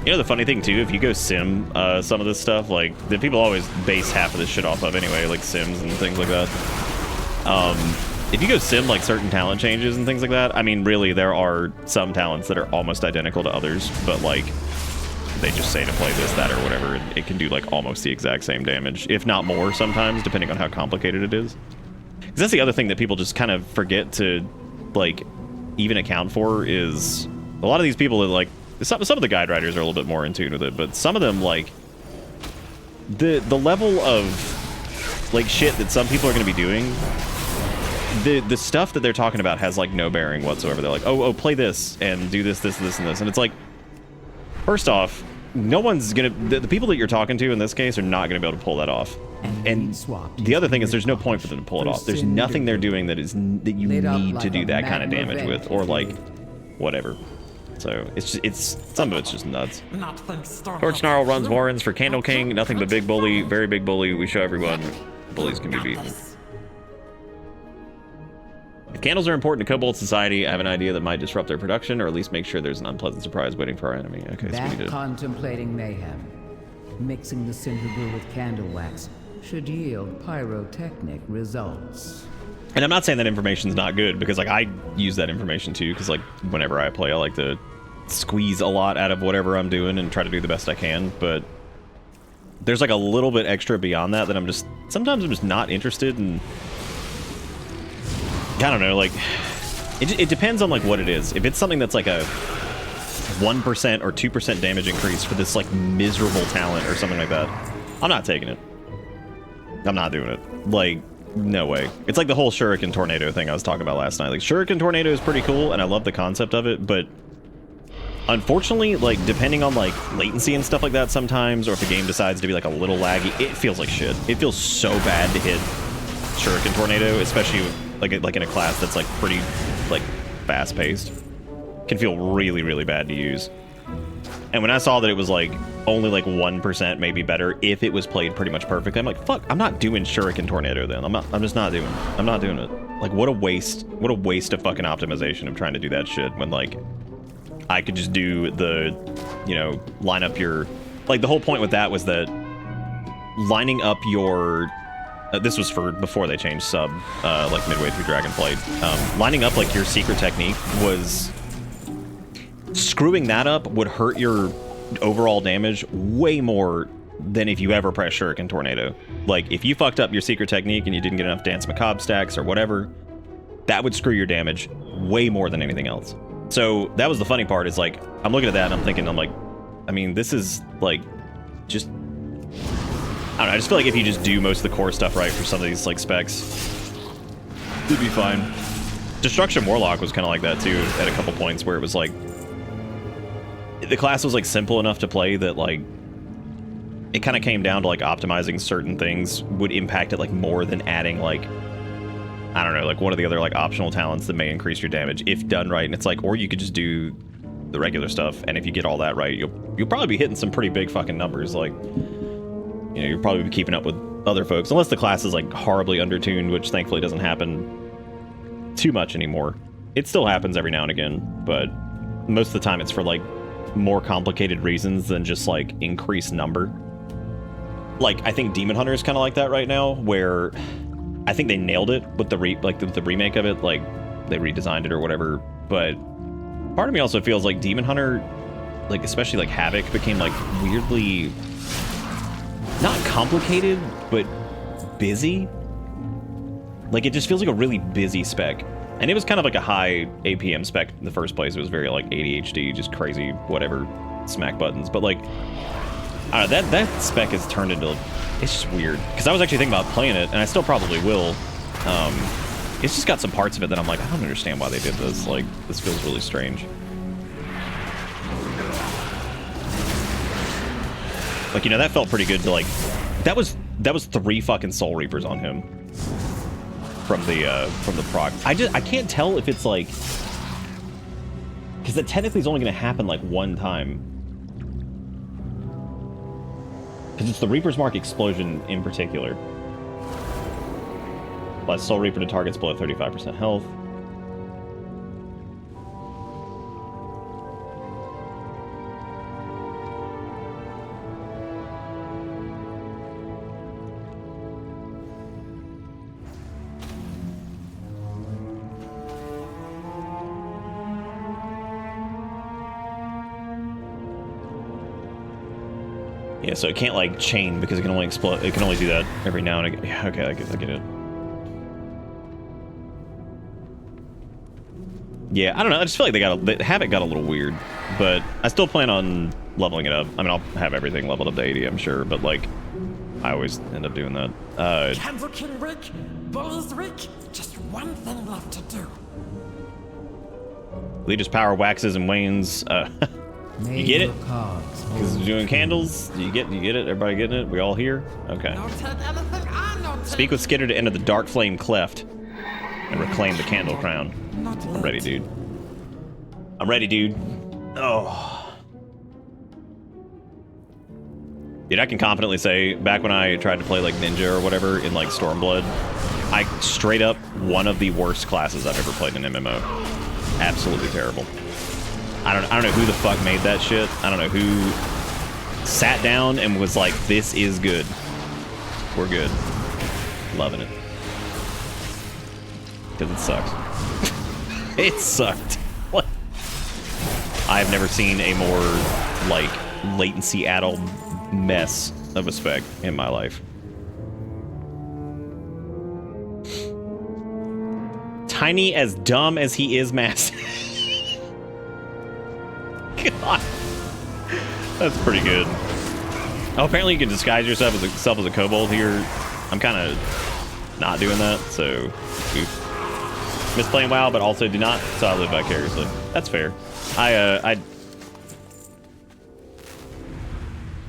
You know the funny thing too, if you go sim some of this stuff, like the people always base half of this shit off of anyway, like sims and things like that. If you go sim like certain talent changes and things like that, I mean really there are some talents that are almost identical to others, but like they just say to play this, that, or whatever, and it can do like almost the exact same damage, if not more sometimes, depending on how complicated it is. Because that's the other thing that people just kind of forget to like even account for is a lot of these people that like some of the guide writers are a little bit more in tune with it, but some of them like the level of like shit that some people are going to be doing, the stuff that they're talking about has like no bearing whatsoever. They're like, oh, play this and do this, and this, and it's like, first off, no one's gonna. The people that you're talking to in this case are not gonna be able to pull that off. And the other thing is, there's no point for them to pull it off. There's nothing they're doing that you need to do that kind of damage with, or like whatever. So it's some of it's just nuts. Torch Snarl runs Warrens for Candle King. Nothing but big bully, very big bully. We show everyone bullies can be beaten. If candles are important to Kobold society, I have an idea that might disrupt their production, or at least make sure there's an unpleasant surprise waiting for our enemy. Okay, so we need to... Contemplating mayhem. Mixing the cinder brew with candle wax should yield pyrotechnic results. And I'm not saying that information's not good, because like I use that information too, because like whenever I play, I like to squeeze a lot out of whatever I'm doing and try to do the best I can, but there's like a little bit extra beyond that I'm just... Sometimes I'm just not interested in... I don't know, like, it depends on, like, what it is. If it's something that's, like, a 1% or 2% damage increase for this, like, miserable talent or something like that, I'm not taking it. I'm not doing it. Like, no way. It's like the whole Shuriken Tornado thing I was talking about last night. Like, Shuriken Tornado is pretty cool, and I love the concept of it, but unfortunately, like, depending on, like, latency and stuff like that sometimes, or if the game decides to be, like, a little laggy, it feels like shit. It feels so bad to hit Shuriken Tornado, especially like in a class that's like pretty like fast-paced. Can feel really, really bad to use. And when I saw that it was like only like 1% maybe better if it was played pretty much perfectly, I'm like, fuck, I'm not doing Shuriken Tornado then. I'm just not doing it. I'm not doing it. Like, what a waste of fucking optimization of trying to do that shit when like I could just do the, you know, line up your, like the whole point with that was that lining up your this was for before they changed sub, like midway through Dragonflight. Lining up like your secret technique was... Screwing that up would hurt your overall damage way more than if you ever press Shuriken Tornado. Like, if you fucked up your secret technique and you didn't get enough Dance Macabre stacks or whatever, that would screw your damage way more than anything else. So that was the funny part, is like, I'm looking at that and I'm thinking, I'm like, I mean, this is like, just... I don't know, I just feel like if you just do most of the core stuff right for some of these like specs, it'd be fine. Destruction Warlock was kind of like that too at a couple points where it was like, the class was like simple enough to play that like, it kind of came down to like optimizing certain things would impact it like more than adding like, I don't know, like one of the other like optional talents that may increase your damage if done right. And it's like, or you could just do the regular stuff, and if you get all that right, you'll probably be hitting some pretty big fucking numbers. Like, you know, you'll probably be keeping up with other folks, unless the class is like horribly undertuned, which thankfully doesn't happen too much anymore. It still happens every now and again, but most of the time it's for like more complicated reasons than just like increased number. Like, I think Demon Hunter is kind of like that right now, where I think they nailed it with the remake of it, like they redesigned it or whatever. But part of me also feels like Demon Hunter, like especially like Havoc, became like weirdly not complicated, but busy. Like, it just feels like a really busy spec. And it was kind of like a high APM spec in the first place. It was very like ADHD, just crazy, whatever, smack buttons. But like, I don't know, that spec has turned into, it's just weird. Because I was actually thinking about playing it, and I still probably will. It's just got some parts of it that I'm like, I don't understand why they did this. Like, this feels really strange. Like, you know, that felt pretty good to like, that was 3 fucking Soul Reapers on him from the proc. I can't tell if it's like, because that technically is only going to happen like one time, because it's the Reaper's Mark explosion in particular. Plus Soul Reaper to targets below 35% health. Yeah, so it can't like chain because it can only explode. It can only do that every now and again. Yeah, okay, I get it. Yeah, I don't know. I just feel like they Havoc got a little weird, but I still plan on leveling it up. I mean, I'll have everything leveled up to 80, I'm sure, but like, I always end up doing that. Candle King Rick, Bullies Rick, just one thing left to do. Leaders power waxes and wanes. You get it? Because doing candles, you get it? Everybody getting it? We all here? Okay. Speak with Skitter to enter the dark flame cleft and reclaim the candle crown. I'm ready, dude. I'm ready, dude. Oh. Dude, I can confidently say, back when I tried to play like Ninja or whatever in like Stormblood, I straight up one of the worst classes I've ever played in an MMO. Absolutely terrible. I don't know who the fuck made that shit. I don't know who sat down and was like, this is good. We're good. Loving it. Because it sucks. It sucked. What? I've never seen a more, like, latency-addled mess of a spec in my life. Tiny as dumb as he is massive. God. That's pretty good. Oh, apparently you can disguise yourself as a kobold here. I'm kind of not doing that, so oof. Miss playing WoW, but also do not, so I live vicariously. That's fair.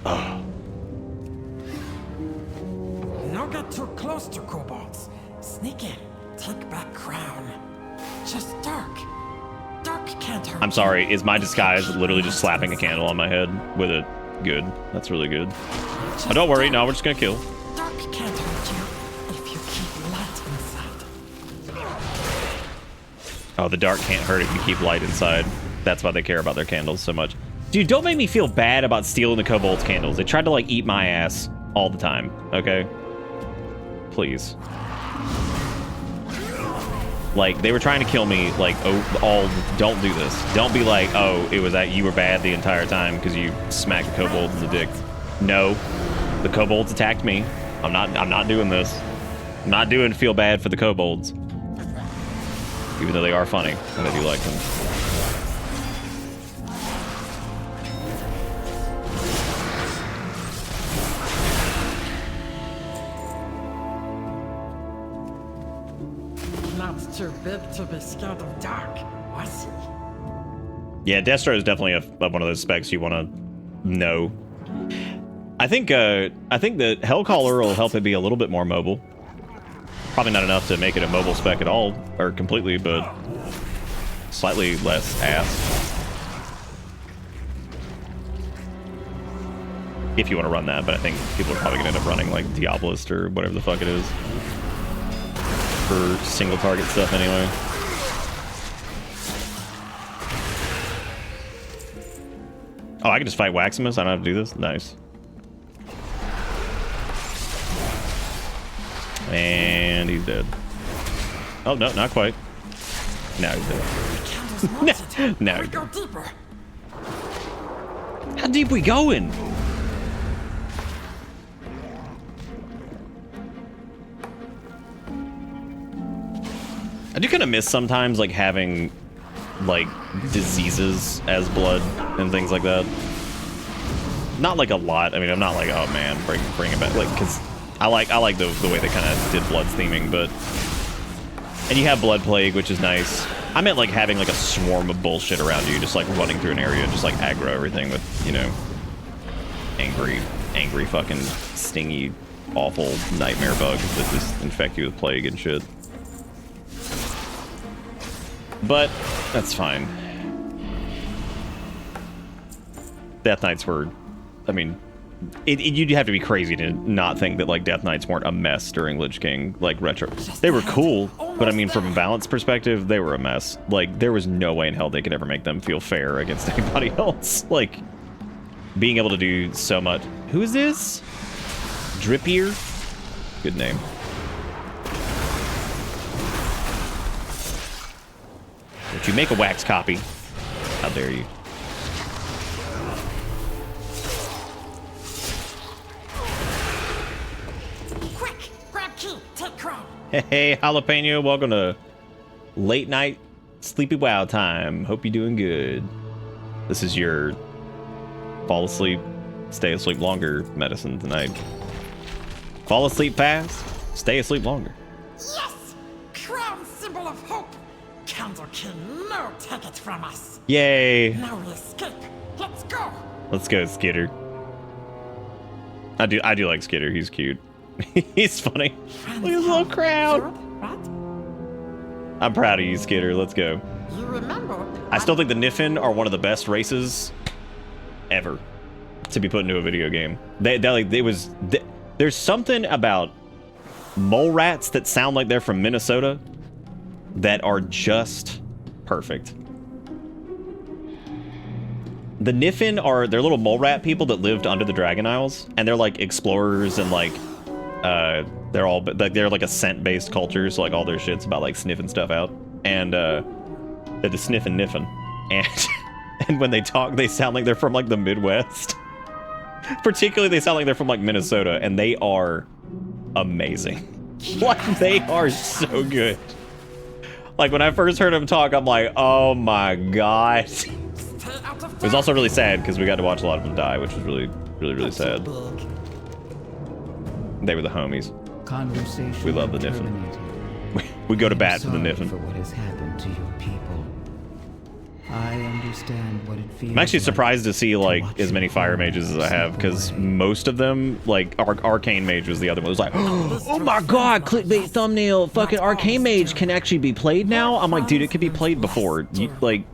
Oh. Don't get too close to kobolds. Sneak in, take back crown. Just dark. Dark can't hurt. I'm sorry, is my disguise literally just slapping a candle on my head with it? Good. That's really good. Oh, don't worry, no, we're just gonna kill. Dark can't hurt you if you keep light inside. Oh, the dark can't hurt if you keep light inside. That's why they care about their candles so much. Dude, don't make me feel bad about stealing the kobold's candles. They tried to, like, eat my ass all the time, okay? Please. Like, they were trying to kill me, like, don't do this. Don't be like, oh, it was that you were bad the entire time because you smacked a kobold in the dick. No, the kobolds attacked me. I'm not doing this. I'm not doing feel bad for the kobolds. Even though they are funny, and I do like them. Not too big to be scared of dark, was he? Yeah, Destro is definitely one of those specs you want to know. I think that Hellcaller will help it be a little bit more mobile. Probably not enough to make it a mobile spec at all, or completely, but slightly less ass. If you want to run that, but I think people are probably going to end up running like Diabolist or whatever the fuck it is. For single target stuff anyway. Oh, I can just fight Waximus? I don't have to do this? Nice. And he's dead. Oh, no, not quite. Now he's dead. Now he's dead. Deeper. How deep we going? I do kind of miss sometimes, like, having, like, diseases as blood and things like that. Not, like, a lot. I mean, I'm not like, oh, man, bring it back. Like, because I like the way they kind of did blood theming, but... And you have Blood Plague, which is nice. I meant, like, having, like, a swarm of bullshit around you, just, like, running through an area, just, like, aggro everything with, you know, angry fucking stingy, awful nightmare bugs that just infect you with plague and shit. But that's fine. Death Knights were, I mean, you'd have to be crazy to not think that, like, Death Knights weren't a mess during Lich King, like, retro. They were cool, but I mean, from a balance perspective, they were a mess. Like, there was no way in hell they could ever make them feel fair against anybody else. Like, being able to do so much. Who is this? Drippier? Good name. If you make a wax copy, how dare you? Quick, grab key, take crown. Hey, Jalapeno, welcome to late night sleepy WoW time. Hope you're doing good. This is your fall asleep, stay asleep longer medicine tonight. Fall asleep fast, stay asleep longer. Yes! Crown symbol of hope! Candle can no take it from us. Yay! Now we escape. Let's go! Let's go, Skitter. I do like Skitter. He's cute. He's funny. Look at his little crown. I'm proud of you, Skitter. Let's go. You remember? I still think the Niffin are one of the best races ever to be put into a video game. There's something about mole rats that sound like they're from Minnesota that are just perfect. The Niffin they're little mole rat people that lived under the Dragon Isles, and they're like explorers and like they're like a scent-based culture, so like all their shit's about like sniffing stuff out, and they're the sniffing Niffin, and when they talk, they sound like they're from like the Midwest. Particularly, they sound like they're from like Minnesota, and they are amazing. Like they are so good. Like when I first heard them talk, I'm like, oh my god. It was also really sad because we got to watch a lot of them die, which was really, really, really sad. They were the homies. Conversation We love the Niffin. We go to bat for the Niffin. For what has happened to your people. I understand what it feels. I'm actually surprised to see like as many fire mages as I have, because most of them, like Arcane Mage was the other one. It was like, oh my god, clickbait thumbnail, fucking Arcane Mage can actually be played now. I'm like, dude, it could be played before. Like,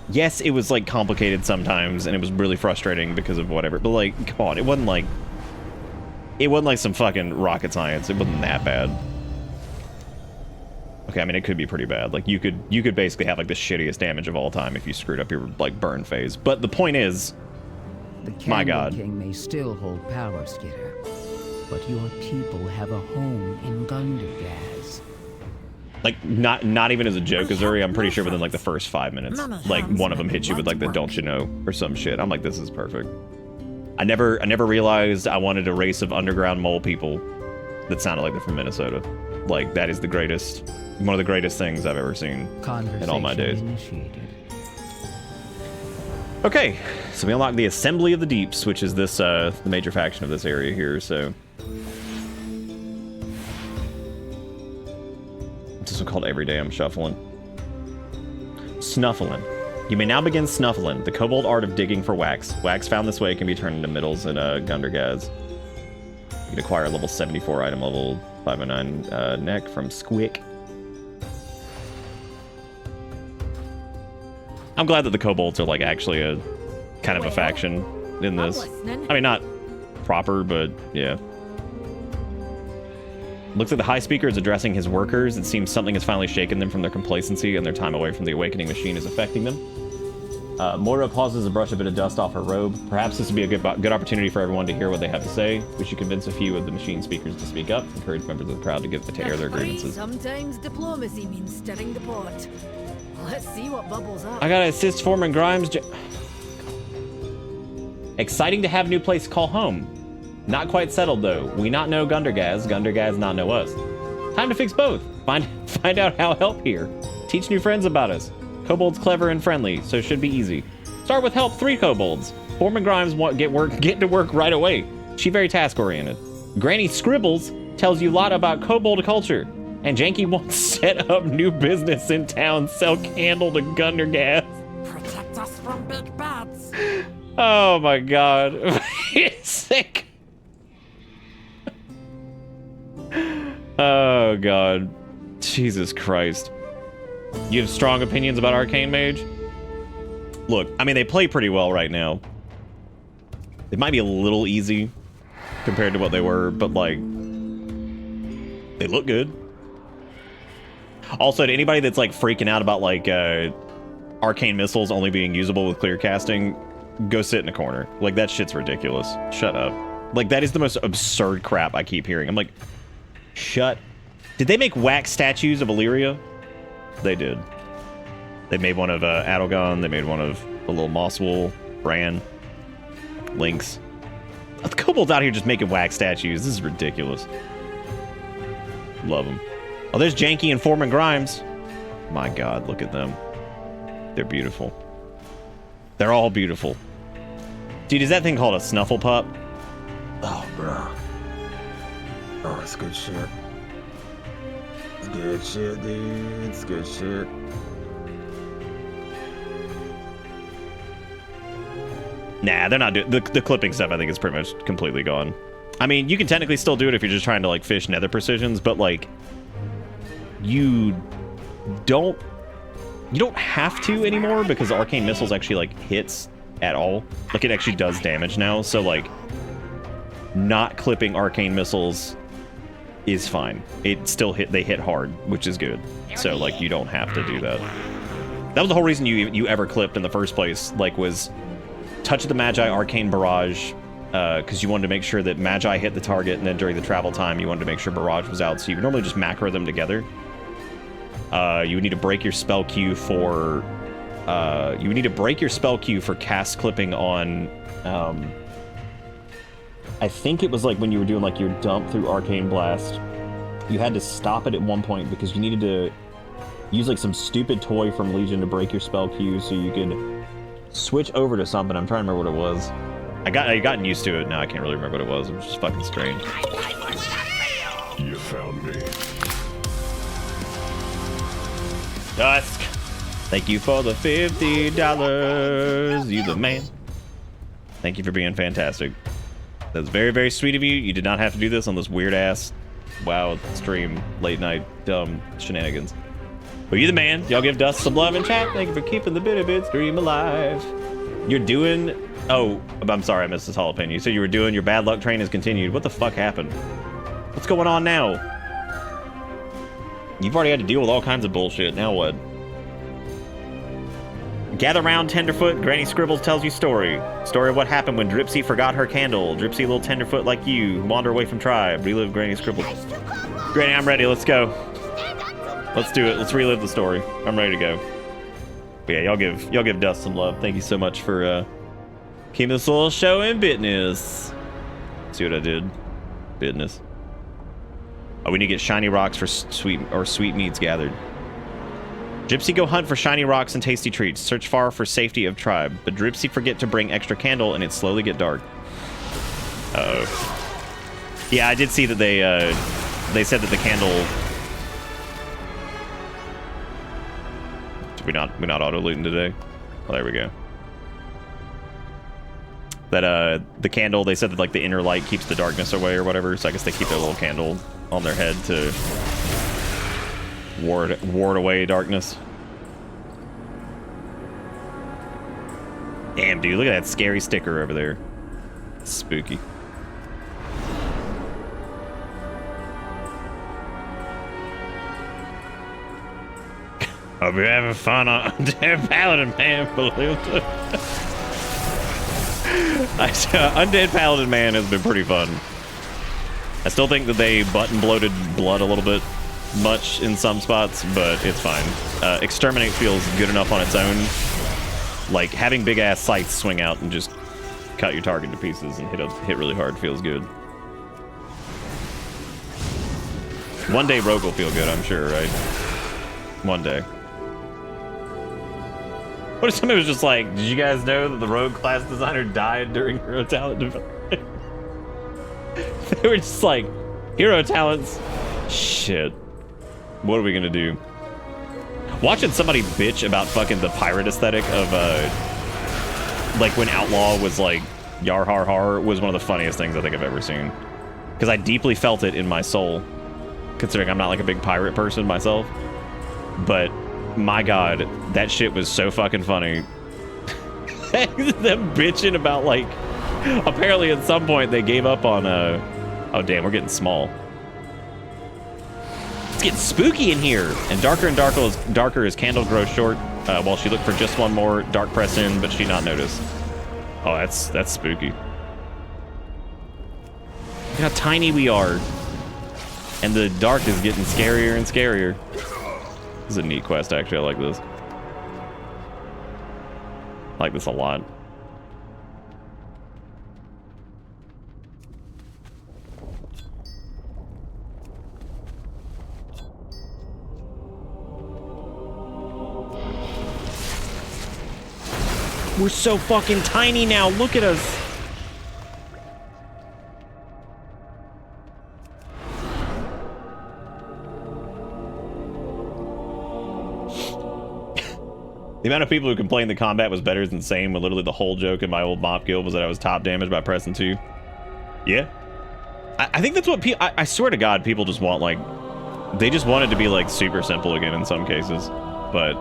yes, it was like complicated sometimes, and it was really frustrating because of whatever. But like, come on, it wasn't like some fucking rocket science. It wasn't that bad. Okay, I mean, it could be pretty bad. Like, you could basically have like the shittiest damage of all time if you screwed up your like burn phase. But the point is, my god, the King may still hold power, Skitter, but your people have a home in Gundergaz. like not even as a joke, Azuri. I'm pretty sure within like the first 5 minutes, like one of them hits you with like the "don't you know" or some shit. I'm like, this is perfect. I never realized I wanted a race of underground mole people that sounded like they're from Minnesota. Like, that is one of the greatest things I've ever seen in all my days. Okay, so we unlock the Assembly of the Deeps, which is this the major faction of this area here. So this one called Every Day I'm Shuffling. Snuffling. You may now begin snuffling, the kobold art of digging for wax. Wax found this way can be turned into middles in Gundergaz. You can acquire a level 74 item, level 509 neck from Squick. I'm glad that the kobolds are like actually a kind of a faction in this. I mean, not proper, but yeah. Looks like the High Speaker is addressing his workers. It seems something has finally shaken them from their complacency, and their time away from the awakening machine is affecting them. Moira pauses to brush a bit of dust off her robe. Perhaps this would be a good opportunity for everyone to hear what they have to say. We should convince a few of the machine speakers to speak up, encourage members of the crowd to air their grievances. Sometimes diplomacy means stirring the pot. Let's see what bubbles up. I gotta assist Foreman Grimes. Exciting to have a new place to call home. Not quite settled though. We not know Gundergaz. Gundergaz not know us. Time to fix both. Find out how help here. Teach new friends about us. Kobold's clever and friendly, so should be easy. Start with help 3 kobolds. Foreman Grimes get to work right away. She very task oriented. Granny Scribbles tells you a lot about kobold culture. And Janky wants to set up new business in town, sell candle to Gundergaz. Protect us from big bats. Oh my god. He's sick. Oh god. Jesus Christ. You have strong opinions about Arcane Mage? Look, I mean, they play pretty well right now. It might be a little easy compared to what they were, but like, they look good. Also, to anybody that's like freaking out about like arcane missiles only being usable with clear casting, go sit in a corner. Like, that shit's ridiculous. Shut up. Like, that is the most absurd crap I keep hearing. I'm like, shut. Did they make wax statues of Illyria? They did. They made one of Adelgon. They made one of a little Mosswool, Bran, Lynx. The kobolds out here just making wax statues. This is ridiculous. Love them. Oh, there's Janky and Foreman Grimes. My god, look at them. They're beautiful. They're all beautiful. Dude, is that thing called a snuffle pup? Oh, bro. Oh, it's good shit. It's good shit, dude. It's good shit. Nah, they're not doing the clipping stuff. I think is pretty much completely gone. I mean, you can technically still do it if you're just trying to like fish nether precisions, but like you don't have to anymore because arcane missiles actually like hits at all. Like it actually does damage now. So like not clipping arcane missiles is fine. It still they hit hard, which is good. So like you don't have to do that. That was the whole reason you ever clipped in the first place. Like was Touch of the Magi Arcane Barrage, because you wanted to make sure that Magi hit the target, and then during the travel time, you wanted to make sure Barrage was out, so you would normally just macro them together. You would need to break your spell queue for... cast clipping on... I think it was like when you were doing like your dump through Arcane Blast. You had to stop it at one point because you needed to use like some stupid toy from Legion to break your spell queue so you could switch over to something. I'm trying to remember what it was. I gotten used to it now. I can't really remember what it was. It was just fucking strange. You found me. Dusk. Thank you for the $50. You the man. Thank you for being fantastic. That was very, very sweet of you. You did not have to do this on this weird ass WoW stream, late night, dumb shenanigans. But you the man. Y'all give Dust some love in chat. Thank you for keeping the Bitty stream alive. You're doing... Oh, I'm sorry, I missed this jalapeno. You said you were doing your bad luck train has continued. What the fuck happened? What's going on now? You've already had to deal with all kinds of bullshit. Now what? Gather round, Tenderfoot. Granny Scribbles tells you story. Story of what happened when Dripsy forgot her candle. Dripsy, little Tenderfoot like you, wander away from tribe. Relive Granny Scribbles. Granny, I'm ready. Let's go. Let's do it. Let's relive the story. I'm ready to go. But yeah, y'all give Dust some love. Thank you so much for keeping this little show in business. See what I did? Business. Oh, we need to get shiny rocks for sweet meats gathered. Gypsy go hunt for shiny rocks and tasty treats. Search far for safety of tribe. But Gypsy forget to bring extra candle and it slowly get dark. Uh-oh. Yeah, I did see that they said that the candle... We're not auto-looting today. Well, there we go. That the candle, they said that like the inner light keeps the darkness away or whatever, so I guess they keep their little candle on their head to ward away darkness. Damn, dude, look at that scary sticker over there. Spooky. I'll be having fun on Undead Paladin Man. Undead Paladin Man has been pretty fun. I still think that they button-bloated blood a little bit much in some spots, but it's fine. Exterminate feels good enough on its own. Like, having big-ass scythes swing out and just cut your target to pieces and hit really hard feels good. One day Rogue will feel good, I'm sure, right? One day. What if somebody was just like, did you guys know that the Rogue class designer died during Hero Talent development? They were just like, Hero Talents? Shit. What are we gonna do? Watching somebody bitch about fucking the pirate aesthetic of, like when Outlaw was like, Yar har har, was one of the funniest things I think I've ever seen. Because I deeply felt it in my soul, considering I'm not like a big pirate person myself. But my god, that shit was so fucking funny. Them bitching about like, apparently at some point they gave up on oh damn, we're getting small. It's getting spooky in here. And darker as candle grows short, while she looked for just one more dark press in, but she not noticed. Oh, that's spooky. Look how tiny we are. And the dark is getting scarier and scarier. This is a neat quest, actually. I like this. I like this a lot. We're so fucking tiny now. Look at us. The amount of people who complained the combat was better is insane, when literally the whole joke in my old mop guild was that I was top damage by pressing 2. Yeah. I think that's what people... I swear to God, people just want, like... They just want it to be, like, super simple again in some cases. But...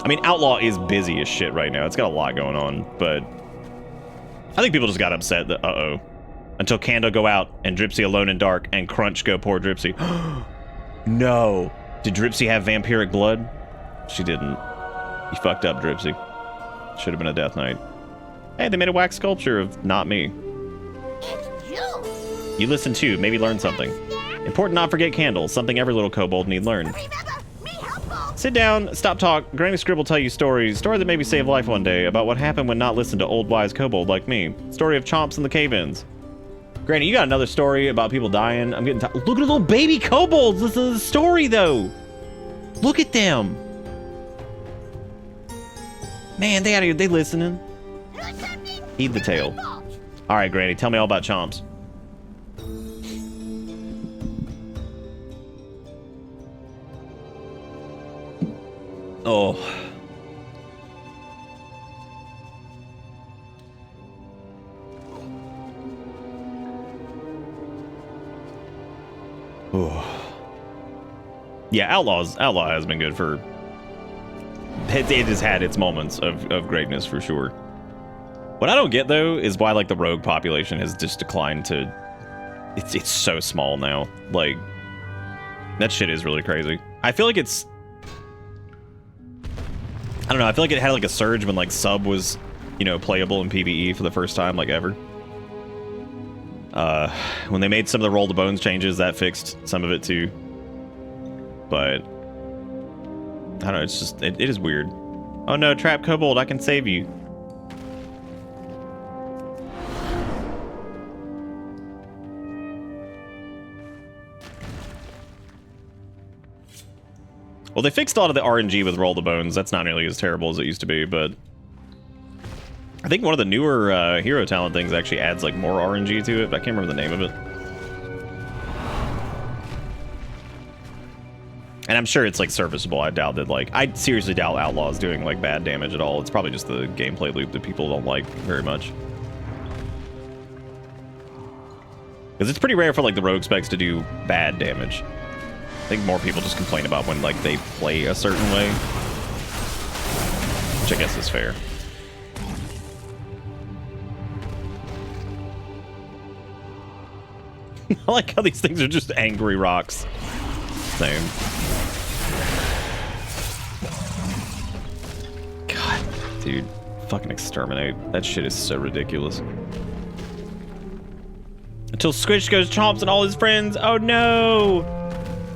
I mean, Outlaw is busy as shit right now. It's got a lot going on, but... I think people just got upset that, uh-oh. Until Kando go out, and Dripsy alone in dark, and Crunch go poor Dripsy. No! Did Dripsy have vampiric blood? She didn't. You fucked up, Dripsy. Should have been a Death Knight. Hey, they made a wax sculpture of not me. You listen too, maybe learn something. Important not forget candles, something every little kobold need learn. Sit down, stop talk. Granny Scrib will tell you stories. Story that maybe save life one day, about what happened when not listened to old wise kobold like me. Story of chomps in the cave-ins. Granny, you got another story about people dying. I'm getting tired. Look at the little baby kobolds. Listen to the story, though. Look at them. Man, they listening. Heed the tale. All right, Granny, tell me all about chomps. Oh. Oh. Yeah, Outlaw has been good for... It has had its moments of greatness for sure. What I don't get though is why like the rogue population has just declined to... It's so small now. Like, that shit is really crazy. I feel like it's... I don't know, I feel like it had like a surge when like sub was, you know, playable in PvE for the first time like ever. When they made some of the roll the bones changes, that fixed some of it too. But I don't know, it's just it is weird. Oh no, Trap Kobold, I can save you. Well, they fixed a lot of the RNG with Roll the Bones. That's not nearly as terrible as it used to be, but I think one of the newer hero talent things actually adds like more RNG to it, but I can't remember the name of it. And I'm sure it's like serviceable. I doubt that like, I seriously doubt Outlaw is doing like bad damage at all. It's probably just the gameplay loop that people don't like very much. Because it's pretty rare for like the rogue specs to do bad damage. I think more people just complain about when like they play a certain way, which I guess is fair. I like how these things are just angry rocks. Same. God, dude, fucking exterminate. That shit is so ridiculous. Until Squish goes Chomps and all his friends. Oh no!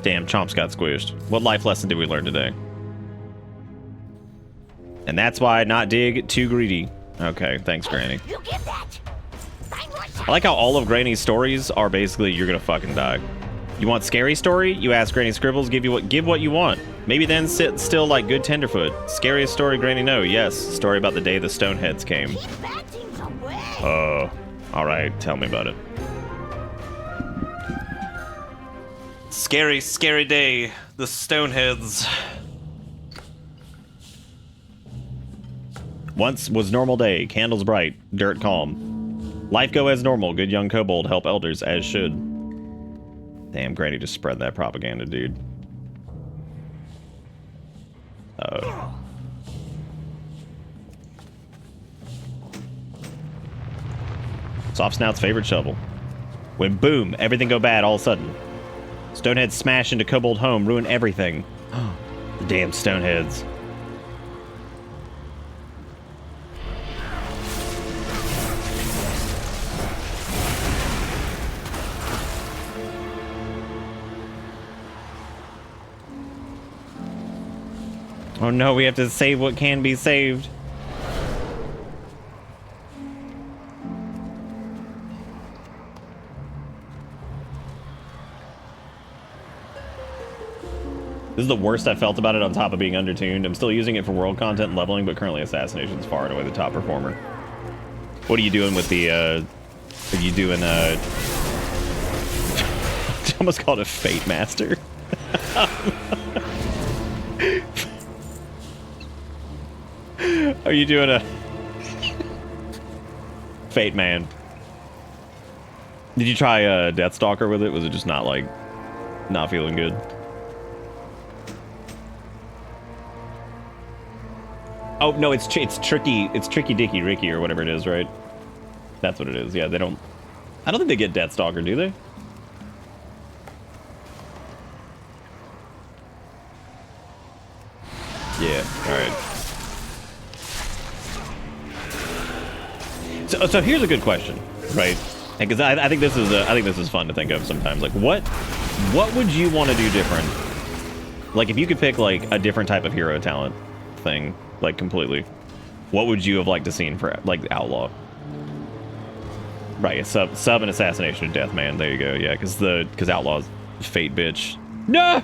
Damn, Chomps got squished. What life lesson did we learn today? And that's why not dig too greedy. Okay, thanks, Granny. I like how all of Granny's stories are basically you're gonna fucking die. You want scary story? You ask Granny Scribbles, give what you want. Maybe then sit still like good tenderfoot. Scariest story Granny know? Yes, story about the day the Stoneheads came. All right, tell me about it. Scary, scary day. The Stoneheads. Once was normal day. Candles bright. Dirt calm. Life go as normal. Good young kobold help elders as should. Damn, Granny just spread that propaganda, dude. Soft Snout's favorite shovel. When boom, everything go bad all of a sudden. Stoneheads smash into kobold home, ruin everything. The damn Stoneheads. Oh no, we have to save what can be saved. This is the worst I felt about it on top of being undertuned. I'm still using it for world content and leveling, but currently Assassination's far and away the top performer. What are you doing with the, are you doing, I almost called it Fate Master. Are you doing a Fate Man? Did you try Deathstalker with it? Was it just not like not feeling good? Oh no, it's tricky. It's Tricky Dicky Ricky or whatever it is, right? That's what it is. Yeah, they don't. I don't think they get Deathstalker, do they? Yeah. All right. So here's a good question, right? Because I think this is fun to think of sometimes. Like, what would you want to do different? Like, if you could pick like a different type of hero talent thing, like completely, what would you have liked to seen for like Outlaw? Right, sub and assassination of death, man. There you go. Yeah, because Outlaw's Fate bitch. No.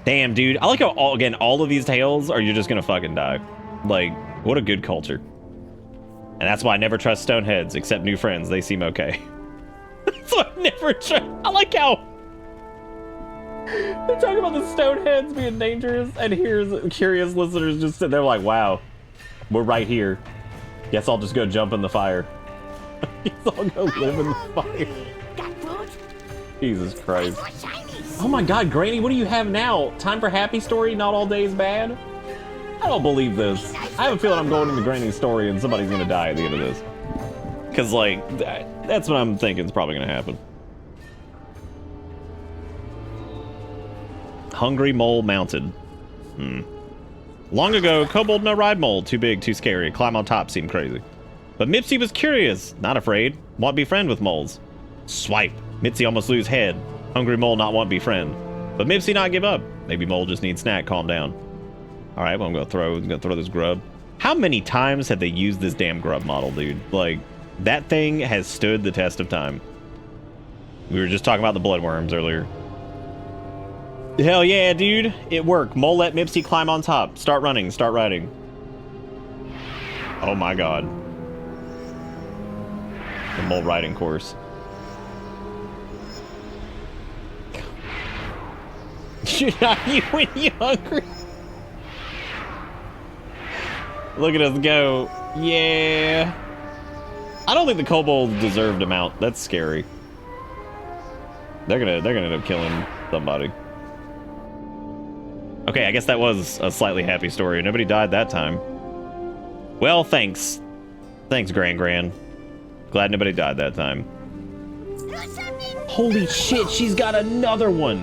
Damn, dude. I like how all of these tales are you're just gonna fucking die. Like, what a good culture. And that's why I never trust stoneheads, except new friends. They seem okay. So I never trust. I like how they're talking about the stoneheads being dangerous, and here's curious listeners just sitting there like, wow, we're right here. Guess I'll just go jump in the fire. Guess I'll go live in the fire. Jesus Christ. Oh my God, Granny, what do you have now? Time for happy story, not all days bad? I don't believe this. I have a feeling I'm going into Granny's story and somebody's gonna die at the end of this. Cause like, that's what I'm thinking is probably gonna happen. Hungry mole mounted. Long ago, kobold no ride mole. Too big, too scary. Climb on top seemed crazy. But Mipsy was curious, not afraid. Want be friend with moles. Swipe. Mitzi almost lose head. Hungry mole not want be friend. But Mipsy not give up. Maybe mole just needs snack. Calm down. All right, well, I'm gonna throw this grub. How many times have they used this damn grub model, dude? Like, that thing has stood the test of time. We were just talking about the bloodworms earlier. Hell yeah, dude. It worked. Mole let Mipsy climb on top. Start running. Start riding. Oh my God. The mole riding course. Are you when you hungry? Look at us go. Yeah. I don't think the kobolds deserved a mount. That's scary. They're gonna end up killing somebody. Okay, I guess that was a slightly happy story. Nobody died that time. Well, thanks. Thanks, Gran. Glad nobody died that time. Holy shit, she's got another one.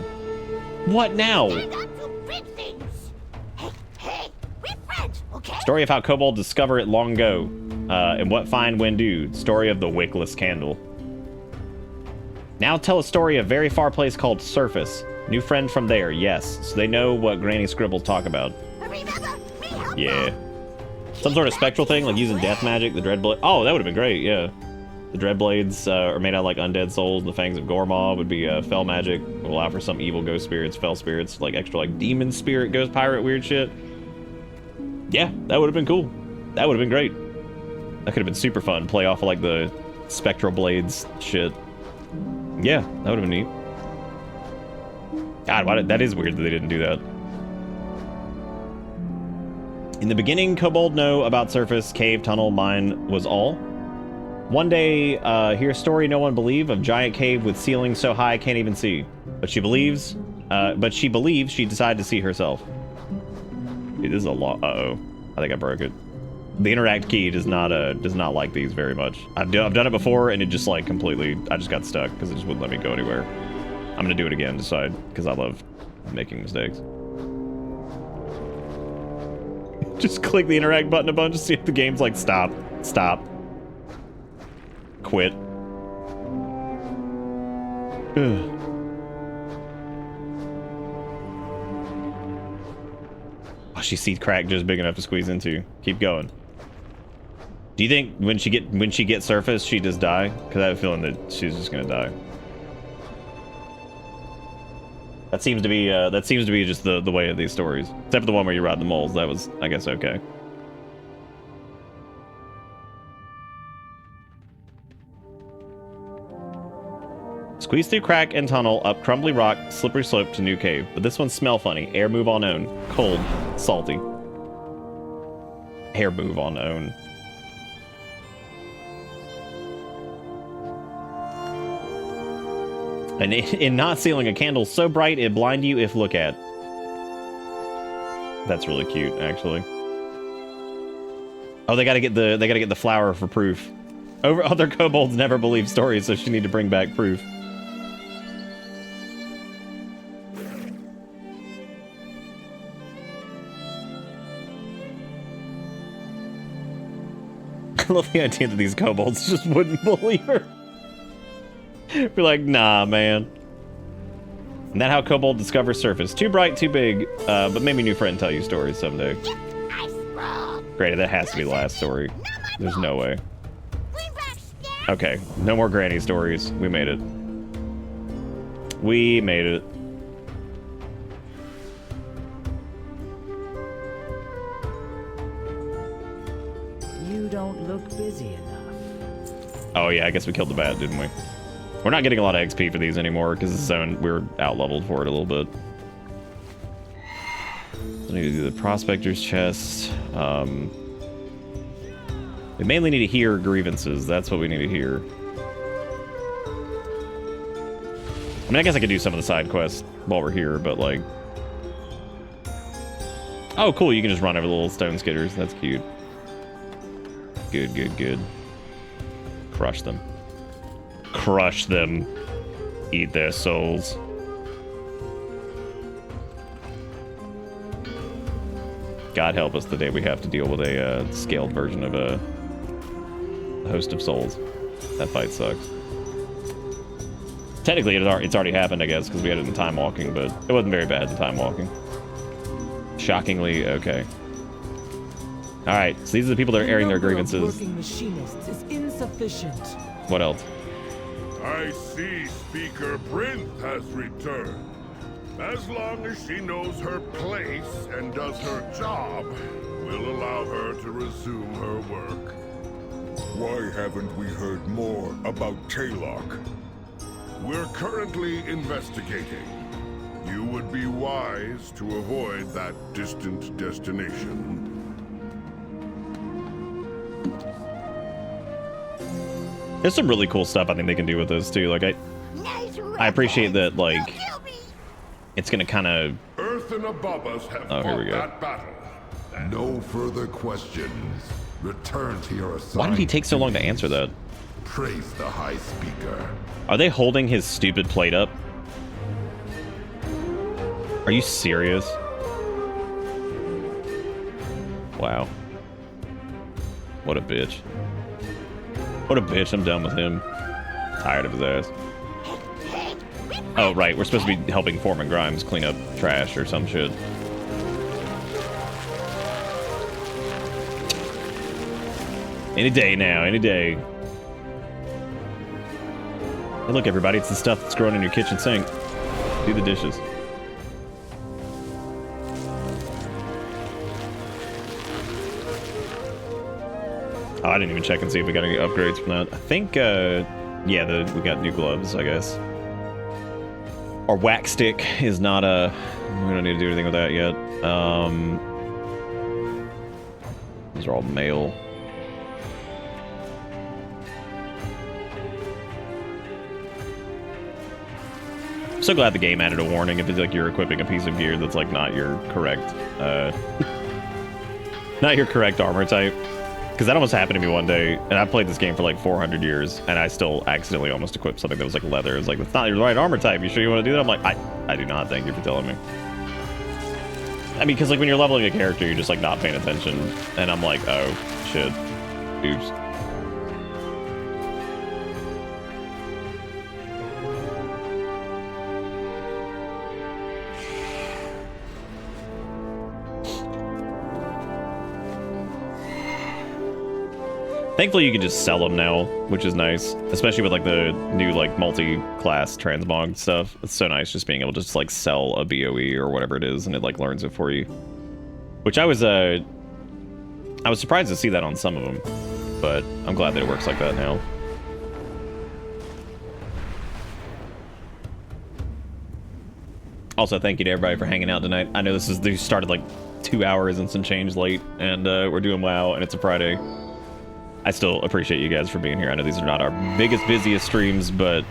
What now? Story of how kobolds discover it long ago. And what find when do. Story of the wickless candle. Now tell a story of very far place called Surface. New friend from there, yes. So they know what Granny scribbles talk about. Yeah. Some sort of spectral thing, like using death magic, the Dreadblade. Oh, that would have been great, yeah. The Dreadblades are made out of like undead souls, and the Fangs of Gormaw would be fell magic. Will allow for some evil ghost spirits, fell spirits, like extra like demon spirit, ghost pirate, weird shit. Yeah, that would have been cool. That would have been great. That could have been super fun. Play off of like the spectral blades shit. Yeah, that would have been neat. God, that is weird that they didn't do that. In the beginning, kobold know about surface, cave, tunnel, mine was all. One day, hear a story no one believe of giant cave with ceiling so high can't even see. But she believes she decided to see herself. Dude, this is a lot. Uh-oh. I think I broke it. The interact key does not like these very much. I've done it before and it just like completely, I just got stuck because it just wouldn't let me go anywhere. I'm gonna do it again, decide, because I love making mistakes. Just click the interact button a bunch to see if the game's like, stop, quit. Ugh. Oh, she sees crack just big enough to squeeze into. Keep going. Do you think when she gets surface, she just die? Because I have a feeling that she's just gonna die. That seems to be just the way of these stories. Except for the one where you ride the moles. That was, I guess, okay. Squeeze through crack and tunnel, up crumbly rock, slippery slope to new cave. But this one smell funny. Air move on own. Cold. Salty. hair move on own. And in not sealing a candle so bright it blind you if look at. That's really cute, actually. Oh, they gotta get the flower for proof. Other kobolds never believe stories, so she need to bring back proof. I love the idea that these kobolds just wouldn't believe her. Be like, nah, man. And that how kobold discovers surface. Too bright, too big, but maybe new friend tell you stories someday. Great, that has to be the last story. There's no way. Okay, no more granny stories. We made it. We made it. You don't look busy enough. Oh yeah, I guess we killed the bat, didn't we? We're not getting a lot of XP for these anymore because the zone we're out leveled for it a little bit. I need to do the prospector's chest. We mainly need to hear grievances. That's what we need to hear. I mean, I guess I could do some of the side quests while we're here, but like... Oh, cool, you can just run over the little stone skitters. That's cute. Good, good, good. Crush them. Crush them. Eat their souls. God help us the day we have to deal with a scaled version of a host of souls. That fight sucks. Technically, it's already happened, I guess, because we had it in time walking, but it wasn't very bad in time walking. Shockingly, okay. All right, so these are the people that are airing their grievances. Working machinists is insufficient. What else? I see Speaker Brinth has returned. As long as she knows her place and does her job, we'll allow her to resume her work. Why haven't we heard more about Taylock? We're currently investigating. You would be wise to avoid that distant destination. There's some really cool stuff I think they can do with this too. Like I appreciate that, like, it's gonna kind of. Earth and above us have here we fought go. that battle. No further questions. Return to your assignment. Why did he take so long to answer that? Praise the High Speaker. Are they holding his stupid plate up? Are you serious? Wow. What a bitch. What a bitch. I'm done with him. Tired of his ass. Oh, right. We're supposed to be helping Foreman Grimes clean up trash or some shit. Any day now. Any day. Hey, look, everybody. It's the stuff that's growing in your kitchen sink. Do the dishes. Oh, I didn't even check and see if we got any upgrades from that. I think, yeah, we got new gloves, I guess. Our wax stick is not a... We don't need to do anything with that yet. These are all mail. I'm so glad the game added a warning if it's like you're equipping a piece of gear that's like not your correct, not your correct armor type. Because that almost happened to me one day, and I played this game for like 400 years, and I still accidentally almost equipped something that was like leather. It's like, that's not your right armor type. You sure you want to do that? I'm like, I do not. Thank you for telling me. I mean, because like when you're leveling a character, you're just like not paying attention, and I'm like, oh, shit. Oops. Thankfully, you can just sell them now, which is nice. Especially with like the new like multi-class transmog stuff. It's so nice just being able to just like sell a BOE or whatever it is, and it like learns it for you. Which I was surprised to see that on some of them, but I'm glad that it works like that now. Also, thank you to everybody for hanging out tonight. I know they started like 2 hours and some change late, and we're doing WoW, and it's a Friday. I still appreciate you guys for being here. I know these are not our biggest, busiest streams, but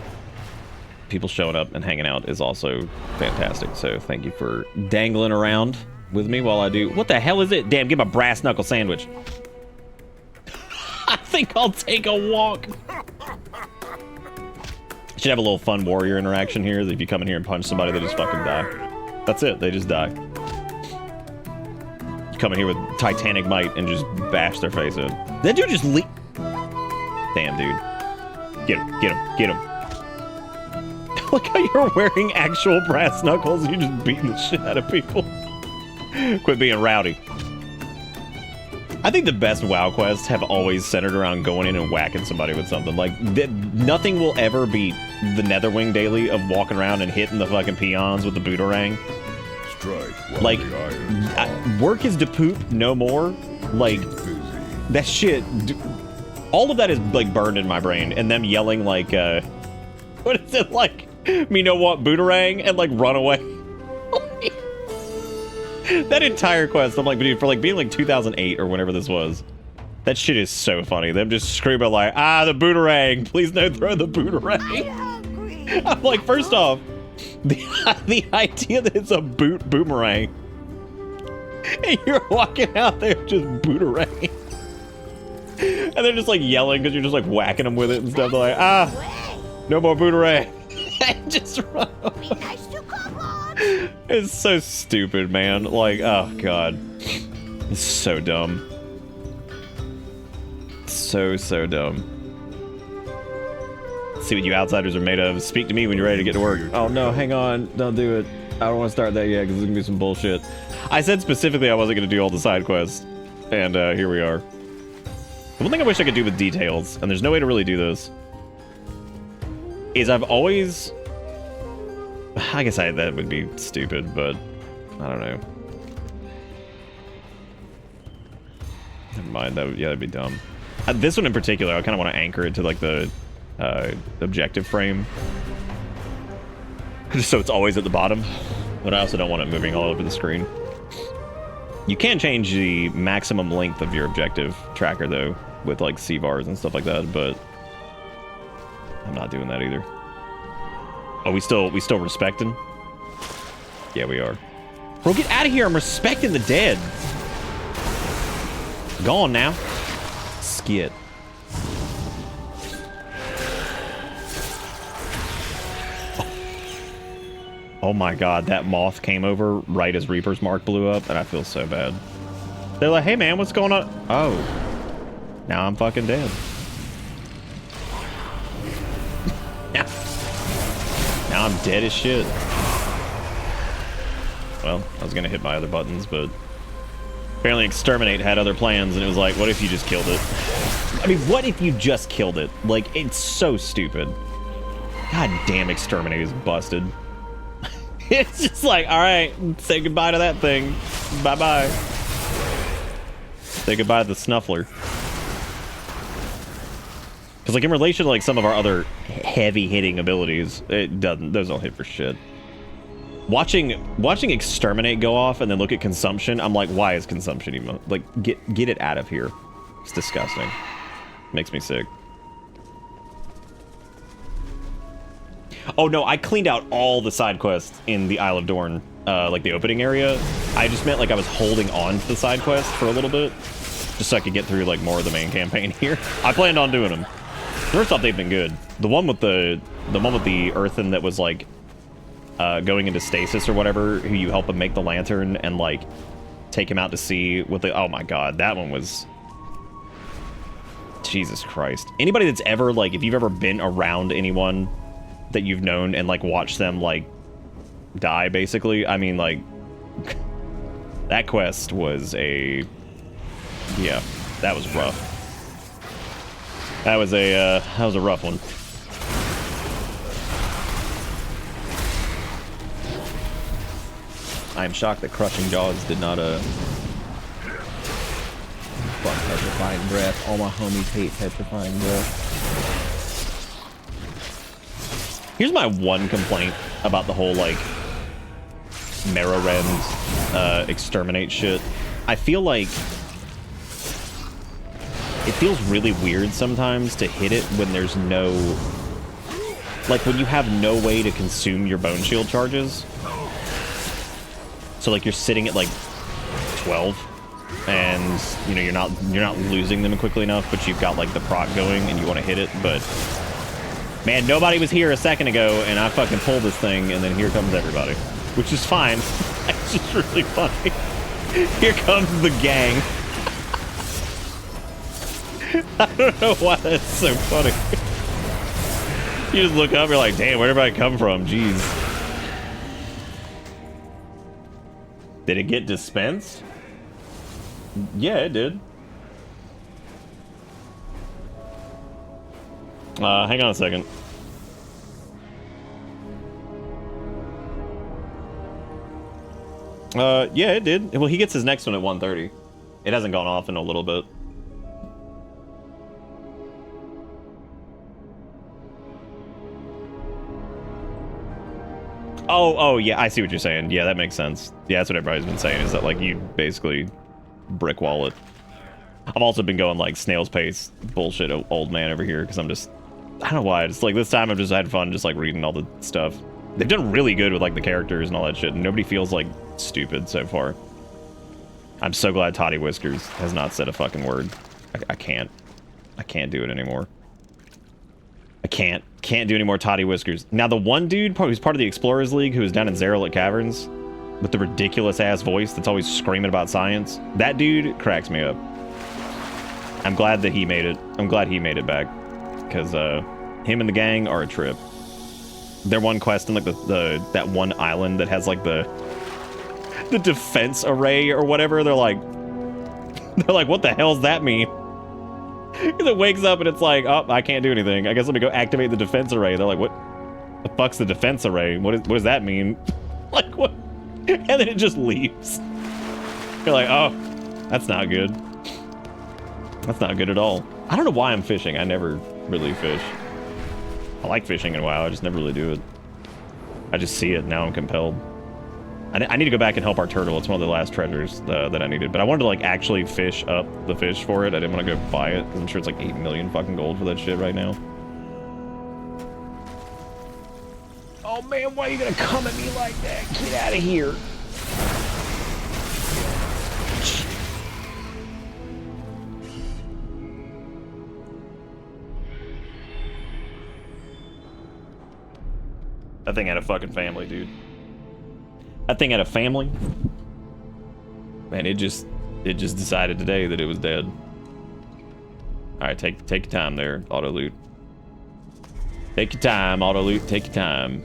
people showing up and hanging out is also fantastic. So thank you for dangling around with me while I do. What the hell is it? Damn, give me a brass knuckle sandwich. I think I'll take a walk. Should have a little fun warrior interaction here. If you come in here and punch somebody, they just fucking die. That's it. They just die. You come in here with Titanic might and just bash their face in. That dude just Damn, dude. Get him. Get him. Get him. Look how you're wearing actual brass knuckles and you're just beating the shit out of people. Quit being rowdy. I think the best WoW quests have always centered around going in and whacking somebody with something. Like, nothing will ever beat the Netherwing daily of walking around and hitting the fucking peons with the boomerang. Strike. Like, work is to poop no more. Like, that shit. All of that is, like, burned in my brain. And them yelling, like, what is it, like, me no want boomerang, and, like, run away. That entire quest, I'm like, dude, for like being like 2008 or whenever this was, that shit is so funny. Them just screaming like, the boomerang, please no throw the boomerang. I'm like, first off, the idea that it's a boomerang, and you're walking out there just boomerang, and they're just like yelling because you're just like whacking them with it and stuff. They're like, no more boomerang. And just run away. It's so stupid, man. Like, oh god, it's so dumb. So dumb. See what you outsiders are made of. Speak to me when you're ready to get to work. Oh no, hang on, don't do it. I don't want to start that yet because it's gonna be some bullshit. I said specifically I wasn't gonna do all the side quests, and here we are. The one thing I wish I could do with details, and there's no way to really do this, is I've always... I guess that would be stupid, but I don't know. Never mind, that'd be dumb. This one in particular, I kind of want to anchor it to like the objective frame, just so it's always at the bottom. But I also don't want it moving all over the screen. You can change the maximum length of your objective tracker though, with like C-bars and stuff like that, but I'm not doing that either. Oh, we still respecting? Yeah, we are. Bro, get out of here. I'm respecting the dead. Gone now. Skit. Oh my god, that moth came over right as Reaper's Mark blew up, and I feel so bad. They're like, hey man, what's going on? Oh. Now I'm fucking dead. Now I'm dead as shit. Well, I was gonna hit my other buttons, but apparently Exterminate had other plans, and it was like, what if you just killed it? I mean, what if you just killed it? Like, it's so stupid. God damn, Exterminate is busted. It's just like, alright, say goodbye to that thing. Bye-bye. Say goodbye to the Snuffler. Because, like, in relation to, like, some of our other heavy-hitting abilities, those don't hit for shit. Watching Exterminate go off and then look at Consumption, I'm like, why is Consumption even... Like, get it out of here. It's disgusting. Makes me sick. Oh, no, I cleaned out all the side quests in the Isle of Dorn, like, the opening area. I just meant, like, I was holding on to the side quests for a little bit, just so I could get through, like, more of the main campaign here. I planned on doing them. First off, they've been good. The one with the earthen that was like going into stasis or whatever, who you help him make the lantern and like take him out to sea with the, oh my god, that one was, Jesus Christ. Anybody that's ever like, if you've ever been around anyone that you've known and like watched them like die, basically, I mean, like that quest was yeah, that was rough. That was a rough one. I am shocked that Crushing Jaws did not fuck Petrifying Breath. All my homies hate Petrifying Breath. Here's my one complaint about the whole like Merorend exterminate shit. I feel like it feels really weird sometimes to hit it when there's no, like when you have no way to consume your bone shield charges. So like you're sitting at like 12 and you know you're not losing them quickly enough, but you've got like the proc going and you want to hit it. But man, nobody was here a second ago and I fucking pulled this thing and then here comes everybody, which is fine. It's just really funny. Here comes the gang. I don't know why that's so funny. You just look up, you're like, damn, where'd everybody come from? Jeez. Did it get dispensed? Yeah, it did. Hang on a second. Yeah, it did. Well, he gets his next one at 1:30. It hasn't gone off in a little bit. Oh, yeah, I see what you're saying. Yeah, that makes sense. Yeah, that's what everybody's been saying, is that, like, you basically brick wall it. I've also been going, like, snail's pace bullshit old man over here, because I'm just... I don't know why. It's like, this time I've just had fun just, like, reading all the stuff. They've done really good with, like, the characters and all that shit, and nobody feels, like, stupid so far. I'm so glad Toddy Whiskers has not said a fucking word. I can't. I can't do it anymore. I can't do any more Toddy Whiskers. Now, the one dude who's part of the Explorers League who was down in Zeralik Caverns with the ridiculous-ass voice that's always screaming about science, that dude cracks me up. I'm glad that he made it. I'm glad he made it back. Because him and the gang are a trip. Their one quest in like that one island that has like the defense array or whatever, they're like, what the hell's that mean? Because it wakes up and it's like, oh, I can't do anything. I guess let me go activate the defense array. They're like, what the fuck's the defense array? What does that mean? Like, what? And then it just leaves. You're like, oh, that's not good. That's not good at all. I don't know why I'm fishing. I never really fish. I like fishing in WoW. I just never really do it. I just see it. Now I'm compelled. I need to go back and help our turtle. It's one of the last treasures that I needed. But I wanted to, like, actually fish up the fish for it. I didn't want to go buy it. I'm sure it's like 8 million fucking gold for that shit right now. Oh, man, why are you going to come at me like that? Get out of here. That thing had a fucking family, dude. That thing had a family. Man, it just decided today that it was dead. All right, take your time there, auto loot. Take your time, auto loot. Take your time.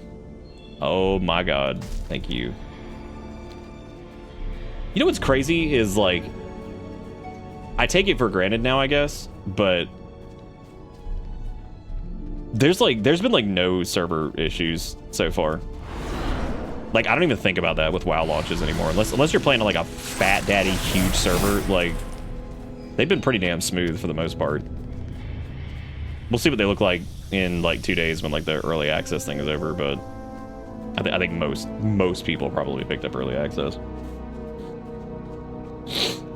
Oh my god, thank you. You know what's crazy is, like, I take it for granted now, I guess, but there's been like no server issues so far. Like, I don't even think about that with WoW launches anymore. Unless you're playing on, like, a fat daddy huge server, like, they've been pretty damn smooth for the most part. We'll see what they look like in, like, 2 days when, like, the early access thing is over, but I think most people probably picked up early access.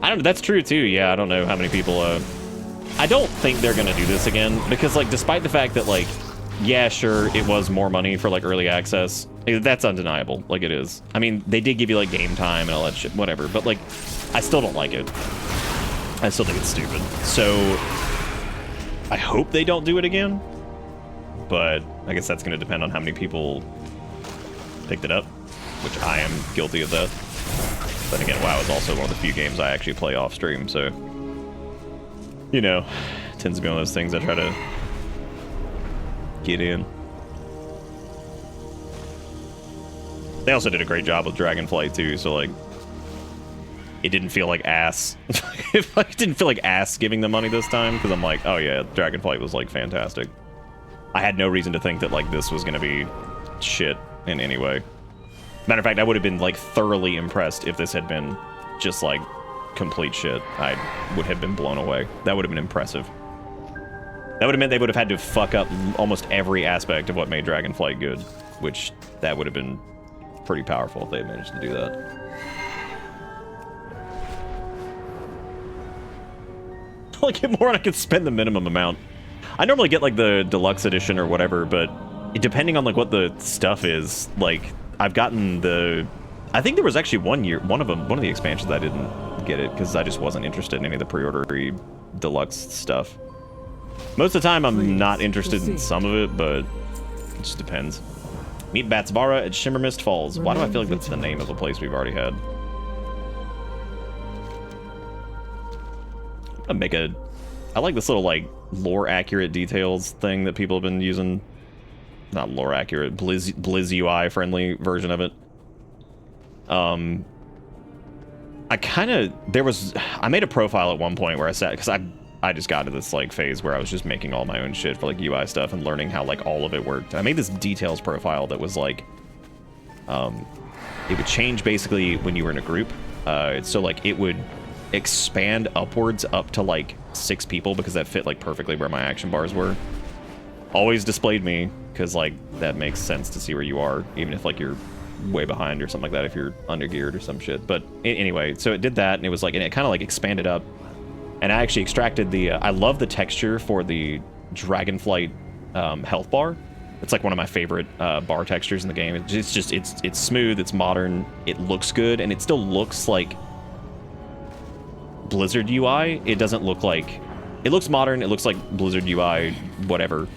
I don't know, that's true, too. Yeah, I don't know how many people, I don't think they're gonna do this again, because, like, despite the fact that, like, yeah, sure, it was more money for, like, early access. That's undeniable. Like, it is. I mean, they did give you, like, game time and all that shit, whatever. But, like, I still don't like it. I still think it's stupid. So, I hope they don't do it again. But I guess that's going to depend on how many people picked it up, which I am guilty of that. But again, WoW is also one of the few games I actually play off stream, so, you know, it tends to be one of those things I try to get in. They also did a great job with Dragonflight too, so like, it didn't feel like ass. It didn't feel like ass giving them money this time, because I'm like, oh yeah, Dragonflight was like fantastic. I had no reason to think that like this was gonna be shit in any way. Matter of fact, I would have been like thoroughly impressed if this had been just like complete shit. I would have been blown away. That would have been impressive. That would have meant they would have had to fuck up almost every aspect of what made Dragonflight good, which that would have been pretty powerful if they managed to do that. I'll get more and I can spend the minimum amount. I normally get like the deluxe edition or whatever, but depending on like what the stuff is, like I've gotten the, I think there was actually one of the expansions I didn't get it because I just wasn't interested in any of the pre-order deluxe stuff. Most of the time I'm not interested in some of it, but it just depends. Meet Batsvara at Shimmermist Falls. Why do I feel like that's the name of a place we've already had? I'm gonna make a, I like this little like lore accurate details thing that people have been using. Not lore accurate, Blizz UI friendly version of it. I made a profile at one point where I sat, because I just got to this like phase where I was just making all my own shit for like UI stuff and learning how like all of it worked. I made this details profile that was like, it would change basically when you were in a group. So like it would expand upwards up to like 6 people because that fit like perfectly where my action bars were. Always displayed me because like that makes sense to see where you are, even if like you're way behind or something like that, if you're undergeared or some shit. But anyway, so it did that, and it was like, and it kind of like expanded up, and I actually extracted the I love the texture for the Dragonflight health bar. It's like one of my favorite bar textures in the game. It's just it's smooth, it's modern, it looks good, and it still looks like Blizzard UI. It doesn't look like, it looks modern, it looks like Blizzard UI, whatever.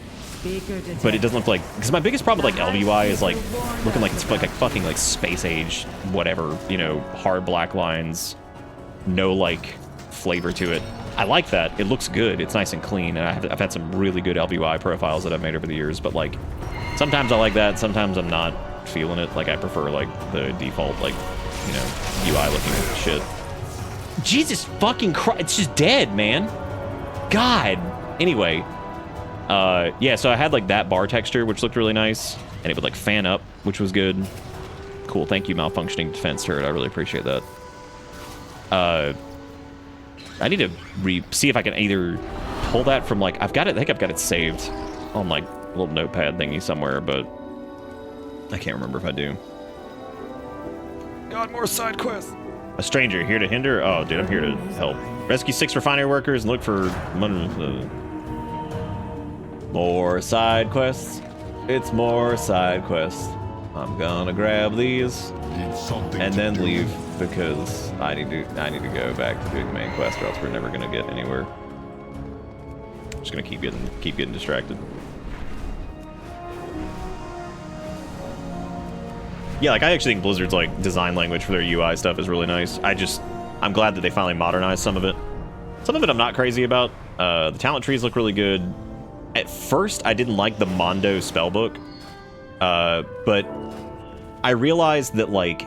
But it doesn't look like, because my biggest problem with like LVUI is like looking like it's like fucking like space age, whatever, you know, hard black lines, no like flavor to it. I like that. It looks good. It's nice and clean, and I've had some really good LVUI profiles that I've made over the years. But like, sometimes I like that. Sometimes I'm not feeling it. Like I prefer like the default like, you know, UI looking shit. Jesus fucking Christ! It's just dead, man. God. Anyway. Yeah, so I had like that bar texture, which looked really nice, and it would like fan up, which was good. Cool, thank you, malfunctioning defense turret. I really appreciate that. I need to see if I can either pull that from like, I've got it, I think I've got it saved on like a little notepad thingy somewhere, but I can't remember if I do. God, more side quests. A stranger here to hinder? Oh, dude, I'm here to help. Rescue 6 refinery workers and look for more side quests. It's more side quests. I'm gonna grab these and then leave because I need to go back to doing the main quest, or else we're never gonna get anywhere. Just gonna keep getting distracted. Yeah, like I actually think Blizzard's like design language for their UI stuff is really nice. I'm glad that they finally modernized some of it. Some of it I'm not crazy about. The talent trees look really good. At first, I didn't like the Mondo spellbook, but I realized that, like,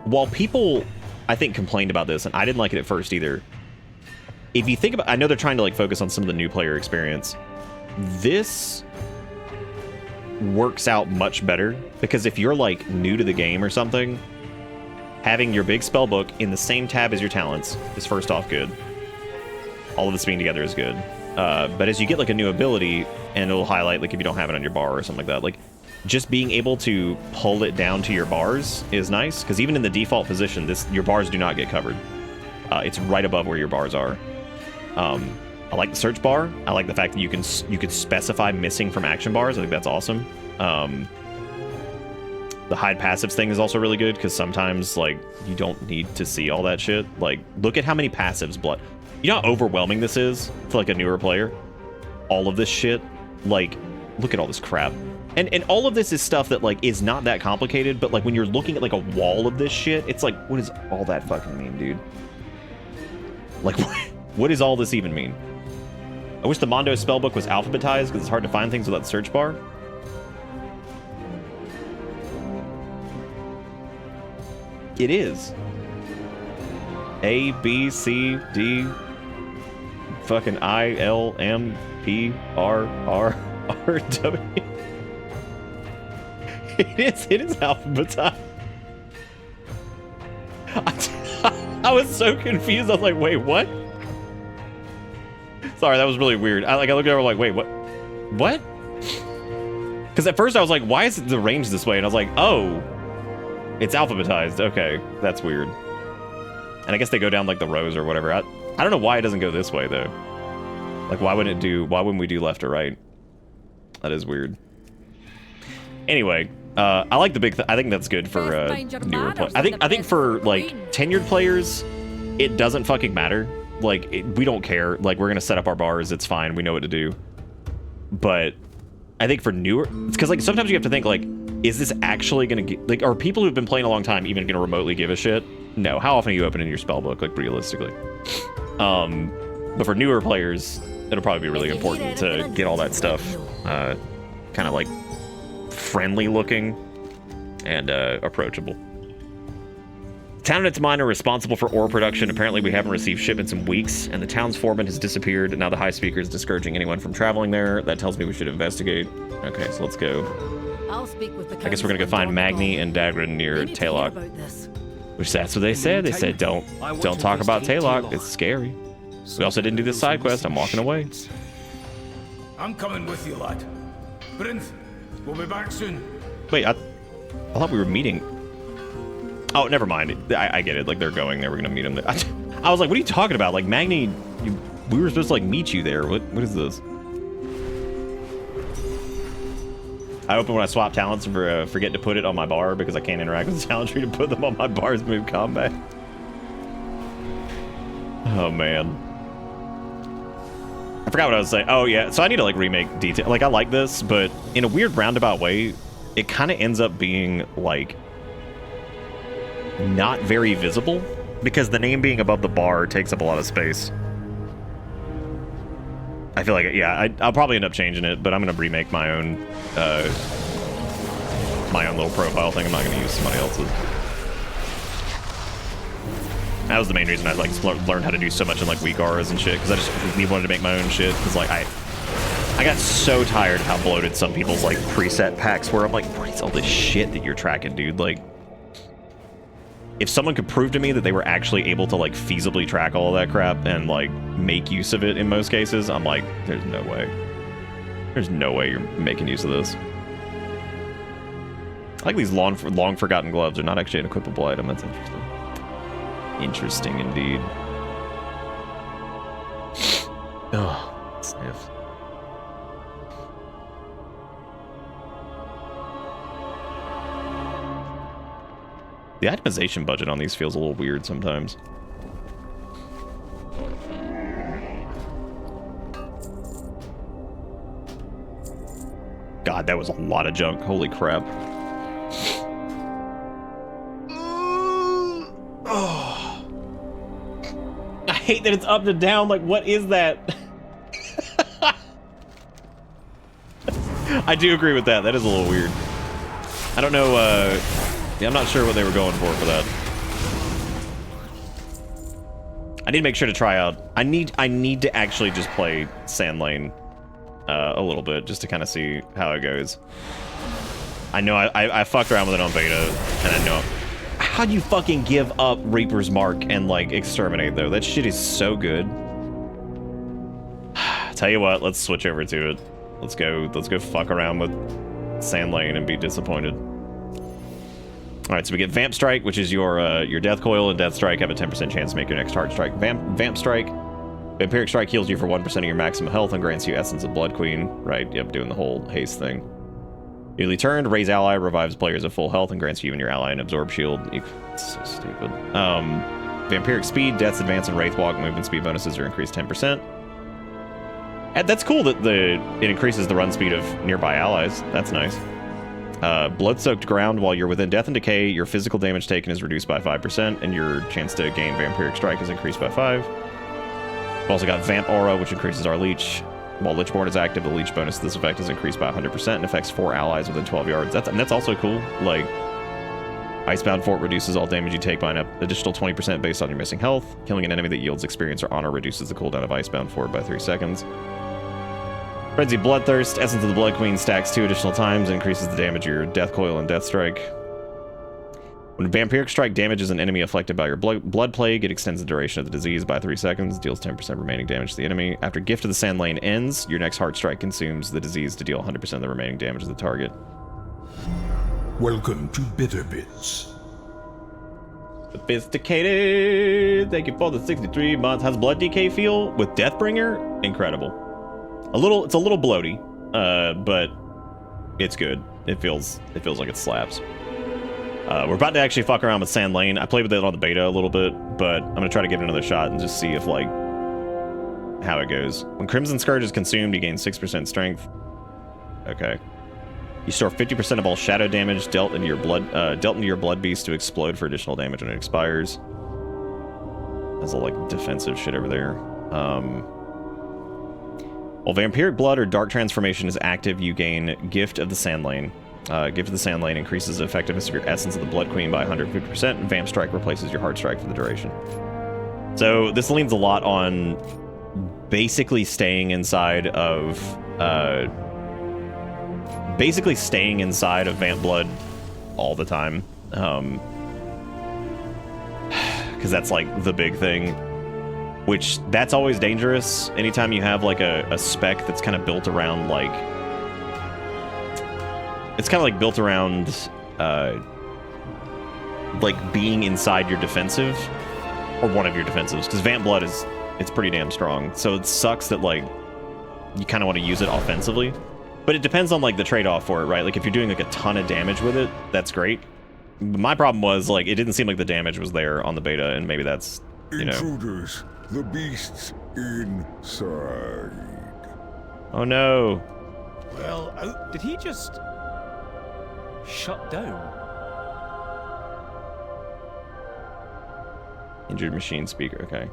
while people, I think, complained about this, and I didn't like it at first either, if you think about, I know they're trying to, like, focus on some of the new player experience. This works out much better, because if you're, like, new to the game or something, having your big spellbook in the same tab as your talents is first off good. All of this being together is good. But as you get like a new ability, and it'll highlight like if you don't have it on your bar or something like that, like just being able to pull it down to your bars is nice, because even in the default position, your bars do not get covered. It's right above where your bars are. I like the search bar. I like the fact that you could specify missing from action bars. I think that's awesome. The hide passives thing is also really good, because sometimes like you don't need to see all that shit. Like look at how many passives blood. You know how overwhelming this is for like a newer player? All of this shit, like, look at all this crap. And all of this is stuff that like is not that complicated, but like when you're looking at like a wall of this shit, it's like, what does all that fucking mean, dude? Like, what does all this even mean? I wish the Mondo spellbook was alphabetized, because it's hard to find things without the search bar. It is. A, B, C, D, fucking I, L, M, P, R, R, R, W. It is alphabetized. I was so confused. I was like, wait, what? Sorry, that was really weird. I looked over like, wait, what? What? Because at first I was like, why is the range this way? And I was like, oh, it's alphabetized. Okay, that's weird. And I guess they go down like the rows or whatever. I don't know why it doesn't go this way though. Like, why wouldn't we do left or right? That is weird. Anyway, I like the big. I think that's good for newer players. I think for like tenured players, it doesn't fucking matter. Like, we don't care. Like, we're gonna set up our bars. It's fine. We know what to do. But I think for newer, it's because like sometimes you have to think like, is this actually gonna get, like, are people who've been playing a long time even gonna remotely give a shit? No. How often are you opening your spell book, like, realistically? But for newer players, it'll probably be really important to get all that stuff kind of like friendly looking and approachable. Town and its mine are responsible for ore production. Apparently we haven't received shipments in weeks, and the town's foreman has disappeared, and now the High Speaker is discouraging anyone from traveling there. That tells me we should investigate. Okay, so let's go. I'll speak with the I guess we're gonna go find Magni and Dagran near Taylok. Which, that's what they said. They said don't talk about Taylok. It's scary. We also didn't do this side quest. I'm walking away. I'm coming with you, lad. Prince, we'll be back soon. Wait, I thought we were meeting. Oh, never mind. I get it. Like, they're going there. We're gonna meet them there. I was like, what are you talking about? Like, Magni, we were supposed to like meet you there. What is this? I open when I swap talents for forget to put it on my bar because I can't interact with the talent tree to put them on my bar's move combat. Oh man. I forgot what I was saying. Oh yeah, so I need to like remake detail. Like, I like this, but in a weird roundabout way, it kind of ends up being like not very visible because the name being above the bar takes up a lot of space. I feel like, yeah, I'll probably end up changing it, but I'm gonna remake my own little profile thing. I'm not gonna use somebody else's. That was the main reason I like learned how to do so much in like weak auras and shit, because I just wanted to make my own shit. Because like I got so tired of how bloated some people's like preset packs were. I'm like, what is all this shit that you're tracking, dude? Like, if someone could prove to me that they were actually able to like feasibly track all of that crap and like make use of it in most cases, I'm like, there's no way. There's no way you're making use of this. I like these long forgotten gloves. They're not actually an equipable item. That's interesting. Interesting indeed. Oh, sniff. The itemization budget on these feels a little weird sometimes. God, that was a lot of junk. Holy crap. Oh. I hate that it's up to down. Like, what is that? I do agree with that. That is a little weird. I don't know, yeah, I'm not sure what they were going for that. I need to make sure to try out. I need to actually just play Sand Lane a little bit just to kind of see how it goes. I know I fucked around with it on beta, and I know. How do you fucking give up Reaper's Mark and like Exterminate though? That shit is so good. Tell you what, let's switch over to it. Let's go fuck around with Sand Lane and be disappointed. All right, so we get Vamp Strike, which is your Death Coil, and Death Strike have a 10% chance to make your next hard strike. Vamp Strike, Vampiric Strike heals you for 1% of your maximum health and grants you Essence of Blood Queen. Right, yep, doing the whole haste thing. Newly turned, Raise Ally revives players at full health and grants you and your ally an Absorb Shield. It's so stupid. Vampiric Speed, Death's Advance, and Wraith Walk movement speed bonuses are increased 10%. And that's cool that it increases the run speed of nearby allies. That's nice. Blood-soaked ground. While you're within death and decay, your physical damage taken is reduced by 5%, and your chance to gain Vampiric Strike is increased by 5. We've also got Vamp Aura, which increases our Leech. While Lichborn is active, the Leech bonus to this effect is increased by 100% and affects 4 allies within 12 yards. That's also cool. Like, Icebound Fort reduces all damage you take by an additional 20% based on your missing health. Killing an enemy that yields experience or honor reduces the cooldown of Icebound Fort by 3 seconds. Frenzy Bloodthirst, Essence of the Blood Queen stacks 2 additional times and increases the damage of your Death Coil and Death Strike. When Vampiric Strike damages an enemy afflicted by your blood plague, it extends the duration of the disease by 3 seconds, deals 10% remaining damage to the enemy. After Gift of the Sand Lane ends, your next Heart Strike consumes the disease to deal 100% of the remaining damage to the target. Welcome to Bitter Bits. Sophisticated! Thank you for the 63 months. How's Blood DK feel? With Deathbringer? Incredible. It's a little bloaty, but it's good. It feels like it slaps. We're about to actually fuck around with Sand Lane. I played with it on the beta a little bit, but I'm gonna try to give it another shot and just see if, like, how it goes. When Crimson Scourge is consumed, you gain 6% strength. Okay. You store 50% of all shadow damage dealt into your blood beast to explode for additional damage when it expires. That's all like defensive shit over there. While Vampiric Blood or Dark Transformation is active, you gain Gift of the Sand Lane. Gift of the Sand Lane increases the effectiveness of your Essence of the Blood Queen by 150%, and Vamp Strike replaces your Heart Strike for the duration. So this leans a lot on basically staying inside of Vamp Blood all the time, because that's like the big thing, which that's always dangerous anytime you have like a spec that's kind of built around like, it's kind of like built around like being inside your defensive or one of your defensives, because Vamp Blood it's pretty damn strong, so it sucks that like you kind of want to use it offensively. But it depends on, like, the trade-off for it, right? Like, if you're doing, like, a ton of damage with it, that's great. But my problem was, like, it didn't seem like the damage was there on the beta, and maybe that's, you know. Intruders, the beasts inside. Oh, no. Well, did he just shut down? Injured machine speaker, okay.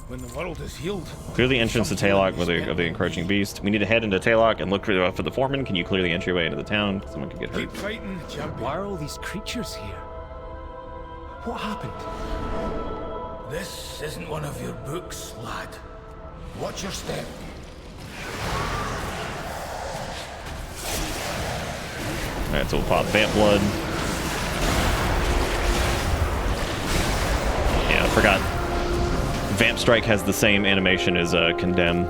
When the world is healed. Clear the entrance to Taylock of the encroaching beast. We need to head into Taylock and look for the foreman. Can you clear the entryway into the town? Someone could get hurt. Keep fighting, champion. Why are all these creatures here? What happened? This isn't one of your books, lad. Watch your step. Alright, so we'll pop Vamp Blood. Yeah, I forgot. Vamp Strike has the same animation as Condemn.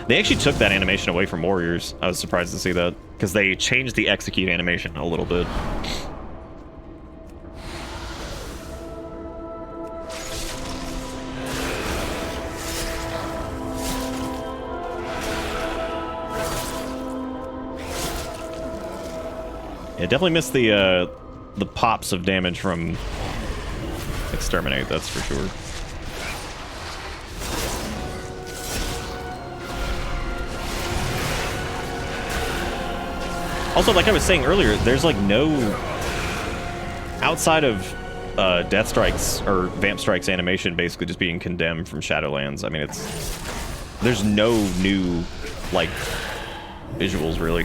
They actually took that animation away from Warriors. I was surprised to see that, because they changed the execute animation a little bit. Yeah, definitely missed the pops of damage from Exterminate, that's for sure. Also, like I was saying earlier, there's like no, outside of Death Strike's or Vamp Strike's animation basically just being condemned from Shadowlands. I mean, there's no new like visuals really.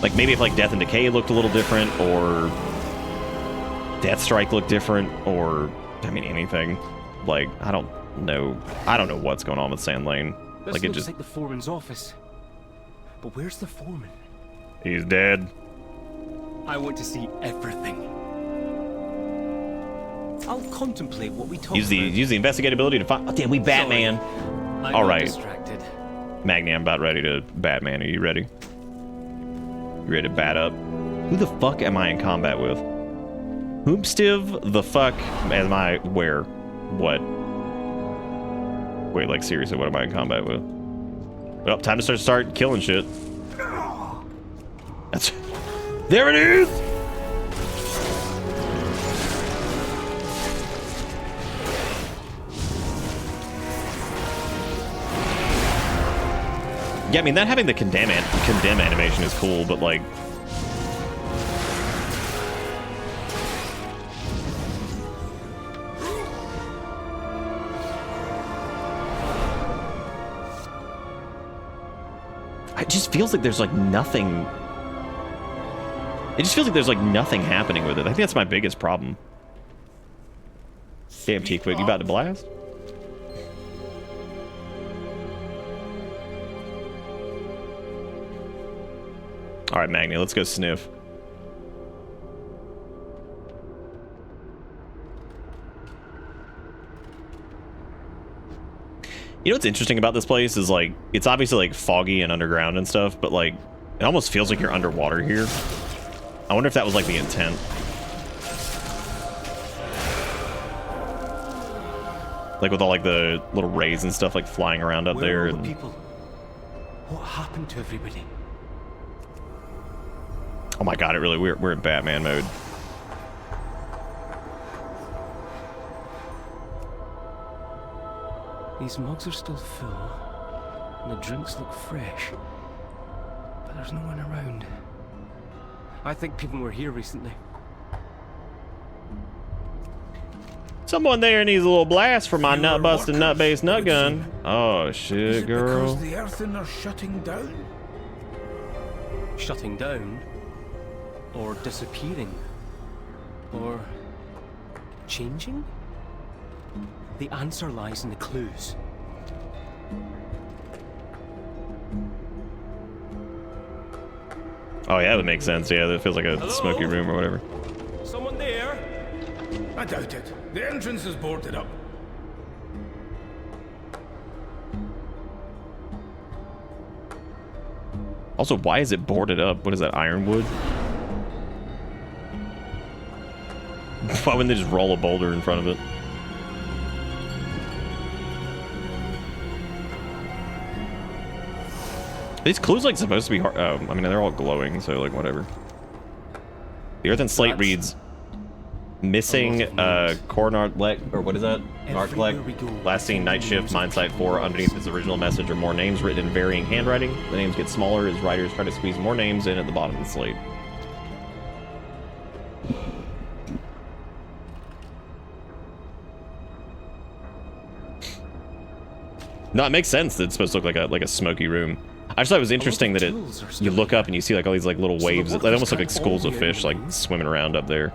Like maybe if like Death and Decay looked a little different, or Death Strike looked different, or I mean anything. Like I don't know what's going on with Sand Lane. This like it looks just like the foreman's office. But where's the foreman? He's dead. I want to see everything. I'll contemplate what we talked Use the investigatability to find. Oh damn, we Batman. I'm all not right. distracted. Magni, I'm about ready to Batman. Are you ready? You ready to bat up? Who the fuck am I in combat with? Hoopstiv the fuck am I where? What? Wait, like seriously, what am I in combat with? Well, time to start killing shit. That's there it is! Yeah, I mean, that having the condemn animation is cool, but like... It just feels like there's like nothing... It just feels like there's like nothing happening with it. I think that's my biggest problem. Damn, T-Quick, you about to blast? All right, Magni, let's go sniff. You know what's interesting about this place is, like, it's obviously, like, foggy and underground and stuff, but, like, it almost feels like you're underwater here. I wonder if that was, like, the intent. Like, with all, like, the little rays and stuff, like, flying around up there. Where are And... the people? What happened to everybody? Oh my god, we're in Batman mode. These mugs are still full, and the drinks look fresh, but there's no one around. I think people were here recently. Someone there needs a little blast for my nut-busting, nut-based nut gun. Oh, shit, girl. Because the earthen are shutting down? Shutting down? Or disappearing? Or changing? The answer lies in the clues. Oh yeah, that makes sense. Yeah, that feels like a smoky room or whatever. Someone there? I doubt it. The entrance is boarded up. Also, why is it boarded up? What is that, ironwood? Why wouldn't they just roll a boulder in front of it? These clues like supposed to be hard. Oh, I mean, they're all glowing, so like whatever. The earthen slate reads missing Cornartlek, or what is that? Nartlek. Last seen night shift, mine site 4. Underneath his original message are more names written in varying handwriting. The names get smaller as writers try to squeeze more names in at the bottom of the slate. No, it makes sense that it's supposed to look like a smoky room. I just thought it was interesting that you look up and you see like all these like little waves. They almost look like schools of fish like swimming around up there.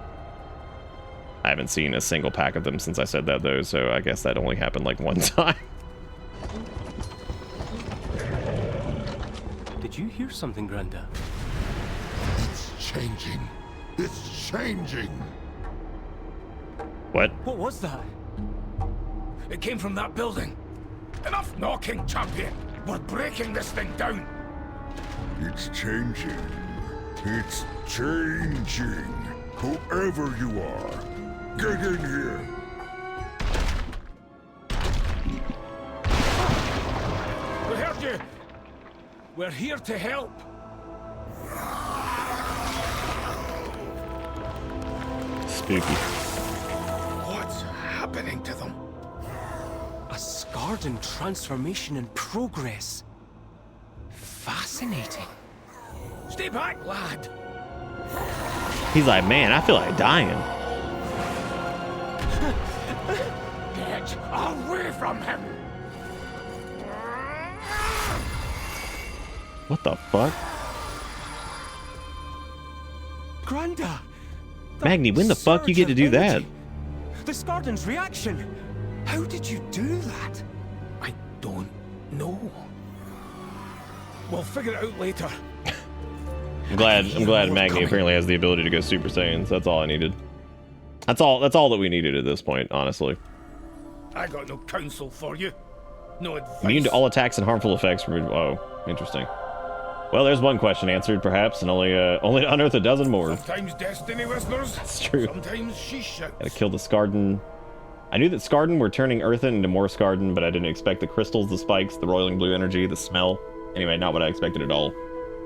I haven't seen a single pack of them since I said that though, so I guess that only happened like one time. Did you hear something, Granda? It's changing. It's changing. What? What was that? It came from that building. Enough knocking, champion. We're breaking this thing down. It's changing. It's changing. Whoever you are, get in here. We heard you. We're here to help. Spooky. What's happening to them? A Skardan transformation in progress. Fascinating. Stay back, lad. He's like, man, I feel like dying. Get away from him. What the fuck? Granda! Magni, when the fuck you get to do that? The Skardan's reaction! How did you do that? I don't know. We'll figure it out later. I'm glad Magni apparently has the ability to go Super Saiyans. That's all I needed. That's all that we needed at this point, honestly. I got no counsel for you. No advice. Immune to all attacks and harmful effects from... Oh, interesting. Well, there's one question answered, perhaps, and only to unearth a dozen more. Sometimes destiny, listeners. That's true. Sometimes she shouts. Gotta kill the Skardan. I knew that Skardan were turning earthen into more Skardan, but I didn't expect the crystals, the spikes, the roiling blue energy, the smell. Anyway, not what I expected at all.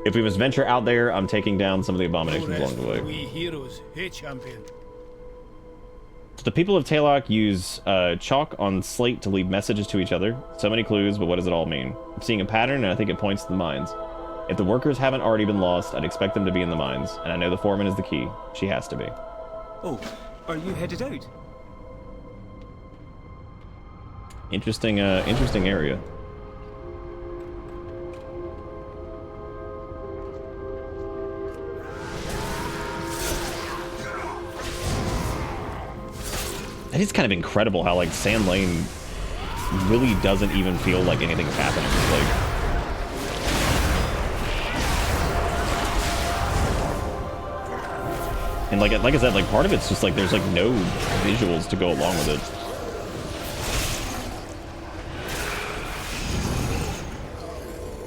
If we must venture out there, I'm taking down some of the abominations along the way. We heroes, hey champion. So the people of Talok use chalk on slate to leave messages to each other. So many clues, but what does it all mean? I'm seeing a pattern, and I think it points to the mines. If the workers haven't already been lost, I'd expect them to be in the mines, and I know the foreman is the key. She has to be. Oh, are you headed out? Interesting area. It is kind of incredible how like Sand Lane really doesn't even feel like anything's happening. Like And like I said, like part of it's just like there's like no visuals to go along with it.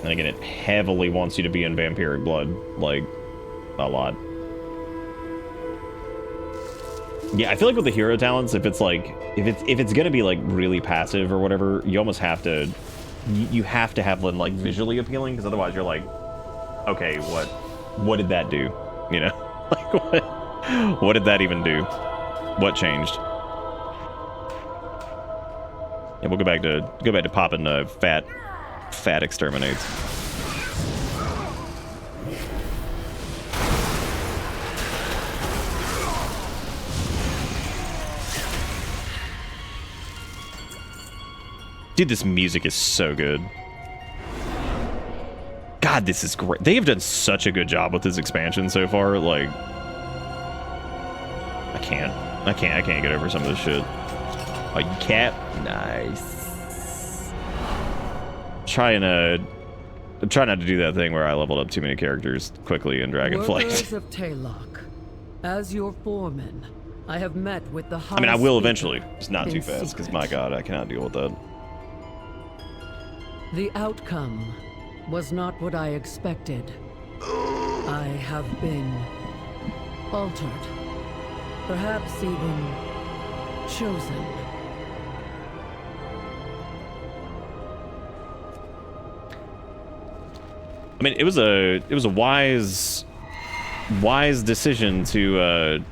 And again, it heavily wants you to be in vampiric blood, like a lot. Yeah, I feel like with the hero talents, if it's like if it's gonna be like really passive or whatever, you almost have to you have to have them like visually appealing, because otherwise you're like, okay, what did that do? You know, like what did that even do? What changed? Yeah, we'll go back to popping fat exterminates. Dude, this music is so good. God, this is great. They have done such a good job with this expansion so far. Like, I can't get over some of this shit. Oh, you can't? Nice. I'm trying not to do that thing where I leveled up too many characters quickly in Dragonflight. Workers of Taylok, as your foreman, I have met with the high I mean, I will Speaker eventually. Just not too in fast, because secret. my god, I cannot deal with that. The outcome was not what I expected. I have been altered, perhaps even chosen. I mean, it was a wise decision to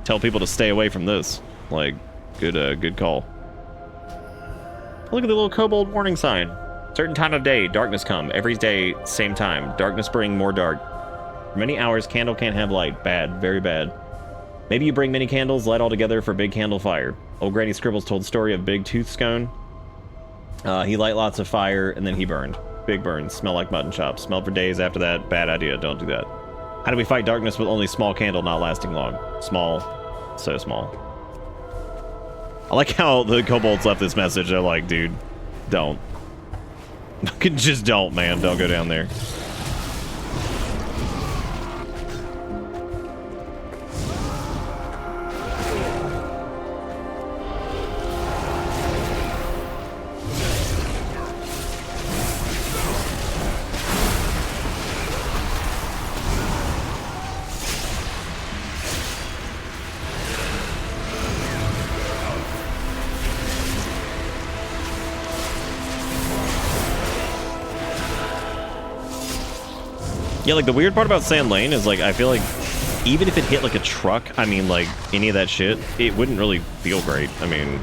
tell people to stay away from this. Like, good call. Look at the little kobold warning sign. Certain time of day, darkness come. Every day, same time. Darkness bring more dark. For many hours, candle can't have light. Bad, very bad. Maybe you bring many candles, light all together for big candle fire. Old Granny Scribbles told the story of Big Tooth Scone. He light lots of fire, and then he burned. Big burn, smell like mutton chops. Smelled for days after that. Bad idea, don't do that. How do we fight darkness with only small candle not lasting long? Small, so small. I like how the kobolds left this message. They're like, dude, don't. Just don't, man. Don't go down there. Yeah, like the weird part about Sand Lane is like I feel like even if it hit like a truck, I mean like any of that shit, it wouldn't really feel great. I mean,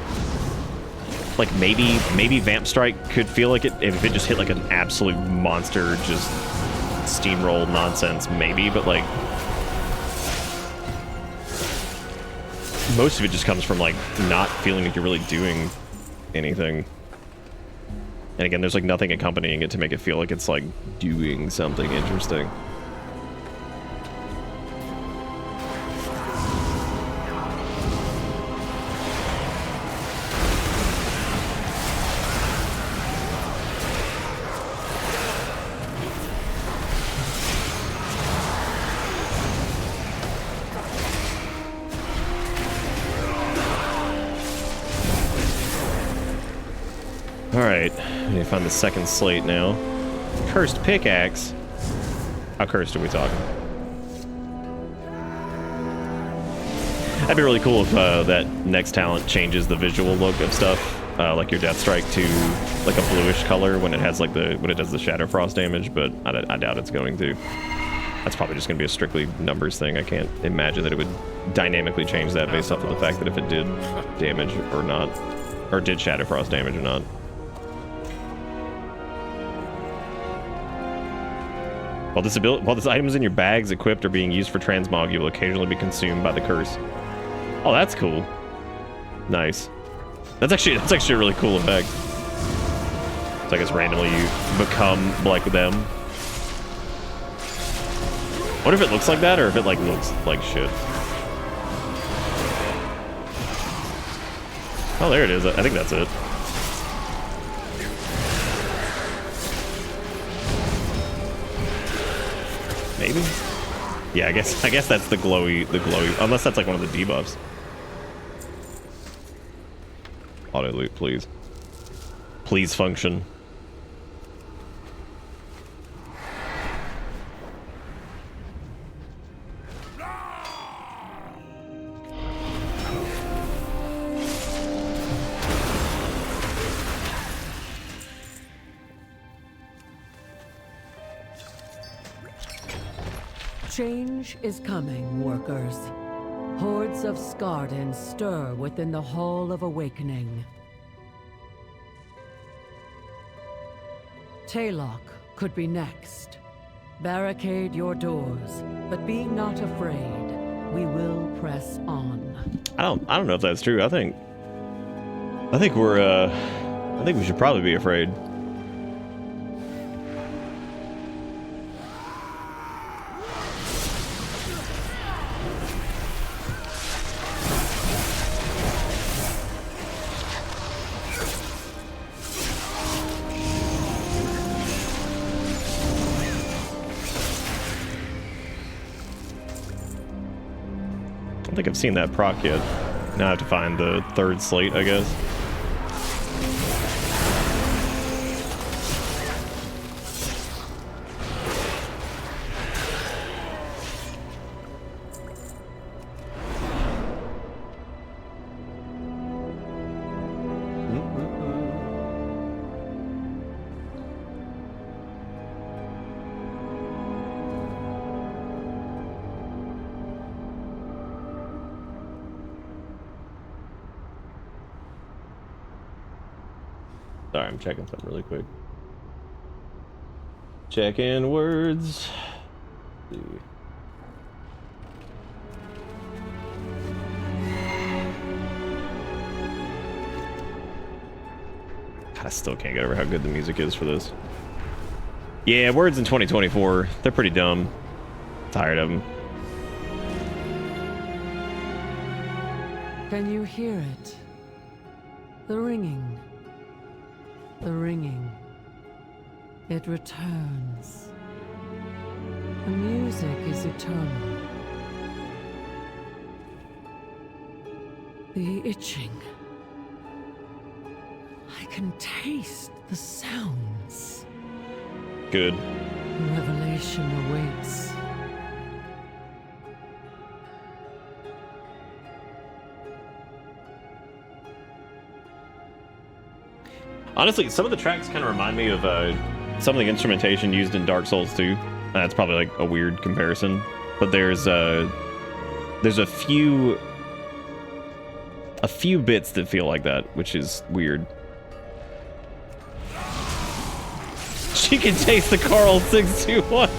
like maybe Vamp Strike could feel like it if it just hit like an absolute monster, just steamroll nonsense, maybe, but like most of it just comes from like not feeling like you're really doing anything. And again, there's like nothing accompanying it to make it feel like it's like doing something interesting. Alright, I need to find the second slate now. Cursed pickaxe. How cursed are we talking? That'd be really cool if that next talent changes the visual look of stuff. Like your Death Strike to like a bluish color when it has like when it does the Shadow Frost damage, but I doubt it's going to. That's probably just going to be a strictly numbers thing. I can't imagine that it would dynamically change that based off of the fact that if it did damage or not, or did Shadow Frost damage or not. While this items in your bags equipped are being used for transmog, you will occasionally be consumed by the curse. Oh, that's cool. Nice. That's actually a really cool effect. So I guess randomly you become like them. What if it looks like that, or if it like looks like shit? Oh, there it is. I think that's it. Maybe? Yeah, I guess that's the glowy, unless that's like one of the debuffs. Auto loot, please. Please function. Change is coming, workers. Hordes of Skardens stir within the Hall of Awakening. Taylok could be next. Barricade your doors, but be not afraid. We will press on. I don't know if that's true. I think we should probably be afraid. I don't think I've seen that proc yet. Now I have to find the third slate, I guess. Sorry, I'm checking something really quick. Check in words. Let's see. God, I still can't get over how good the music is for this. Yeah, words in 2024, they're pretty dumb. Tired of them. Can you hear it? The ringing. The ringing. It returns. The music is eternal. The itching. I can taste the sounds. Good. Revelation awaits. Honestly, some of the tracks kind of remind me of some of the instrumentation used in Dark Souls 2. That's probably like a weird comparison, but there's a few bits that feel like that, which is weird. She can taste the Carl 621.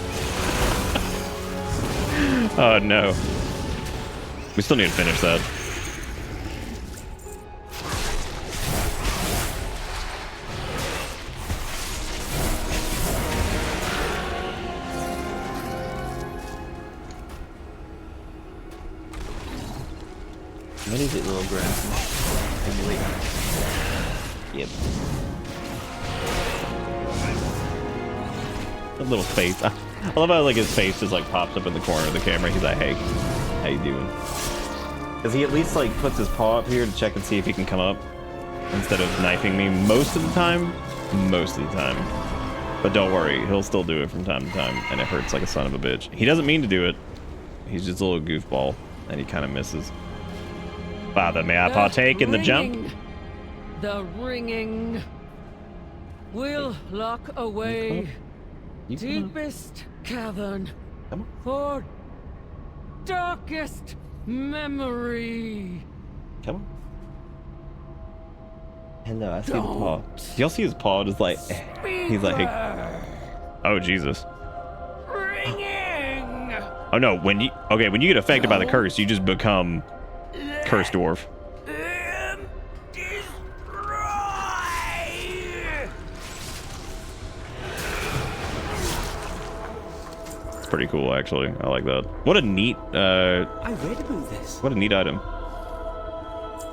Oh no. We still need to finish that. What is it, little grass? Yep. A little face. I love how like his face just like pops up in the corner of the camera. He's like, "Hey, how you doing?" Because he at least like puts his paw up here to check and see if he can come up instead of knifing me most of the time. Most of the time. But don't worry, he'll still do it from time to time, and it hurts like a son of a bitch. He doesn't mean to do it. He's just a little goofball, and he kind of misses. Father, may I partake in the jump? The ringing will lock away deepest cavern for darkest memory. Come on. Hello, I see the paw. Y'all see his paw? Just like he's like, hey. Oh Jesus. Ringing. Oh no, when you get affected by the curse, you just become Cursed Dwarf. It's pretty cool, actually. I like that. What a neat I read about this. what a neat item.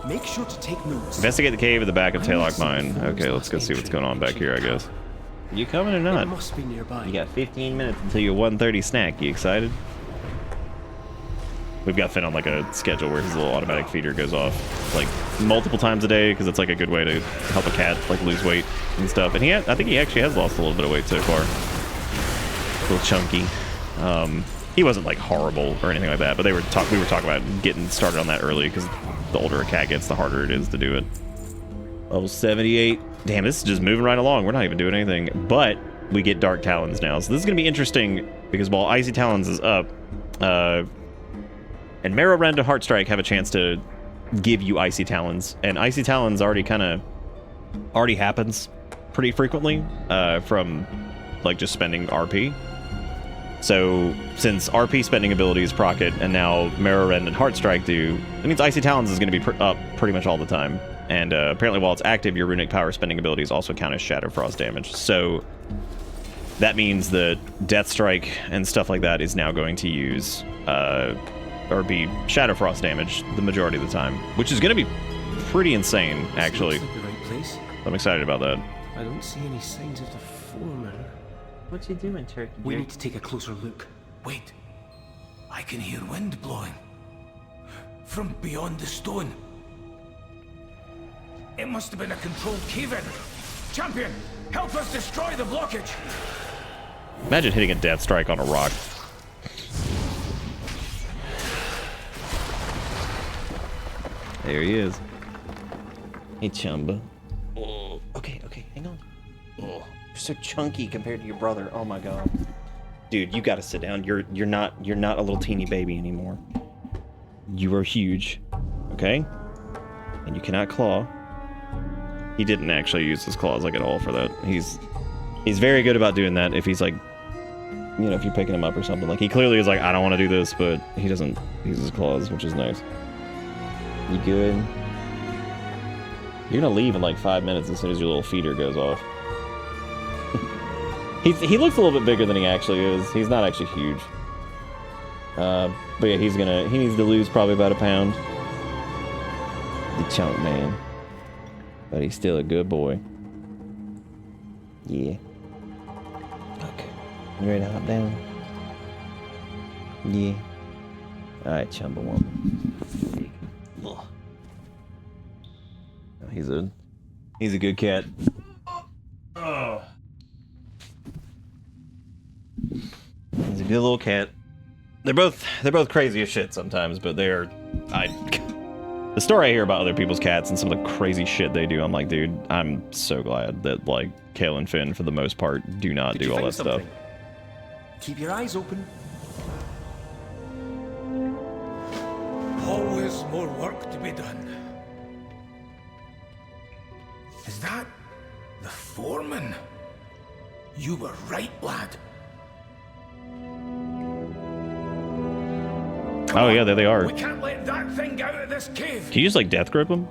Make sure to take notes. Investigate the cave at the back of Taylok Mine. Okay, let's go see what's going on back here, I guess. You coming or not? It must be nearby. You got 15 minutes until your 1:30 snack. You excited? We've got Finn on like a schedule where his little automatic feeder goes off like multiple times a day because it's like a good way to help a cat like lose weight and stuff. And I think he actually has lost a little bit of weight so far. A little chunky. He wasn't like horrible or anything like that, but we were talking about getting started on that early because the older a cat gets, the harder it is to do it. Level 78. Damn, this is just moving right along. We're not even doing anything, but we get Dark Talons now. So this is gonna be interesting because while Icy Talons is up, and Marrow Rend and Heartstrike have a chance to give you Icy Talons. And Icy Talons already happens pretty frequently from like just spending RP. So since RP spending abilities proc it, and now Marrow Rend and Heartstrike do, it means Icy Talons is going to be up pretty much all the time. And apparently while it's active, your runic power spending abilities also count as Shadow Frost damage. So that means that Deathstrike and stuff like that is now going to use or be Shadow Frost damage the majority of the time, which is going to be pretty insane, actually. Looks like the right place. I'm excited about that. I don't see any signs of the foreman. What you doing, Turkey? We need to take a closer look. Wait. I can hear wind blowing. From beyond the stone. It must have been a controlled cave-in. Champion, help us destroy the blockage. Imagine hitting a Deathstrike on a rock. There he is. Hey, Chumba. Oh, okay, hang on. Oh, you're so chunky compared to your brother. Oh my god. Dude, you gotta sit down. You're not a little teeny baby anymore. You are huge. Okay? And you cannot claw. He didn't actually use his claws like at all for that. He's very good about doing that if he's like, you know, if you're picking him up or something. Like, he clearly is like, I don't want to do this, but he doesn't use his claws, which is nice. You good? You're gonna leave in like 5 minutes as soon as your little feeder goes off. He looks a little bit bigger than he actually is. He's not actually huge. But yeah, he needs to lose probably about 1 pound. The chunk man. But he's still a good boy. Yeah. Okay. You ready to hop down? Yeah. Alright, Chumbawamba. He's a good cat. Oh. He's a good little cat. They're both crazy as shit sometimes, but the story I hear about other people's cats and some of the crazy shit they do, I'm like, dude, I'm so glad that like Kale and Finn for the most part do not do all that stuff. Keep your eyes open. Always more work to be done. Is that the foreman? You were right, lad. Oh yeah, there they are. We can't let that thing out of this cave. Can you just like death grip them?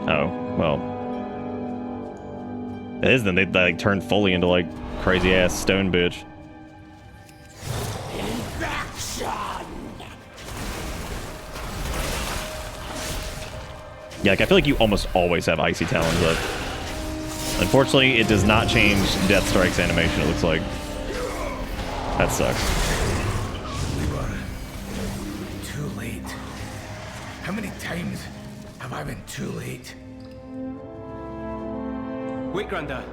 Oh, well. It is then they like turn fully into like crazy ass stone bitch. Yeah, like I feel like you almost always have Icy Talons up. Unfortunately, it does not change Deathstrike's animation, it looks like. That sucks. We were too late. How many times have I been too late? Wait, Grandad.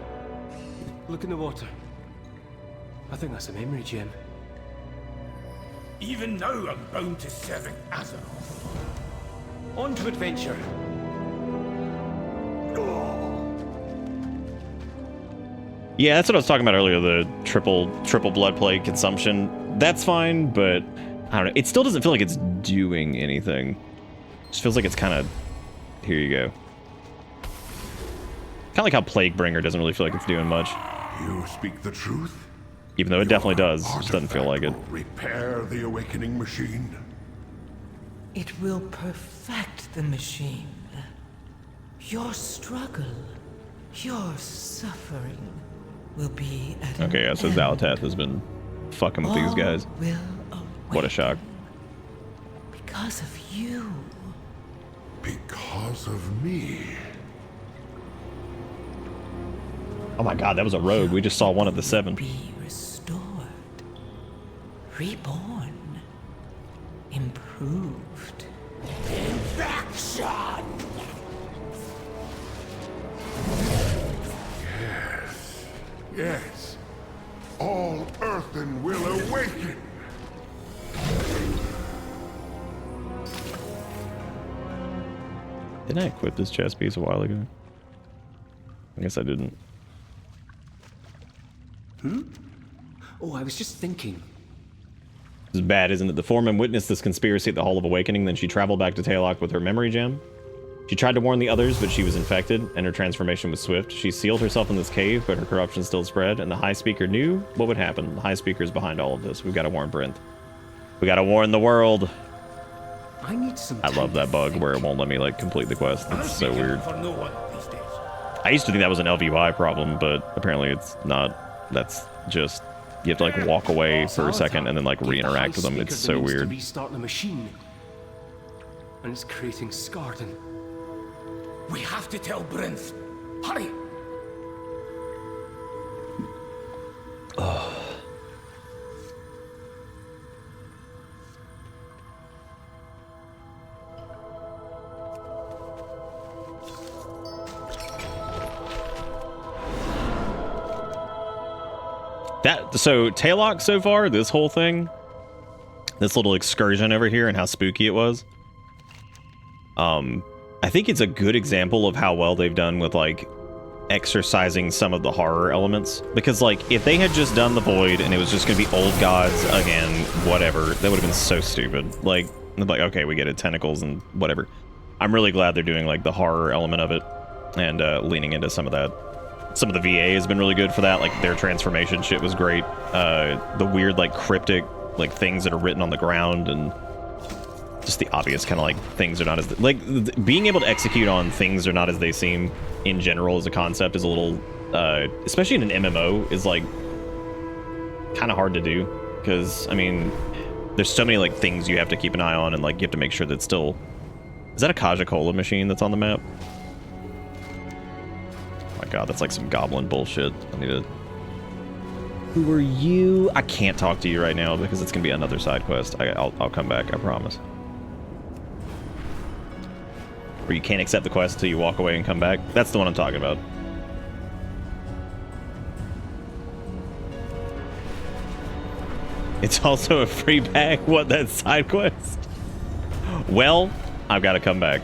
Look in the water. I think that's a memory gem. Even now, I'm bound to serving Azeroth. On to adventure. Yeah, that's what I was talking about earlier, the triple blood plague consumption. That's fine, but I don't know. It still doesn't feel like it's doing anything. It just feels like it's kind of, here you go. Kind of like how Plaguebringer doesn't really feel like it's doing much. You speak the truth? Even though it definitely does, it just doesn't feel like it. Repair the awakening machine. It will perfect the machine. Your struggle, your suffering will be at Okay, yeah, so Zalatath has been fucking with these guys. What a shock. Because of you. Because of me. Oh my god, that was a rogue. We just saw one of the 7. Be restored, reborn, improved. Infection! Yes. All earthen will awaken. Didn't I equip this chest piece a while ago? I guess I didn't. Oh, I was just thinking. This is bad, isn't it? The foreman witnessed this conspiracy at the Hall of Awakening, then she traveled back to Taylok with her memory gem. She tried to warn the others, but she was infected, and her transformation was swift. She sealed herself in this cave, but her corruption still spread, and the High Speaker knew what would happen. The High Speaker is behind all of this. We've got to warn Brent. We got to warn the world. I need some. I love that bug where it won't let me, like, complete the quest. It's so weird. For no one these days. I used to think that was an LVY problem, but apparently it's not. That's just... You have to, like, walk away for a second and then, like, re-interact with them. It's so weird. Restart the machine. And it's creating Scarden. We have to tell Brinth. Hurry! So Taylok so far, this whole thing, this little excursion over here and how spooky it was. I think it's a good example of how well they've done with, like, exercising some of the horror elements. Because, like, if they had just done the Void and it was just gonna be old gods again, whatever, that would have been so stupid. Like, okay, we get it, tentacles and whatever. I'm really glad they're doing, like, the horror element of it and leaning into some of that. Some of the VA has been really good for that. Like, their transformation shit was great. The weird, like, cryptic, like, things that are written on the ground and just the obvious kind of, like, things are not as... Like, being able to execute on things are not as they seem in general as a concept is a little... especially in an MMO, is, like, kind of hard to do. Because, I mean, there's so many, like, things you have to keep an eye on and, like, you have to make sure that still... Is that a Kaja-Cola machine that's on the map? Oh my god, that's like some goblin bullshit. I need to... Who are you? I can't talk to you right now because it's gonna be another side quest. I'll come back, I promise. Or you can't accept the quest until you walk away and come back. That's the one I'm talking about. It's also a free bag. What, that side quest? Well, I've got to come back.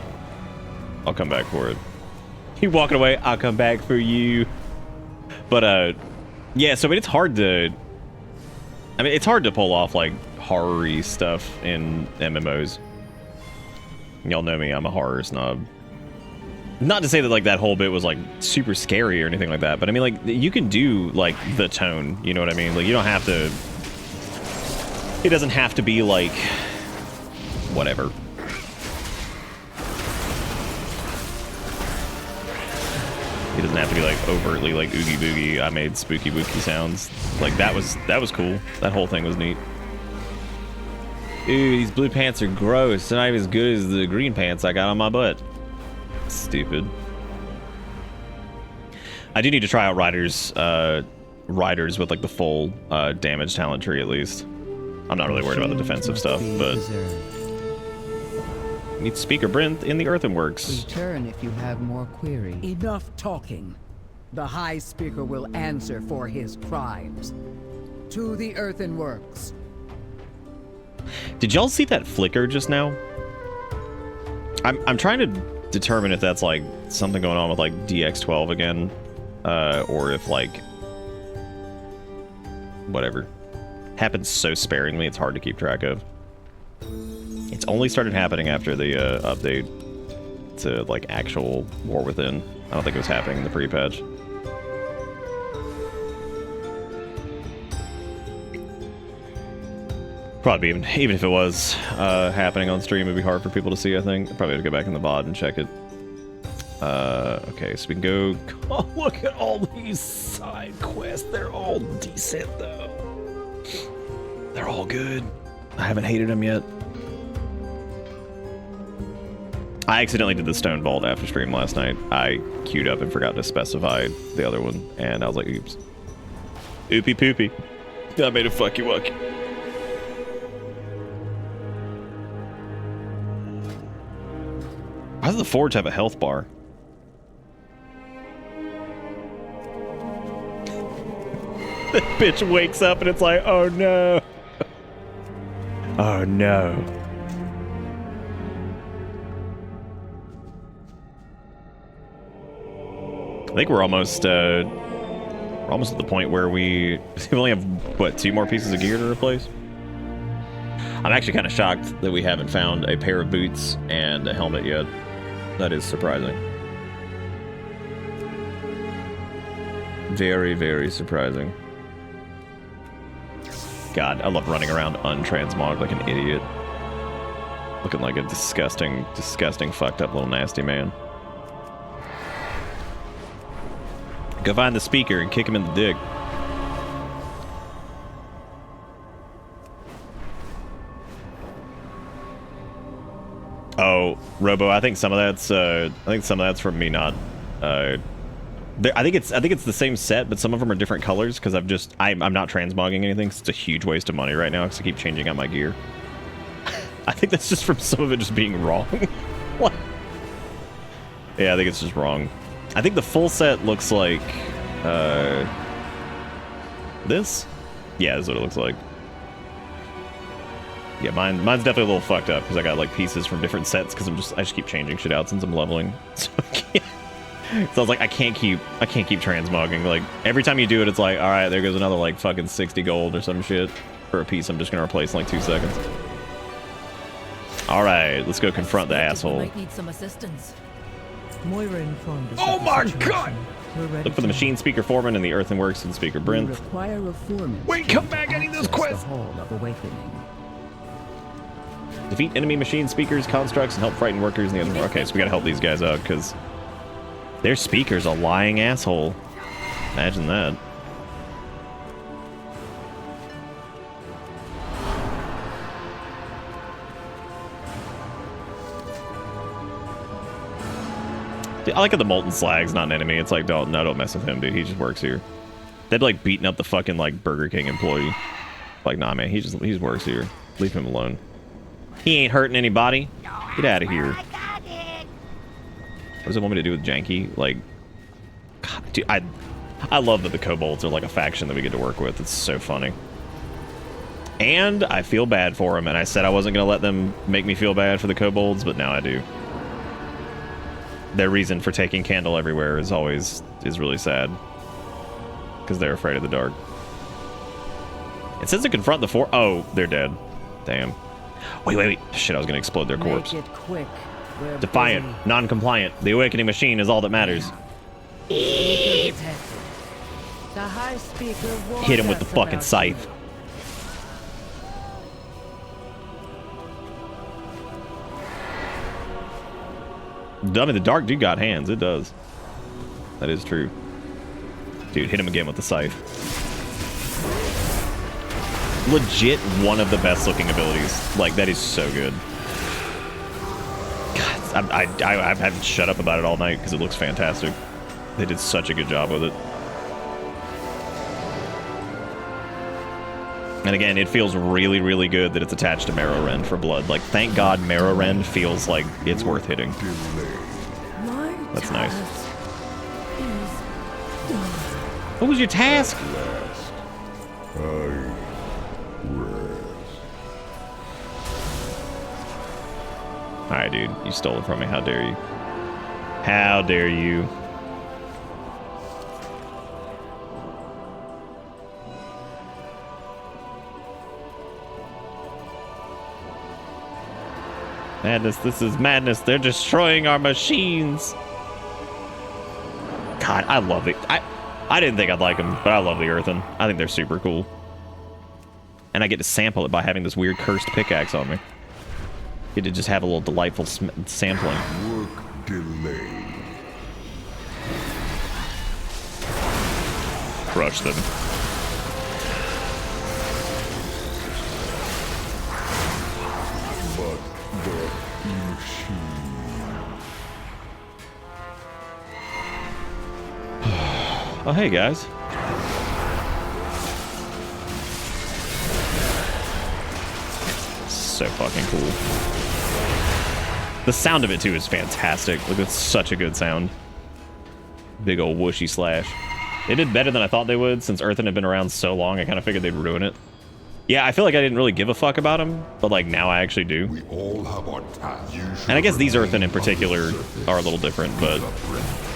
I'll come back for it. You walking away, I'll come back for you. But, yeah, so I mean, it's hard to... I mean, it's hard to pull off, like, horror-y stuff in MMOs. Y'all know me, I'm a horror snob. Not to say that, like, that whole bit was, like, super scary or anything like that, but I mean, like, you can do, like, the tone, you know what I mean? Like, you don't have to... It doesn't have to be, like... Whatever. It doesn't have to be, like, overtly, like, oogie boogie, I made spooky wookie sounds. Like, that was cool. That whole thing was neat. Ooh, these blue pants are gross. They're not even as good as the green pants I got on my butt. Stupid. I do need to try out Riders with, like, the full damage talent tree, at least. I'm not really worried about the defensive stuff, but... Need Speaker Brent in the Earthenworks. Return if you have more queries. Enough talking. The High Speaker will answer for his crimes. To the Earthenworks. Did y'all see that flicker just now? I'm trying to determine if that's, like, something going on with, like, DX12 again, or if, like, whatever. Happens so sparingly, it's hard to keep track of. It's only started happening after the update to, like, actual War Within. I don't think it was happening in the pre-patch. Probably even if it was happening on stream, it'd be hard for people to see, I think. Probably have to go back in the VOD and check it. Okay, so we can go... Oh, look at all these side quests. They're all decent, though. They're all good. I haven't hated them yet. I accidentally did the stone vault after stream last night. I queued up and forgot to specify the other one, and I was like, oops. Oopie poopy. I made a fucky wucky. Why does the forge have a health bar? The bitch wakes up and it's like, oh no. Oh no. I think we're almost at the point where we only have, what, 2 more pieces of gear to replace? I'm actually kind of shocked that we haven't found a pair of boots and a helmet yet. That is surprising. Very, very surprising. God, I love running around untransmogged like an idiot. Looking like a disgusting, disgusting, fucked up little nasty man. Go find the speaker and kick him in the dick. Oh, Robo, I think some of that's from me not. I think it's the same set, but some of them are different colors because I'm not transmogging anything. It's a huge waste of money right now because I keep changing out my gear. I think that's just from some of it just being wrong. What? Yeah, I think it's just wrong. I think the full set looks like this. Yeah, that's what it looks like. Yeah, mine's definitely a little fucked up because I got like pieces from different sets because I just keep changing shit out since I'm leveling. So I was like, I can't keep transmogging. Like every time you do it, it's like, all right, there goes another like fucking 60 gold or some shit for a piece I'm just gonna replace in like 2 seconds. All right, let's go confront the asshole. Might need some assistance. Moira informed us. Oh my god! Look for the machine speaker foreman and the earthenworks and speaker Brynth. Require a foreman. Wait, come back! I need those quests. The Hall of Awakening. Defeat enemy machine speakers, constructs, and help frighten workers in the other. Okay, so we gotta help these guys out because their speaker's a lying asshole. Imagine that. I like how the Molten Slag's not an enemy. It's like, don't mess with him, dude. He just works here. They'd like beating up the fucking like Burger King employee. Like, nah, man, he just works here. Leave him alone. He ain't hurting anybody. Get out of here. What does it want me to do with Janky? Like, God, dude, I love that the kobolds are like a faction that we get to work with. It's so funny. And I feel bad for them, and I said I wasn't gonna let them make me feel bad for the kobolds, but now I do. Their reason for taking Candle everywhere is really sad. Because they're afraid of the dark. It says to confront the four. Oh, they're dead. Damn. Wait. Shit, I was gonna explode their corpse. Make it quick. We're Defiant, busy. non-compliant. The awakening machine is all that matters. Speaker detected. The high speaker warned Hit him with the us fucking about scythe. I mean, the dark dude got hands. It does. That is true. Dude, hit him again with the scythe. Legit one of the best looking abilities. Like, that is so good. God, I've had to shut up about it all night because it looks fantastic. They did such a good job with it. And again, it feels really, really good that it's attached to Marrow Rend for blood. Like, thank God Marrow Rend feels like it's worth hitting. That's nice. What was your task? Alright, dude. You stole it from me. How dare you? How dare you? Madness, this is madness. They're destroying our machines. God, I love it. I didn't think I'd like them, but I love the Earthen. I think they're super cool. And I get to sample it by having this weird cursed pickaxe on me. Get to just have a little delightful sampling. Work delayed. Crush them. But the machine. Oh, hey, guys. So fucking cool. The sound of it, too, is fantastic. Like, it's such a good sound. Big old whooshy slash. They did better than I thought they would. Since Earthen had been around so long, I kind of figured they'd ruin it. Yeah, I feel like I didn't really give a fuck about them, but like now I actually do. We all have our tasks. And I guess these Earthen in particular are a little different, but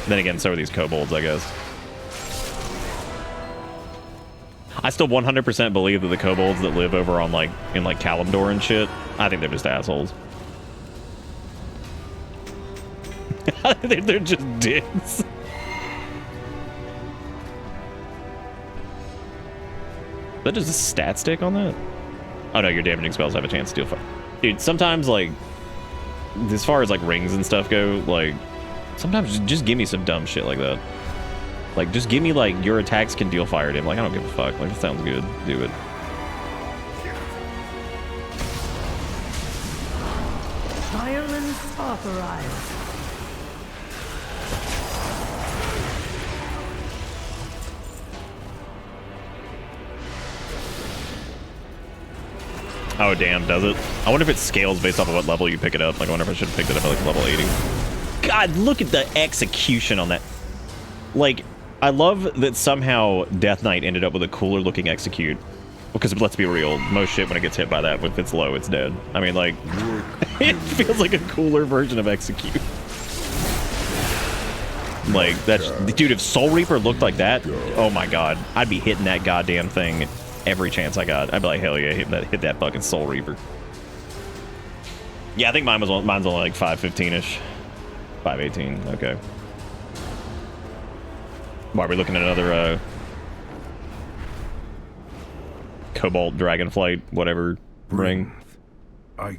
then again, so are these kobolds, I guess. I still 100% believe that the kobolds that live over on like in like Kalimdor and shit, I think they're just assholes. They're just dicks. Is that just a stat stick on that? Oh no, your damaging spells have a chance to deal fire. Dude, sometimes like, as far as like rings and stuff go, like, sometimes just give me some dumb shit like that. Like, just give me like, your attacks can deal fire damage. Like, I don't give a fuck. Like, it sounds good. Do it. Violence authorized. Oh, damn, does it? I wonder if it scales based off of what level you pick it up. Like, I wonder if I should have picked it up at, like, level 80. God, look at the execution on that. Like, I love that somehow Death Knight ended up with a cooler-looking execute. Because, let's be real, most shit, when it gets hit by that, if it's low, it's dead. I mean, like, it feels like a cooler version of execute. Like, that's... Dude, if Soul Reaper looked like that, oh my god, I'd be hitting that goddamn thing every chance I got. I'd be like, hell yeah, hit that fucking Soul Reaper. Yeah, I think mine's only like 515-ish. 518, okay. Why are we looking at another Cobalt Dragonflight, whatever ring? I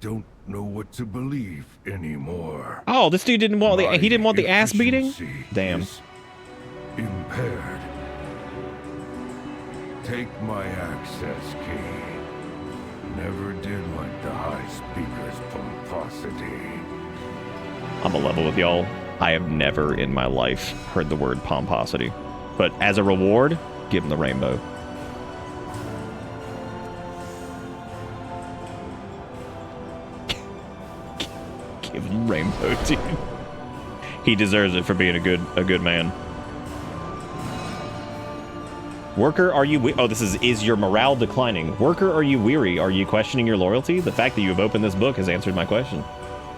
don't know what to believe anymore. Oh, this dude didn't want he didn't want the ass beating? Damn. Impaired. Take my access key. Never did like the High Speaker's pomposity. I'm a level with y'all. I have never in my life heard the word pomposity. But as a reward, give him the rainbow. Give him rainbow, dude. He deserves it for being a good man. Worker, are you oh, this is your morale declining? Worker, are you weary? Are you questioning your loyalty? The fact that you have opened this book has answered my question.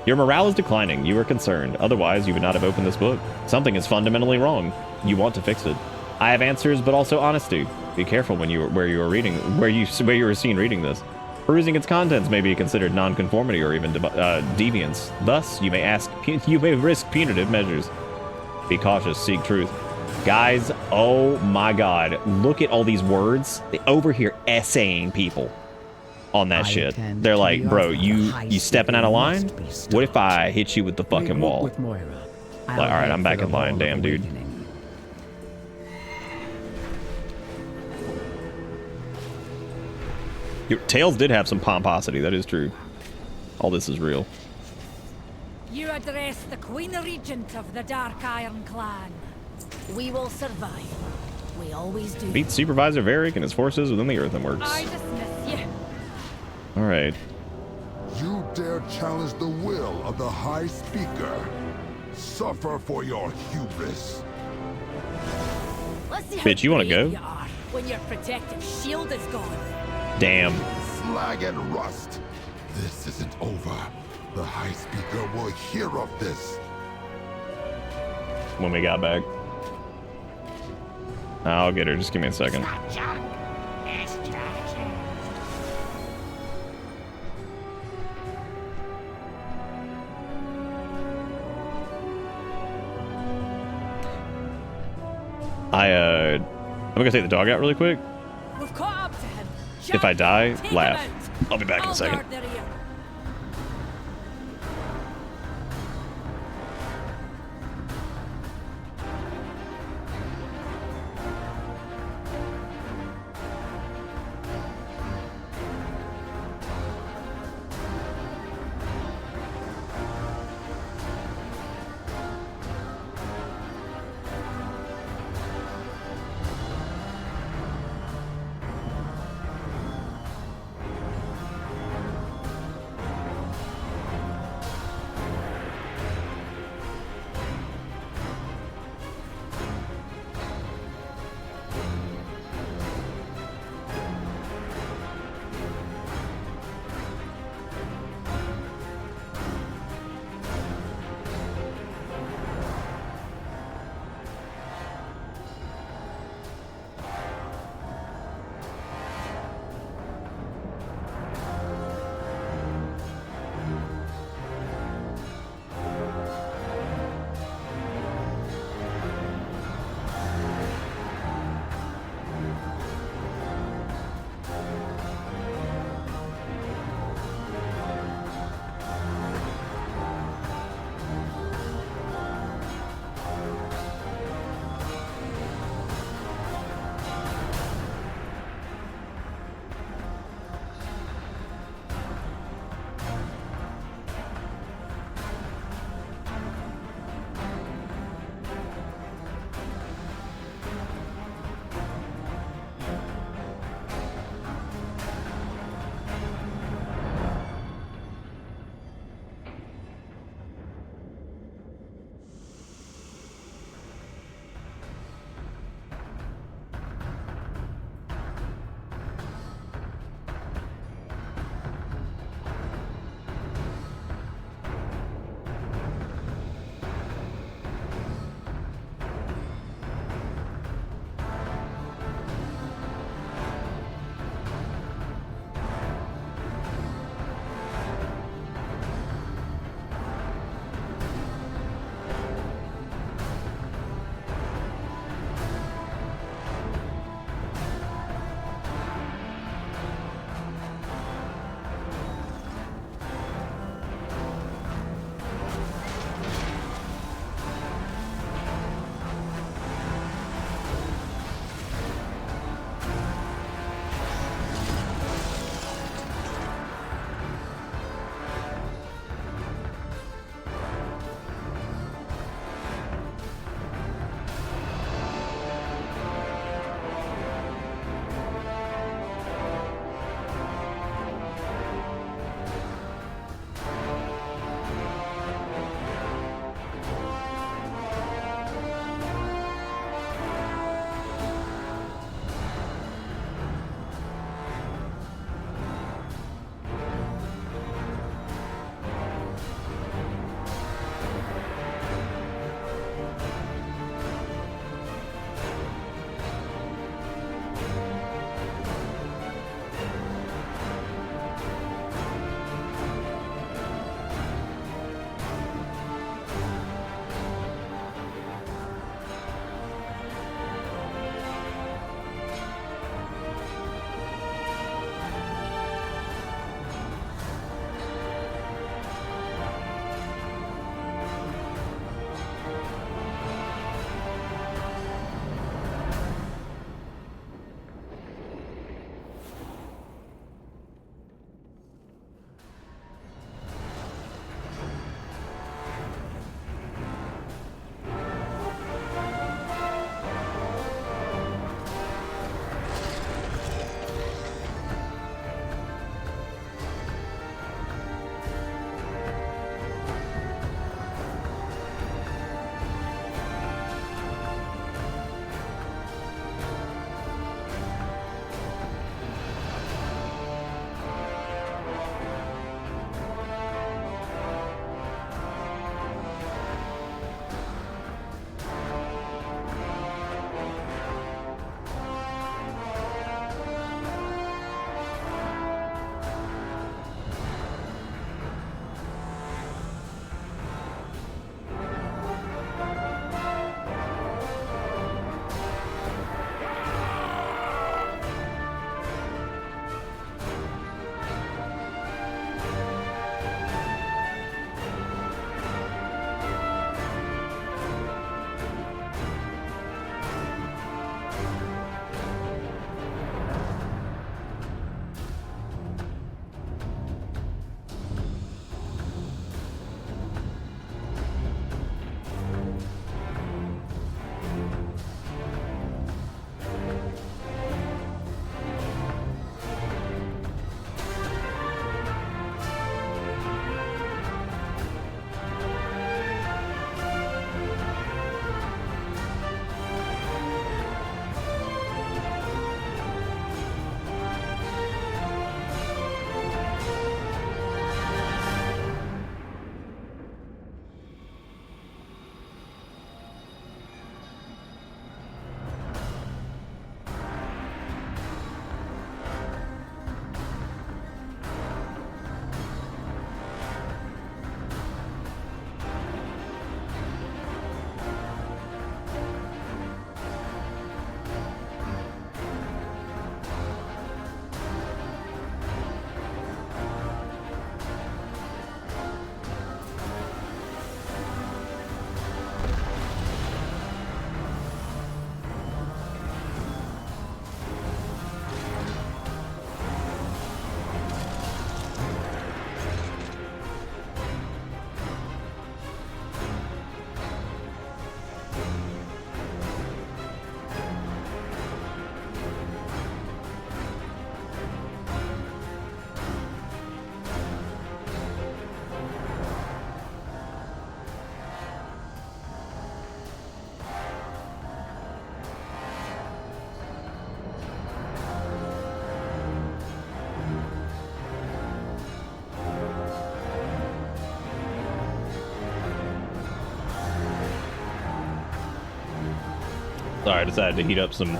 Your morale is declining. You are concerned. Otherwise, you would not have opened this book. Something is fundamentally wrong. You want to fix it. I have answers, but also honesty. Be careful when where you are seen reading this. Perusing its contents may be considered nonconformity or even deviance. Thus, you may risk punitive measures. Be cautious. Seek truth. Guys, oh my god, look at all these words. They over here essaying people on that shit. They're like, bro, you stepping out of line? What if I hit you with the fucking wall? Like, alright, I'm back in line, damn dude. Your Tails did have some pomposity, that is true. All this is real. You address the Queen Regent of the Dark Iron Clan. We will survive. We always do. Beat Supervisor Varric and his forces within the Earthworks. I dismiss you. Alright. You dare challenge the will of the High Speaker. Suffer for your hubris. Let's see Bitch, you wanna go? You are when your protective shield is gone. Damn. Slag and rust. This isn't over. The High Speaker will hear of this. When we got back. I'll get her. Just give me a second. I'm gonna take the dog out really quick. We've caught up to him. If I die, laugh. I'll be back in a second. Sorry, I decided to heat up some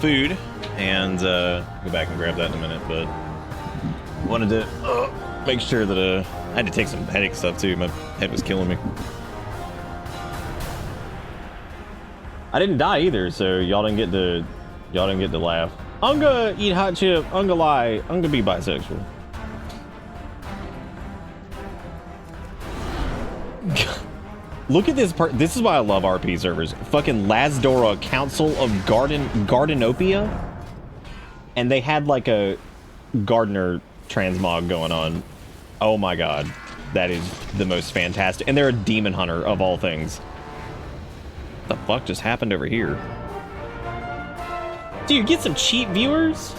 food and go back and grab that in a minute, but wanted to make sure that I had to take some headache stuff too. My head was killing me. I didn't die either, so y'all didn't get to laugh. I'm gonna eat hot chip. I'm gonna lie. I'm gonna be bisexual. Look at this part. This is why I love RP servers. Fucking Lasdora Council of Gardenopia, and they had like a gardener transmog going on. Oh my god, that is the most fantastic. And they're a demon hunter of all things. What the fuck just happened over here? Dude, get some cheap viewers.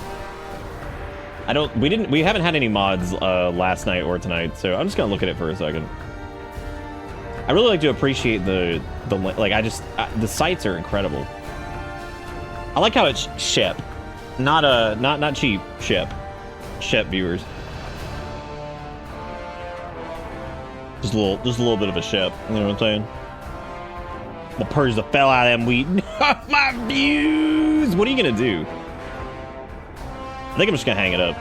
We haven't had any mods last night or tonight, so I'm just gonna look at it for a second. I really like to appreciate the sites are incredible. I like how it's Shep, not cheap Shep viewers. Just a little bit of a Shep, you know what I'm saying? I'll purge the fell out of them wheat. My views! What are you gonna do? I think I'm just gonna hang it up.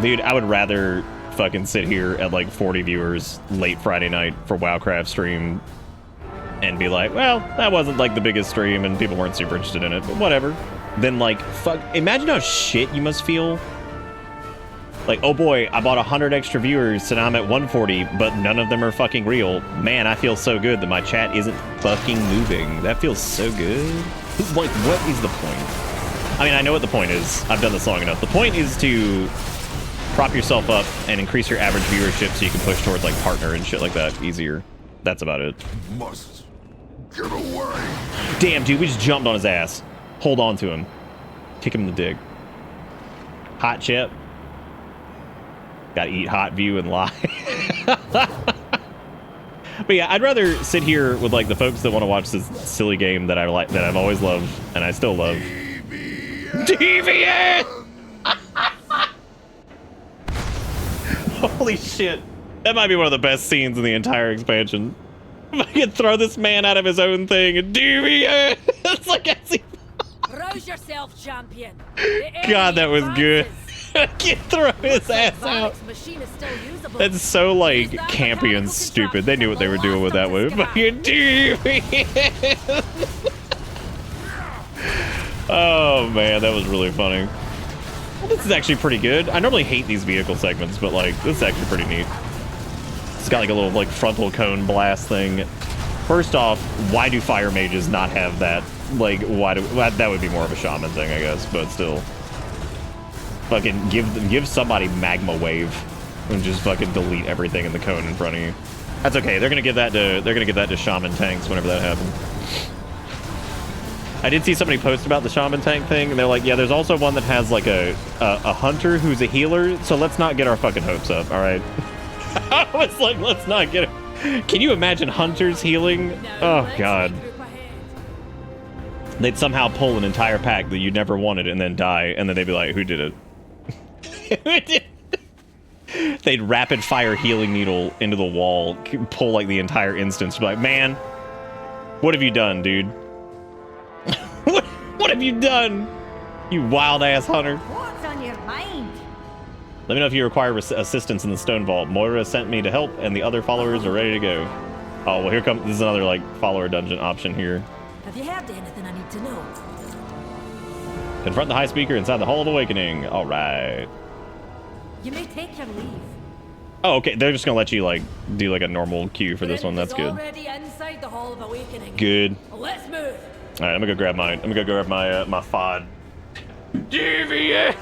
Dude, I would rather fucking sit here at like 40 viewers late Friday night for Warcraft stream and be like, well, that wasn't like the biggest stream and people weren't super interested in it, but whatever. Then like, fuck, imagine how shit you must feel. Like, oh boy, I bought 100 extra viewers, so now I'm at 140, but none of them are fucking real. Man, I feel so good that my chat isn't fucking moving. That feels so good. Like, what is the point? I mean, I know what the point is. I've done this long enough. The point is to prop yourself up and increase your average viewership so you can push towards, like, partner and shit like that easier. That's about it. Must get away. Damn, dude, we just jumped on his ass. Hold on to him. Kick him in the dick. Hot chip. Gotta eat hot view and lie. But yeah, I'd rather sit here with like the folks that want to watch this silly game that I've always loved and I still love. Deviant! Holy shit. That might be one of the best scenes in the entire expansion. If I could throw this man out of his own thing and Deviant! It's like I see. Rouse yourself, champion. God, that was good. Can't throw his ass out. That's so like campy and stupid. They knew what they were doing with that one. Oh man, that was really funny. Well, this is actually pretty good. I normally hate these vehicle segments, but like this is actually pretty neat. It's got like a little like frontal cone blast thing. First off, why do fire mages not have that? Like, that would be more of a shaman thing, I guess, but still. Fucking give somebody magma wave and just fucking delete everything in the cone in front of you. That's okay. They're gonna give that to shaman tanks whenever that happens. I did see somebody post about the shaman tank thing, and they're like, yeah, there's also one that has like a hunter who's a healer, so let's not get our fucking hopes up, all right? I was like, let's not get it. Can you imagine hunters healing? Oh god. They'd somehow pull an entire pack that you never wanted and then die, and then they'd be like, who did it? They'd rapid fire healing needle into the wall, pull like the entire instance, be like, man, what have you done, dude? what have you done, you wild ass hunter? What's on your mind? Let me know if you require assistance in the stone vault. Moira sent me to help, and the other followers are ready to go. Oh well, here comes this is another like follower dungeon option here. Have you heard anything I need to know? Confront the High Speaker inside the Hall of Awakening. All right. You may take your leave. Oh, okay. They're just gonna let you like do like a normal queue for this one. That's good. Already inside the Hall of Awakening. Good. Let's move. All right, I'm gonna go grab my my FOD. Deviant.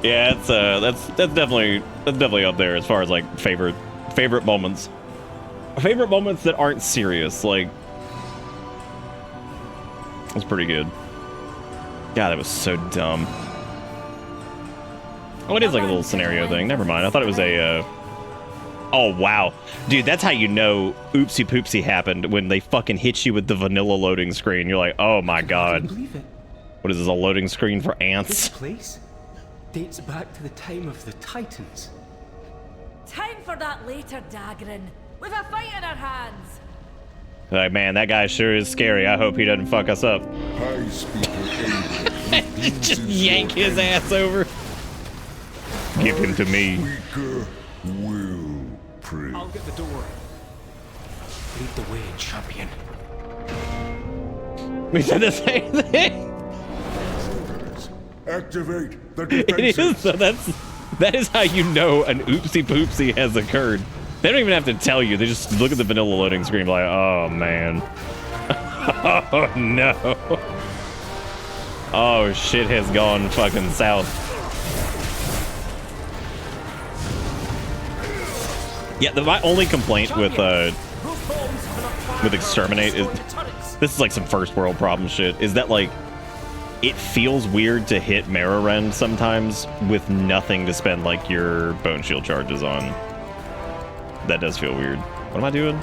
Yeah, it's that's definitely up there as far as like favorite moments. Favorite moments that aren't serious, like that's pretty good. God, that was so dumb. Oh, it is like a little scenario thing. Never mind. I thought it was a oh wow. Dude, that's how you know oopsie poopsie happened, when they fucking hit you with the vanilla loading screen. You're like, oh my god. What is this, a loading screen for ants? This place dates back to the time of the Titans. Time for that later, Dagrin. We've a fight in our hands. Like, man, that guy sure is scary. I hope he doesn't fuck us up. High Speaker Just yank his ass over. Give him to me. Speaker will pray. I'll get the door. Lead the way, champion. We said the same thing. Activate the It defenses. is, so that is how you know an oopsie poopsie has occurred. They don't even have to tell you. They just look at the vanilla loading screen like, oh man. Oh no. Oh, shit has gone fucking south. Yeah, my only complaint with Exterminate is, this is like some first world problem shit, is that like, it feels weird to hit Mara Rend sometimes with nothing to spend like your bone shield charges on. That does feel weird. What am I doing?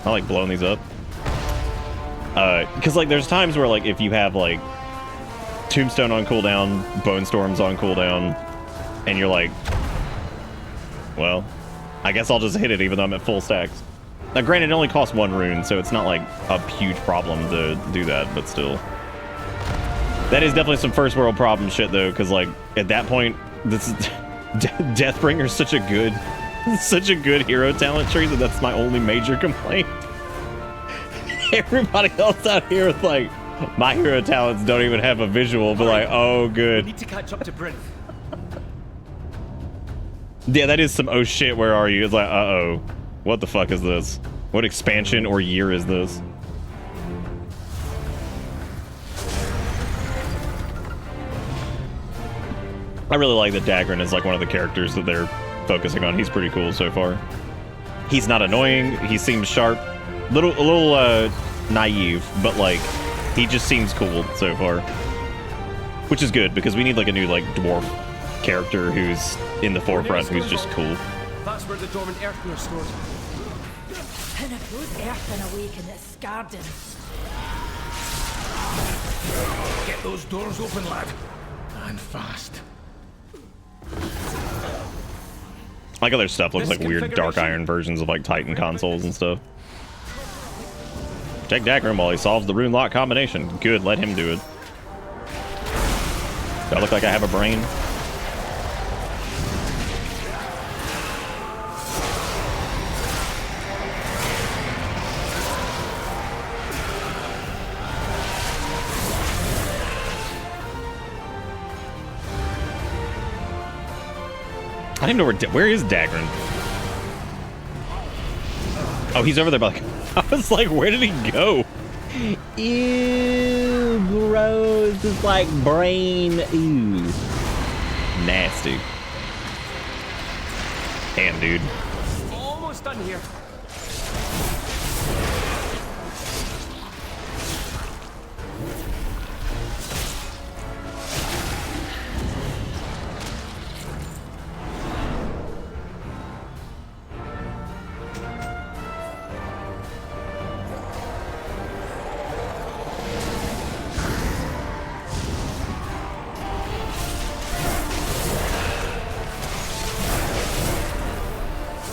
I like blowing these up. Because like there's times where like if you have like Tombstone on cooldown, Bone Storm's on cooldown, and you're like, well, I guess I'll just hit it even though I'm at full stacks. Now granted, it only costs 1 rune, so it's not like a huge problem to do that, but still. That is definitely some first world problem shit though, because like at that point, this is Deathbringer's such a good hero talent tree that that's my only major complaint. Everybody else out here is like, my hero talents don't even have a visual, but like, oh good. We need to catch up to Bryn. Yeah, that is some oh shit, where are you? It's like, uh-oh. What the fuck is this? What expansion or year is this? I really like that Dagrin is like one of the characters that they're focusing on. He's pretty cool so far. He's not annoying. He seems sharp. A little naive, but like he just seems cool so far. Which is good because we need like a new like dwarf character who's in the forefront who's just cool. That's where the dormant earth are stored. And if those earth and awaken, it's Garden. Get those doors open, lad. And fast. Like other stuff looks like weird dark iron versions of like Titan consoles and stuff. Take Dagrin while he solves the rune lock combination. Good, let him do it. Do I look like I have a brain? I don't even know where is Dagrin? Oh, he's over there, but like, I was like, where did he go? Ew, gross. It's like brain. Ew. Nasty. Damn, dude. Almost done here.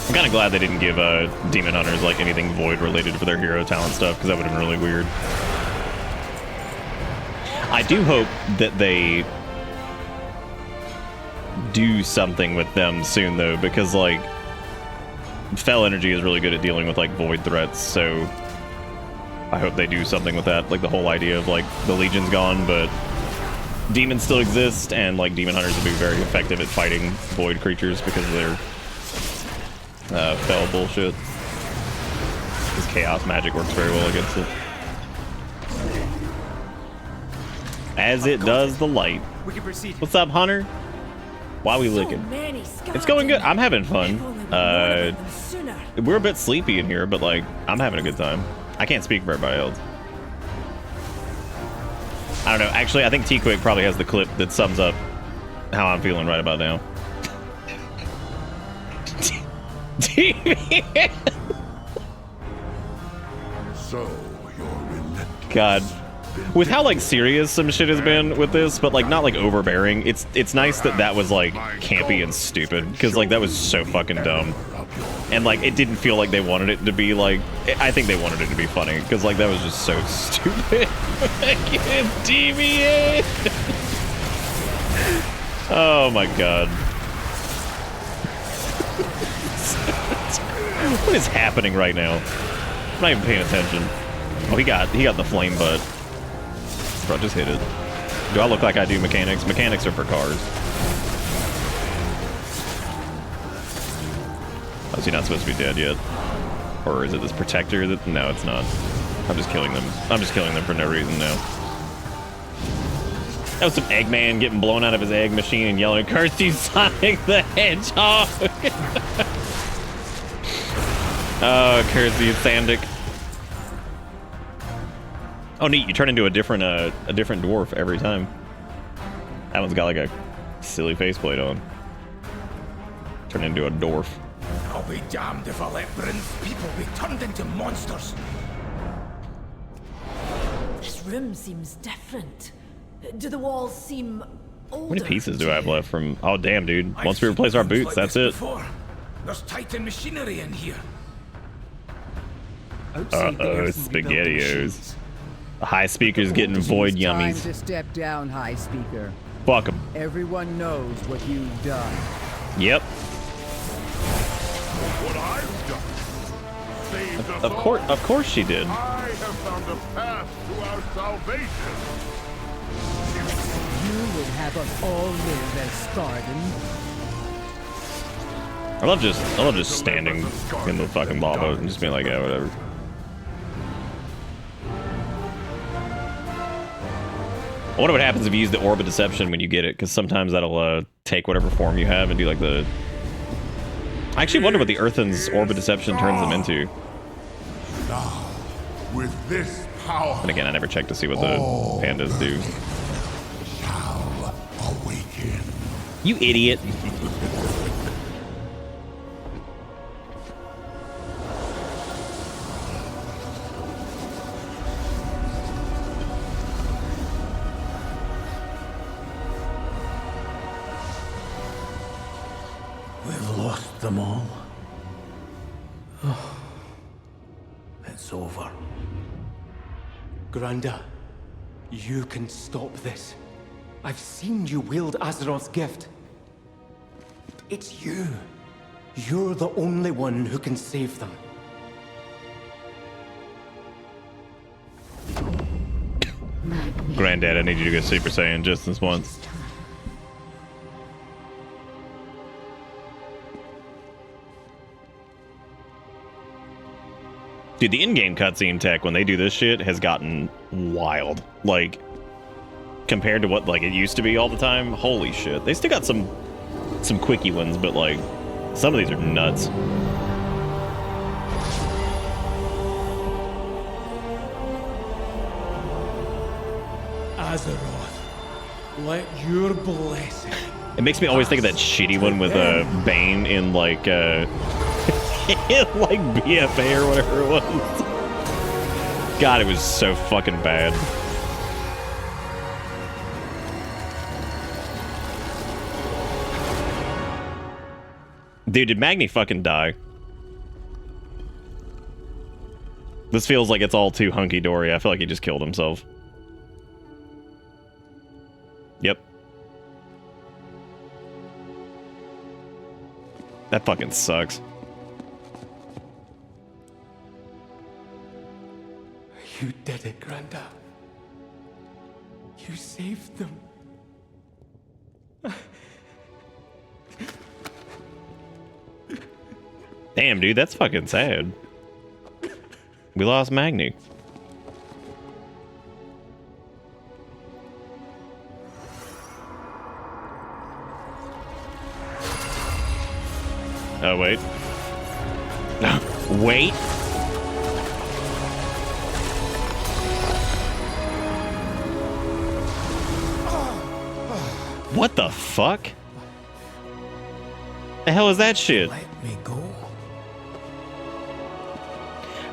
I'm kind of glad they didn't give Demon Hunters like anything Void related for their hero talent stuff, because that would have been really weird. I do hope that they do something with them soon though, because like Fel Energy is really good at dealing with like Void threats, so I hope they do something with that. Like the whole idea of like the Legion's gone, but demons still exist, and like Demon Hunters will be very effective at fighting Void creatures because of their Fel bullshit. Because chaos magic works very well against it. As it does the light. We can proceed. What's up, Hunter? Why are we looking? It's going good. I'm having fun. We're a bit sleepy in here, but like, I'm having a good time. I can't speak for everybody else. I don't know. Actually, I think T-Quick probably has the clip that sums up how I'm feeling right about now. So, you're relentless. God. With how like serious some shit has been with this, but like not like overbearing, it's nice that that was like campy and stupid, because like that was so fucking dumb, and like it didn't feel like they wanted it to be like, I think they wanted it to be funny, because like that was just so stupid. I can't deviate. Oh my god. What is happening right now? I'm not even paying attention. Oh, he got the flame butt. Bro, just hit it. Do I look like I do mechanics? Mechanics are for cars. Oh, is he not supposed to be dead yet? Or is it this protector that... No, it's not. I'm just killing them. I'm just killing them for no reason now. That was some Eggman getting blown out of his egg machine and yelling, "Curse you, Sonic the Hedgehog!" Oh, curse you, Sandic. Oh, neat! You turn into a different dwarf every time. That one's got like a silly faceplate on. Turn into a dwarf. I'll be damned if I let Bryn's people be turned into monsters. This room seems different. Do the walls seem older? How many pieces do I have left from... Oh, damn, dude. Once we replace our boots, that's it. There's Titan machinery in here. Uh-oh, SpaghettiOs. The High Speaker's getting void yummies. Time to step down, High Speaker. Fuck him. Everyone knows what you've done. Yep. What I've done. Saved us Of course she did. I have found a path to our salvation. You would have us all live as Scarden. I love just standing in the fucking lava and just being like, yeah, whatever. I wonder what happens if you use the Orb of Deception when you get it, because sometimes that'll take whatever form you have and do like the... I actually wonder what the Earthen's Orb of Deception turns them into. Now, with this power... And again, I never checked to see what the pandas do. Shall awaken. You idiot. We've lost them all. Oh, it's over. Granda, you can stop this. I've seen you wield Azeroth's gift. It's you. You're the only one who can save them. Granddad, I need you to go Super Saiyan just this once. Dude, the in-game cutscene tech, when they do this shit, has gotten wild. Like, compared to what like it used to be all the time, holy shit. They still got some quickie ones, but like, some of these are nuts. Azeroth, let your blessing... It makes me always think of that shitty one with Bane in like like BFA or whatever it was. God, it was so fucking bad. Dude, did Magni fucking die? This feels like it's all too hunky-dory. I feel like he just killed himself. Yep. That fucking sucks. You did it, Granda. You saved them. Damn, dude, that's fucking sad. We lost Magni. Oh, wait. Wait. What the fuck? The hell is that shit? Let me go.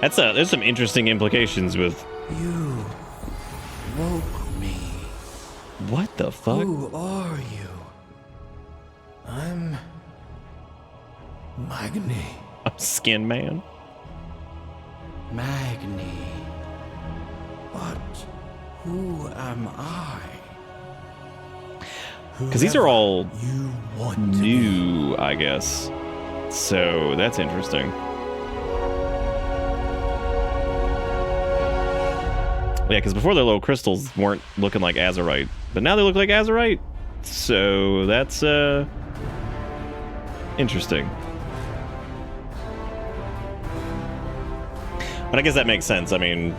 There's some interesting implications with. You woke me. What the fuck? Who are you? I'm Magni. I'm Skin Man. Magni. But who am I? Because these are all you want new, I guess. So that's interesting. Yeah, because before their little crystals weren't looking like azurite, but now they look like azurite. So that's interesting. But I guess that makes sense. I mean,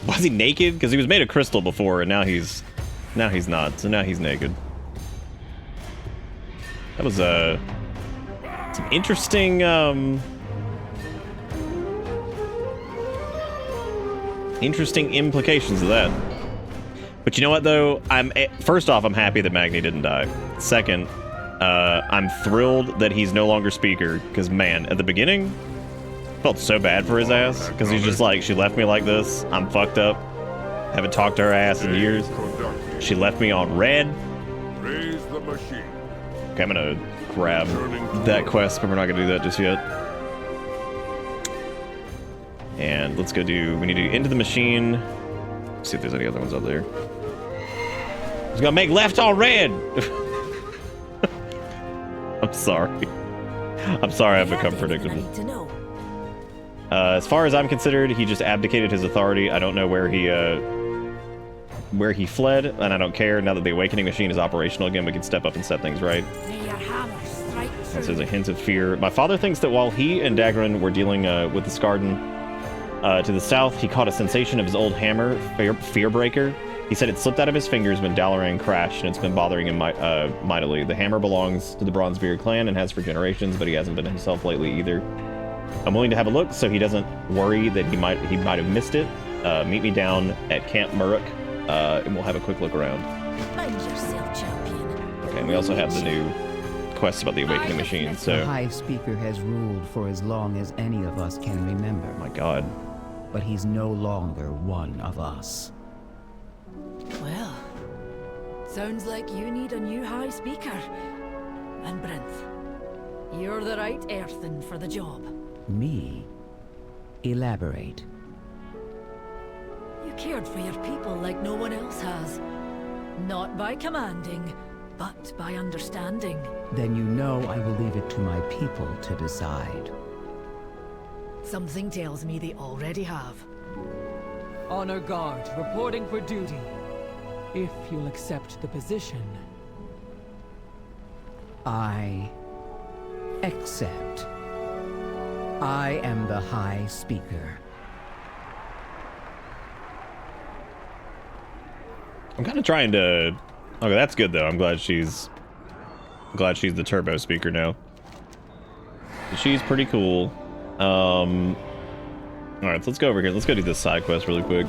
was he naked? Because he was made of crystal before, and now he's not. So now he's naked. That was some interesting interesting implications of that. But you know what though? First off, I'm happy that Magni didn't die. Second, I'm thrilled that he's no longer speaker, because man, at the beginning, I felt so bad for his ass, because he's just like, she left me like this. I'm fucked up. Haven't talked to her ass in years. She left me on red. Raise the machine. Okay, I'm gonna grab that quest, but we're not gonna do that just yet. And let's go do, we need to into the machine. Let's see if there's any other ones out there. He's gonna make left on red. I'm sorry. I'm sorry I've become predictable. As far as I'm considered, he just abdicated his authority. I don't know where he fled, and I don't care. Now that the awakening machine is operational again, we can step up and set things right. So there's a hint of fear. My father thinks that while he and Dagran were dealing with the Skarden to the south, he caught a sensation of his old hammer, Fearbreaker. He said it slipped out of his fingers when Dalaran crashed, and it's been bothering him mightily. The hammer belongs to the Bronzebeard clan and has for generations, but he hasn't been himself lately either. I'm willing to have a look so he doesn't worry that he might have missed it. Meet me down at Camp Muruk, and we'll have a quick look around. Mind yourself, champion. Okay, and we also have the new quest about the awakening machine, so... The High Speaker has ruled for as long as any of us can remember. Oh my god. But he's no longer one of us. Well, sounds like you need a new High Speaker. And Brinth, you're the right earthen for the job. Me? Elaborate. You cared for your people like no one else has. Not by commanding, but by understanding. Then you know I will leave it to my people to decide. Something tells me they already have. Honor Guard, reporting for duty. If you'll accept the position. I accept. I am the High Speaker. I'm kind of trying to... Okay, that's good though. I'm glad she's the turbo speaker now. She's pretty cool. Alright, so let's go over here. Let's go do this side quest really quick.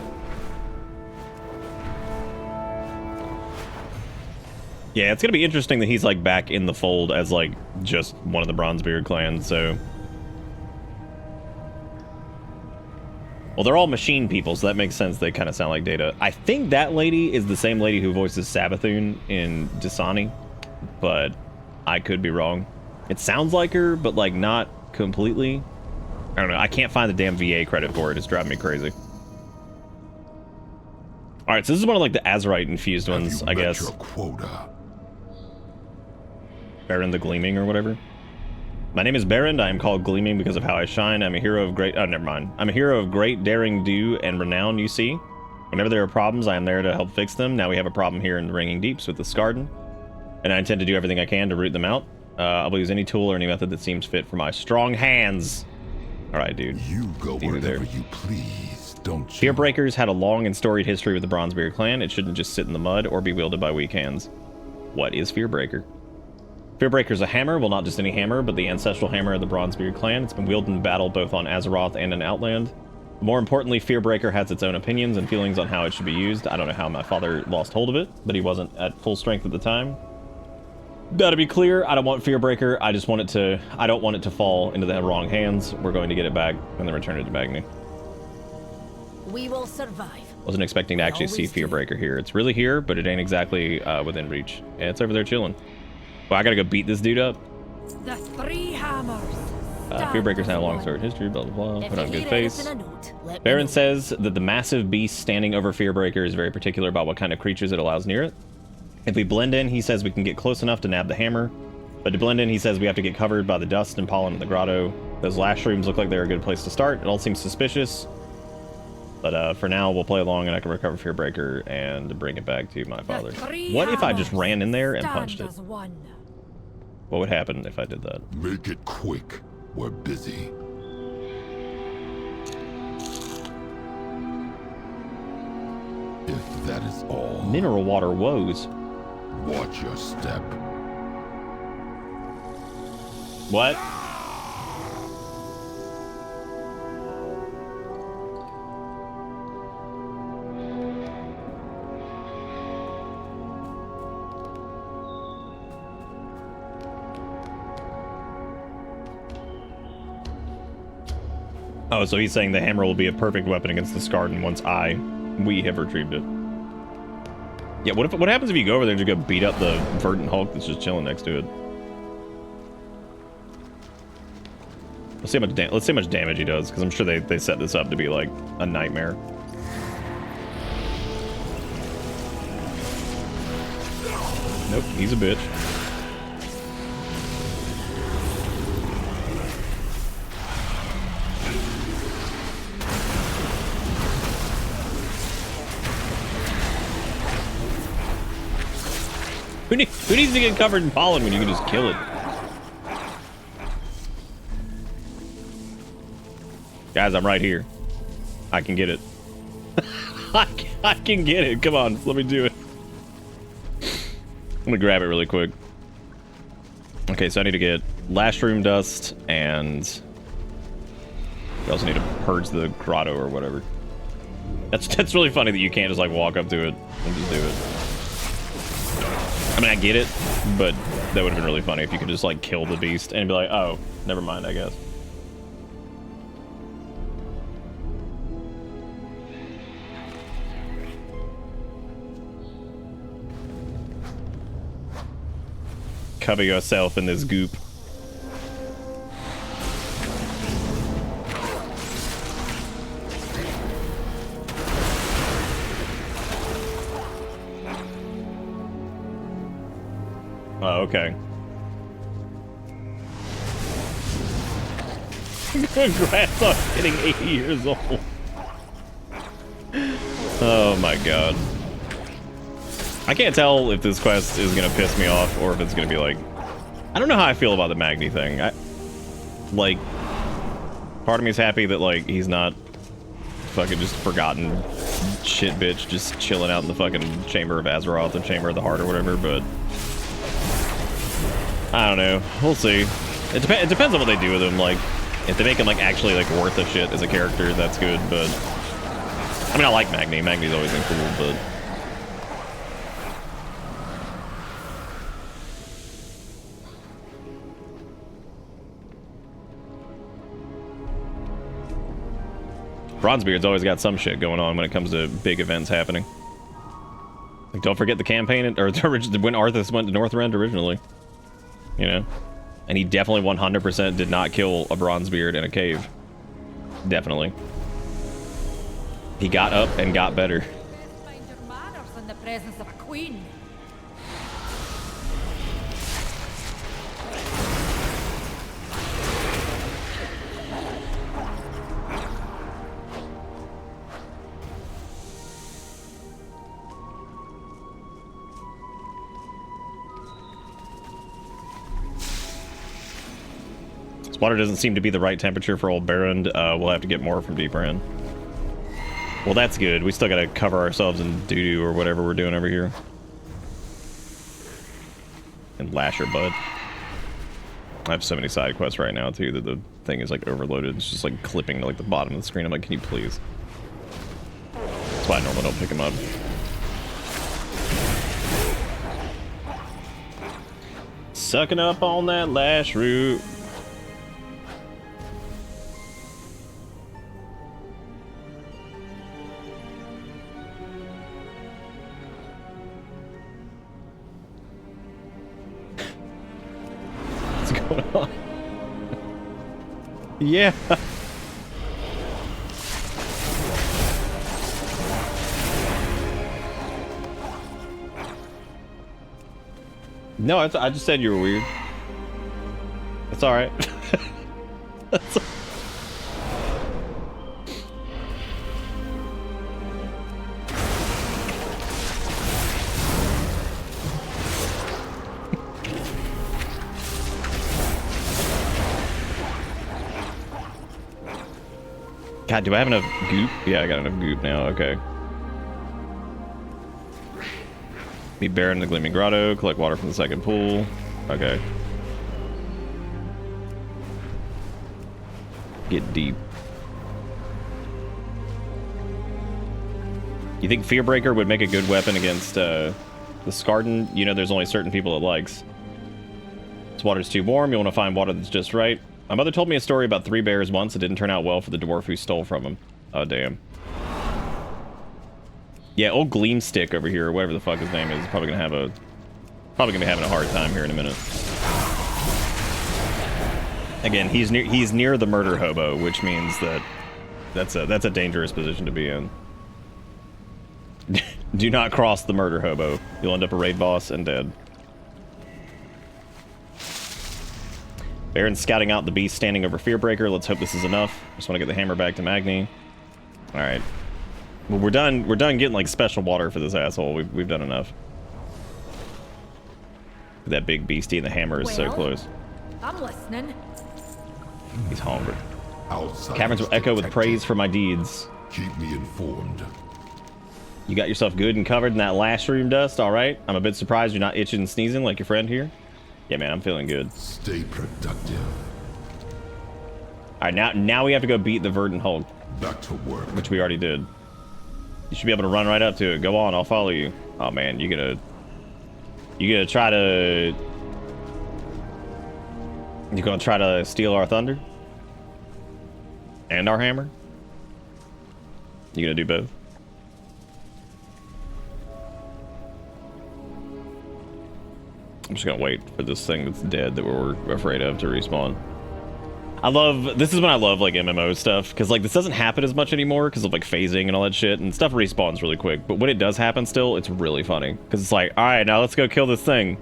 Yeah, it's gonna be interesting that he's like back in the fold as like just one of the Bronzebeard clan, so... Well, they're all machine people, so that makes sense. They kind of sound like Data. I think that lady is the same lady who voices Sabathun in Dasani, but I could be wrong. It sounds like her, but like not completely. I don't know. I can't find the damn VA credit for it. It's driving me crazy. All right, so this is one of like the Azurite infused ones, I guess. Your quota. Baron the Gleaming or whatever. My name is Baron. I am called Gleaming because of how I shine. I'm a hero of great... Oh, never mind. I'm a hero of great daring do and renown, you see. Whenever there are problems, I am there to help fix them. Now we have a problem here in the Ringing Deeps with the Skarden, and I intend to do everything I can to root them out. I will use any tool or any method that seems fit for my strong hands. All right, dude. You go wherever you please, don't you? Fearbreakers had a long and storied history with the Bronzebeard clan. It shouldn't just sit in the mud or be wielded by weak hands. What is Fearbreaker? Fearbreaker's a hammer. Well, not just any hammer, but the ancestral hammer of the Bronzebeard clan. It's been wielded in battle both on Azeroth and in Outland. More importantly, Fearbreaker has its own opinions and feelings on how it should be used. I don't know how my father lost hold of it, but he wasn't at full strength at the time. Gotta be clear, I don't want Fearbreaker. I just want it to... I don't want it to fall into the wrong hands. We're going to get it back and then return it to Magni. We will survive. Wasn't expecting to actually see Fearbreaker here. It's really here, but it ain't exactly within reach. Yeah, it's over there chilling. Well, I gotta go beat this dude up. The three hammers. Fearbreaker's had a long sword history, blah, blah, blah. Put on a good face. Baron says that the massive beast standing over Fearbreaker is very particular about what kind of creatures it allows near it. If we blend in, he says we can get close enough to nab the hammer. But to blend in, he says we have to get covered by the dust and pollen in the grotto. Those last rooms look like they're a good place to start. It all seems suspicious. But for now, we'll play along and I can recover Fearbreaker and bring it back to my father. What if I just ran in there and punched it? What would happen if I did that? Make it quick. We're busy. If that is all. Mineral water woes. Watch your step. What? Oh, so he's saying the hammer will be a perfect weapon against the Skardan once we have retrieved it. Yeah, what happens if you go over there and just go beat up the Verdant Hulk that's just chilling next to it? Let's see how much damage he does, because I'm sure they set this up to be like a nightmare. Nope, he's a bitch. Who needs to get covered in pollen when you can just kill it? Guys, I'm right here. I can get it. I can get it. Come on, let me do it. I'm gonna grab it really quick. Okay, so I need to get Lash Room Dust, and I also need to purge the grotto or whatever. That's really funny that you can't just like walk up to it and just do it. I mean, I get it, but that would have been really funny if you could just like kill the beast and be like, oh, never mind, I guess. Cover yourself in this goop. Oh, okay. Congrats on getting 80 years old. Oh my god. I can't tell if this quest is gonna piss me off or if it's gonna be like... I don't know how I feel about the Magni thing. Like, part of me is happy that like he's not fucking just forgotten shit bitch just chilling out in the fucking Chamber of Azeroth or Chamber of the Heart or whatever, but... I don't know. We'll see. It depends on what they do with him. Like, if they make him like actually like worth a shit as a character, that's good. But I mean, I like Magni. Magni's always been cool, but Bronzebeard's always got some shit going on when it comes to big events happening. Like, don't forget the campaign or when Arthas went to Northrend originally. You know? And he definitely 100% did not kill a Bronzebeard in a cave. Definitely. He got up and got better. Find your manners in the presence of a queen. This water doesn't seem to be the right temperature for old Baron. We'll have to get more from deeper in. Well, that's good. We still gotta cover ourselves in doo-doo or whatever we're doing over here. And lash her butt. I have so many side quests right now too that the thing is like overloaded. It's just like clipping to like the bottom of the screen. I'm like, can you please? That's why I normally don't pick them up. Sucking up on that lash root. What's going on? Yeah. No, I just said you were weird. It's all right. That's God, do I have enough goop? Yeah, I got enough goop now. Okay. Meet Bear in the Gleaming Grotto. Collect water from the second pool. Okay. Get deep. You think Fearbreaker would make a good weapon against the Skarden? You know, there's only certain people it likes. This water's too warm. You want to find water that's just right. My mother told me a story about 3 bears once. It didn't turn out well for the dwarf who stole from him. Oh, damn. Yeah, old Gleamstick over here, or whatever the fuck his name is probably gonna be having a hard time here in a minute. Again, he's near the murder hobo, which means that that's a dangerous position to be in. Do not cross the murder hobo. You'll end up a raid boss and dead. Baron's scouting out the beast standing over Fearbreaker. Let's hope this is enough. Just want to get the hammer back to Magni. All right. Well, we're done getting like special water for this asshole. We've done enough. That big beastie and the hammer is so close. I'm listening. He's hungry. Outside Caverns will echo with praise for my deeds. Keep me informed. You got yourself good and covered in that lash room dust, all right? I'm a bit surprised you're not itching and sneezing like your friend here. Yeah, man, I'm feeling good. Stay productive. All right, now we have to go beat the Verdant Hulk. Back to work. Which we already did. You should be able to run right up to it. Go on, I'll follow you. Oh man, you gonna try to steal our thunder? And our hammer? You gonna do both? I'm just gonna wait for this thing that's dead that we're afraid of to respawn. This is when I love like MMO stuff, because like this doesn't happen as much anymore because of like phasing and all that shit, and stuff respawns really quick, but when it does happen still, it's really funny because it's like, all right, now let's go kill this thing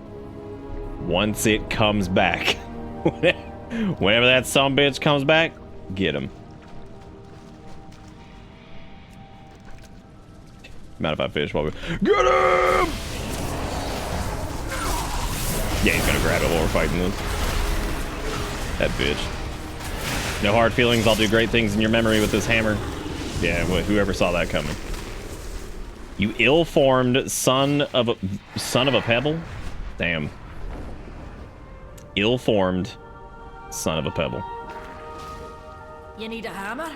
once it comes back. Whenever that sumbitch comes back, get him. Mind if I fish while we get him? Yeah, he's gonna grab it while we're fighting this. That bitch. No hard feelings, I'll do great things in your memory with this hammer. Yeah, whoever saw that coming. You ill-formed son of a pebble? Damn. Ill-formed son of a pebble. You need a hammer?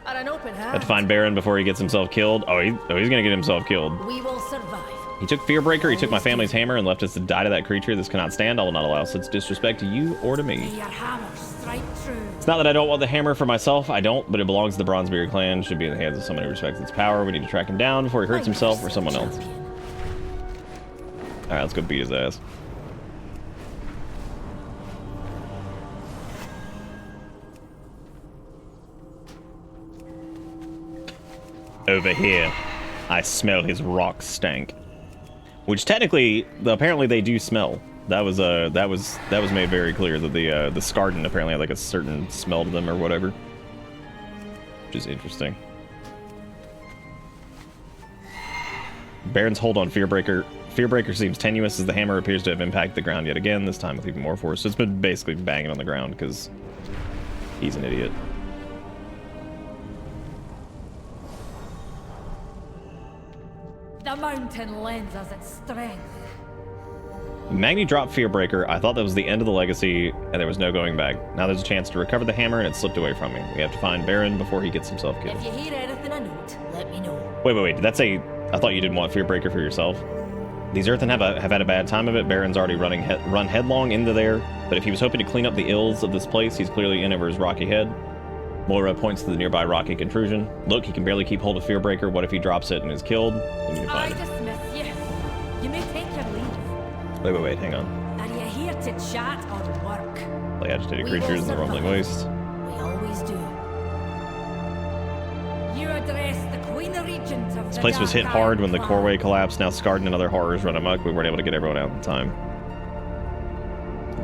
Or an open hand? Had to find Baron before he gets himself killed. Oh, he's gonna get himself killed. We will survive. He took Fearbreaker, he took my family's hammer, and left us to die to that creature. This cannot stand. I will not allow such disrespect to you or to me. May your hammer strike true. It's not that I don't want the hammer for myself. I don't, but it belongs to the Bronzebeard clan. Should be in the hands of someone who respects its power. We need to track him down before he hurts himself or someone else. Alright, let's go beat his ass. Over here, I smell his rock stank. Which technically, apparently they do smell. That was made very clear that the Skarden apparently had like a certain smell to them or whatever. Which is interesting. Baron's hold on Fearbreaker. Fearbreaker seems tenuous as the hammer appears to have impacted the ground yet again, this time with even more force. So it's been basically banging on the ground because he's an idiot. The mountain lends us its strength. Magni dropped Fearbreaker. I thought that was the end of the legacy, and there was no going back. Now there's a chance to recover the hammer, and it slipped away from me. We have to find Baron before he gets himself killed. If you hear anything I note, let me know. Wait. Did that say... I thought you didn't want Fearbreaker for yourself. These Earthen have had a bad time of it. Baron's already run headlong into there, but if he was hoping to clean up the ills of this place, he's clearly in over his rocky head. Moira points to the nearby rocky intrusion. Look, he can barely keep hold of Fearbreaker. What if he drops it and is killed? We need to find him. I dismiss you. You may take your leave. Wait, hang on. Are you here to chat or work? Play agitated creatures in the rumbling waste. We always do. You address the Queen Regent of This place was hit hard when the coreway collapsed. Now Scarden and other horrors run amok. We weren't able to get everyone out in time.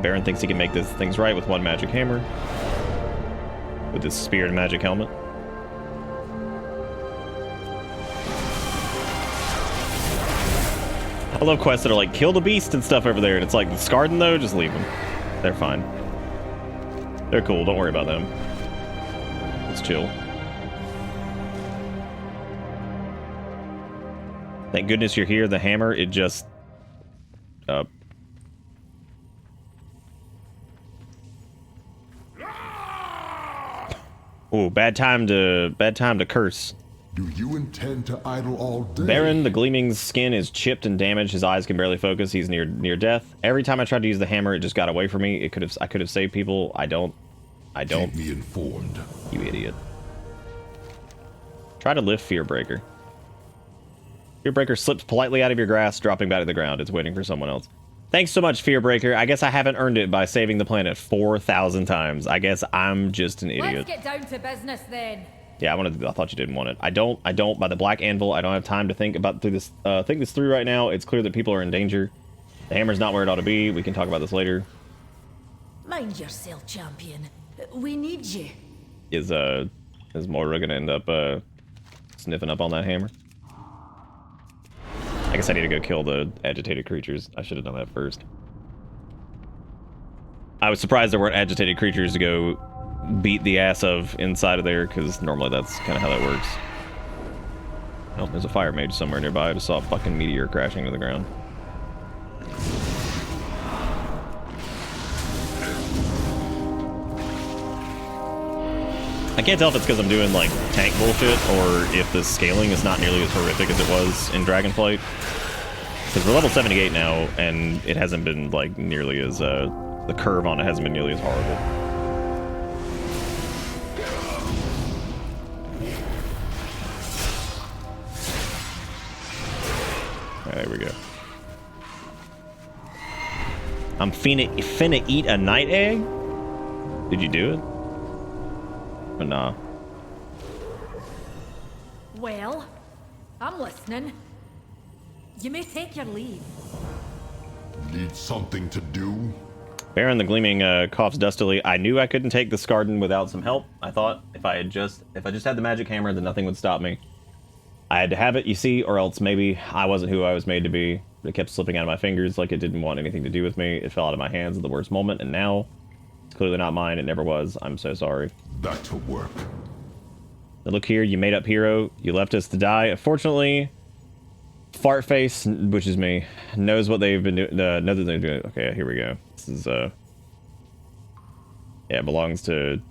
Baron thinks he can make things right with one magic hammer. With his spear and magic helmet. I love quests that are like, kill the beast and stuff over there. And it's like, the Scarden though, just leave them. They're fine. They're cool, don't worry about them. Let's chill. Thank goodness you're here. The hammer, it just... Ooh, bad time to curse. Do you intend to idle all day? Baron, the Gleaming's skin is chipped and damaged. His eyes can barely focus. He's near death. Every time I tried to use the hammer, it just got away from me. I could have saved people. I don't. Keep me informed. You idiot. Try to lift Fearbreaker. Fearbreaker slips politely out of your grasp, dropping back to the ground. It's waiting for someone else. Thanks so much, Fearbreaker. I guess I haven't earned it by saving the planet 4,000 times. I guess I'm just an idiot. Let's get down to business then. Yeah, I thought you didn't want it. I don't. By the Black Anvil, I don't have time to think this through right now. It's clear that people are in danger. The hammer's not where it ought to be. We can talk about this later. Mind yourself, champion. We need you. Is Moira gonna end up sniffing up on that hammer? I guess I need to go kill the agitated creatures. I should have done that first. I was surprised there weren't agitated creatures to go beat the ass of inside of there, because normally that's kind of how that works. Oh, there's a fire mage somewhere nearby. I just saw a fucking meteor crashing to the ground. I can't tell if it's because I'm doing like tank bullshit or if the scaling is not nearly as horrific as it was in Dragonflight. Because we're level 78 now, and it hasn't been like nearly as the curve on it hasn't been nearly as horrible. There we go. I'm finna eat a night egg? Did you do it? Or nah? Well, I'm listening. You may take your leave. Need something to do? Baron the Gleaming coughs dustily. I knew I couldn't take the Scarden without some help. I thought if I just had the magic hammer, then nothing would stop me. I had to have it, you see, or else maybe I wasn't who I was made to be. It kept slipping out of my fingers like it didn't want anything to do with me. It fell out of my hands at the worst moment, and now it's clearly not mine. It never was. I'm so sorry. Back to work. Now look here, you made up hero. You left us to die. Unfortunately, Fartface, which is me, knows what they've been doing. Knows that they're doing. Okay, here we go. This is yeah, it belongs to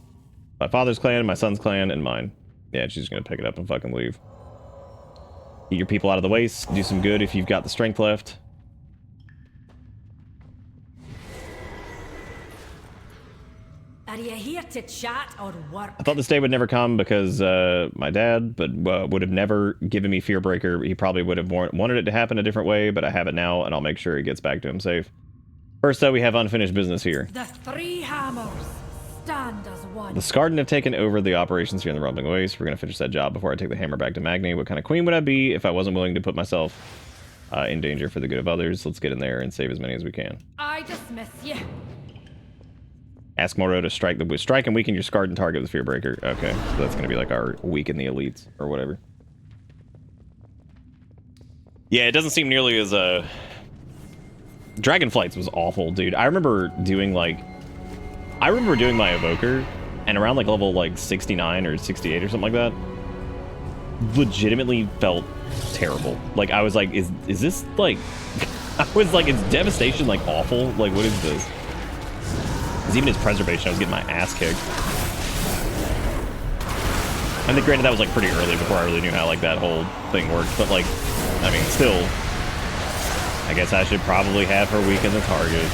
my father's clan, my son's clan, and mine. Yeah, she's gonna pick it up and fucking leave. Get your people out of the waste. Do some good if you've got the strength left. Are you here to chat or work? I thought this day would never come because my dad would have never given me Fearbreaker. He probably would have wanted it to happen a different way, but I have it now, and I'll make sure it gets back to him safe. First, though, we have unfinished business here. The three hammers stand as one. The Scarden have taken over the operations here in the Rumbling Waste. We're going to finish that job before I take the hammer back to Magni. What kind of queen would I be if I wasn't willing to put myself in danger for the good of others? Let's get in there and save as many as we can. I dismiss you. Ask Moro to strike and weaken your Scarden target with Fearbreaker. Okay, so that's going to be like our weaken the elites or whatever. Yeah, it doesn't seem nearly as Dragonflights was awful, dude. I remember doing my evoker, and around like level like 69 or 68 or something like that, legitimately felt terrible. Like I was like, is this like I was like, is devastation like awful? Like, what is this? Because even his preservation, I was getting my ass kicked. I mean, granted, that was like pretty early before I really knew how like that whole thing worked. But like, I mean, still, I guess I should probably have her weaken the target.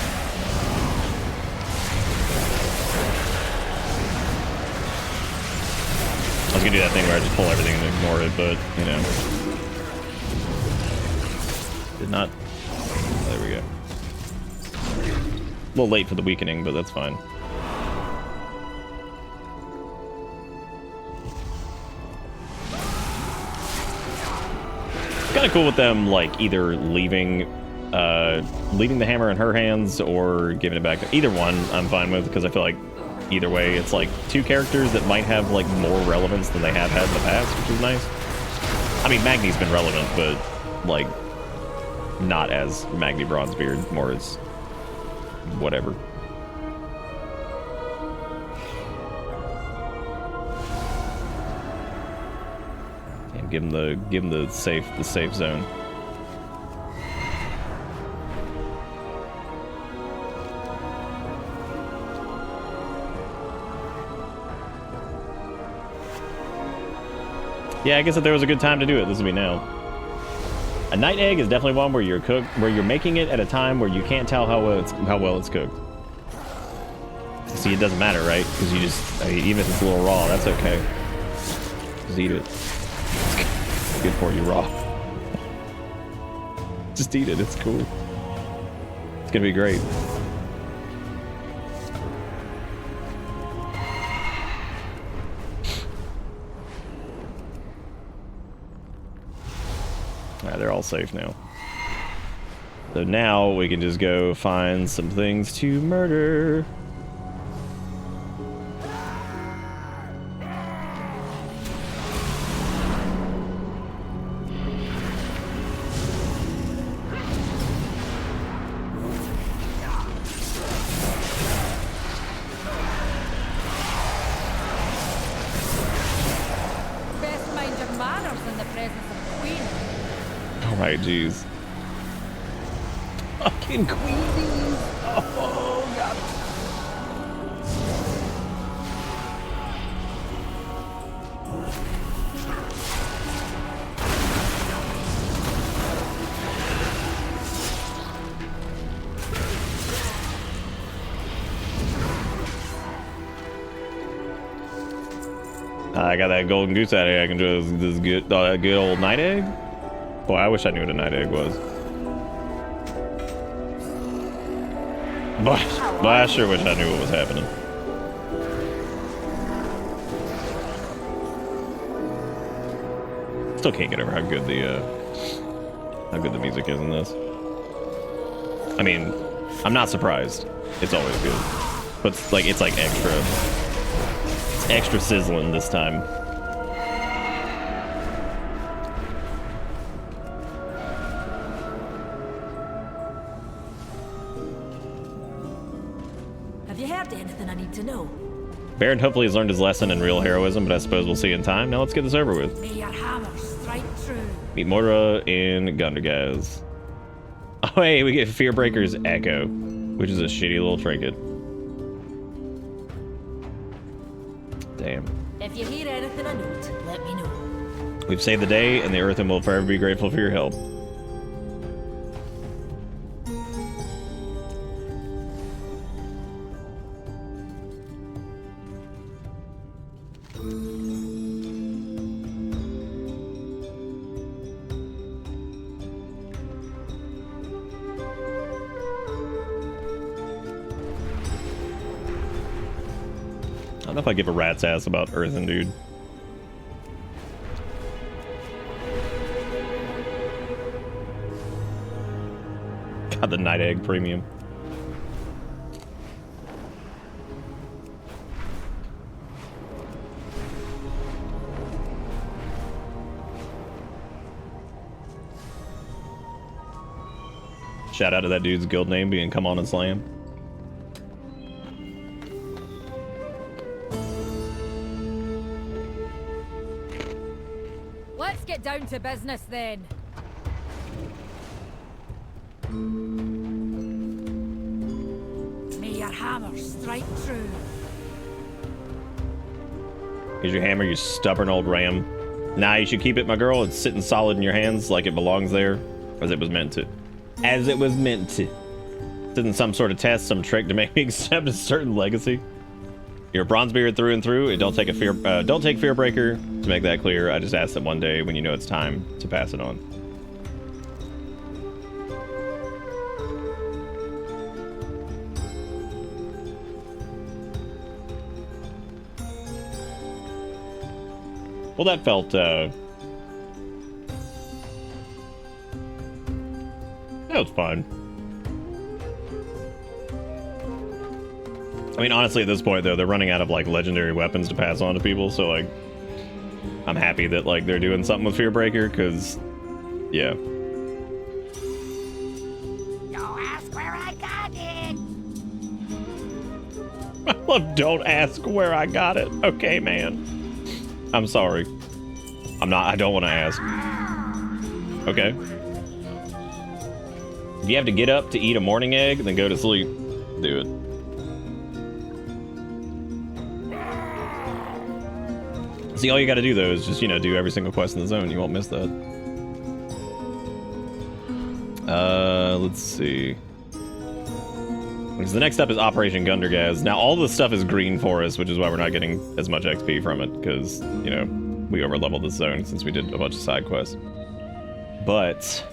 I was gonna do that thing where I just pull everything and ignore it, but you know, did not. There we go. A little late for the weakening, but that's fine. It's kind of cool with them, like either leaving the hammer in her hands or giving it back. Either one, I'm fine with, because I feel like either way, it's like two characters that might have like more relevance than they have had in the past, which is nice. I mean, Magni's been relevant, but like not as Magni Bronzebeard, more as whatever. And give him the safe zone. Yeah, I guess if there was a good time to do it, this would be now. A night egg is definitely one where you're making it at a time where you can't tell how well it's cooked. See, it doesn't matter, right? Because you just, even if it's a little raw, that's okay. Just eat it. It's good for you raw. Just eat it. It's cool. It's gonna be great. Alright, they're all safe now. So now we can just go find some things to murder. Best mind your manners in the presence of the Queen. Alright, jeez. Fucking Queenies! Oh, God. I got that golden goose out of here. I can do this good old night egg. Boy, I wish I knew what a night egg was. But I sure wish I knew what was happening. Still can't get over how good the music is in this. I mean, I'm not surprised. It's always good, but it's like extra sizzling this time. Have you heard anything I need to know? Baron hopefully has learned his lesson in real heroism, but I suppose we'll see in time. Now let's get this over with. May your hammer strike true. Meet Moira in Gundergaz. Oh hey, we get Fearbreaker's Echo, which is a shitty little trinket. Damn. If you hear anything I note, let me know. We've saved the day, and the Earthen will forever be grateful for your help. I don't know if I give a rat's ass about Earthen, dude. Got the night egg premium. Shout out to that dude's guild name being Come On and Slam. Let's get down to business then. right true. Here's your hammer, you stubborn old ram. Nah, you should keep it, my girl. It's sitting solid in your hands like it belongs there, as it was meant to. As it was meant to. This isn't some sort of test, some trick to make me accept a certain legacy. You're a Bronzebeard through and through. Don't take Fearbreaker, to make that clear. I just asked that one day when you know it's time to pass it on. Well, that felt, that was fine. I mean, honestly, at this point, though, they're running out of, like, legendary weapons to pass on to people, so, like, I'm happy that, like, they're doing something with Fearbreaker, because, yeah. Don't ask where I got it. I love don't ask where I got it. Okay, man. I'm sorry. I don't want to ask. Okay. If you have to get up to eat a morning egg, then go to sleep. Do it. See, all you gotta do, though, is just, you know, do every single quest in the zone. You won't miss that. Let's see. Because the next step is Operation Gundergaz. Now, all this stuff is green for us, which is why we're not getting as much XP from it, because, you know, we overleveled this zone since we did a bunch of side quests. But,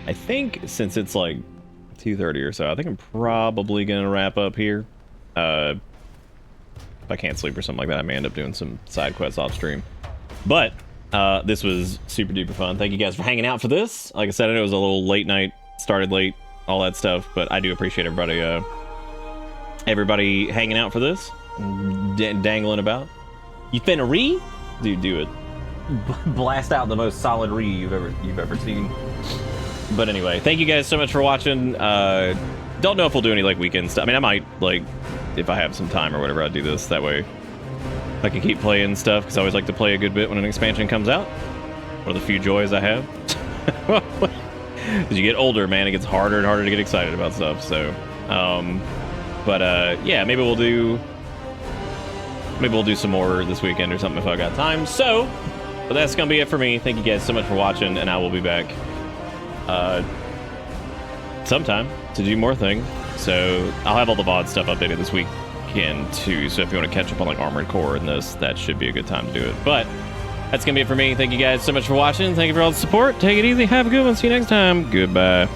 I think since it's like 2:30 or so, I think I'm probably gonna wrap up here. If I can't sleep or something like that, I may end up doing some side quests off stream. But, this was super duper fun. Thank you guys for hanging out for this. Like I said, I know it was a little late night, started late, all that stuff, but I do appreciate everybody hanging out for this, dangling about. You finna re? Dude, do it. Blast out the most solid re you've ever seen. But anyway, thank you guys so much for watching. Don't know if we'll do any like weekend stuff. I mean, I might, like, if I have some time or whatever, I'll do this. That way I can keep playing stuff, because I always like to play a good bit when an expansion comes out. One of the few joys I have. As you get older, man, it gets harder and harder to get excited about stuff. So, yeah, maybe we'll do some more this weekend or something if I got time. So, but that's gonna be it for me. Thank you guys so much for watching, and I will be back sometime to do more things. So I'll have all the VOD stuff updated this weekend too. So if you want to catch up on like Armored Core and this, that should be a good time to do it. But that's gonna be it for me. Thank you guys so much for watching. Thank you for all the support. Take it easy. Have a good one. See you next time. Goodbye.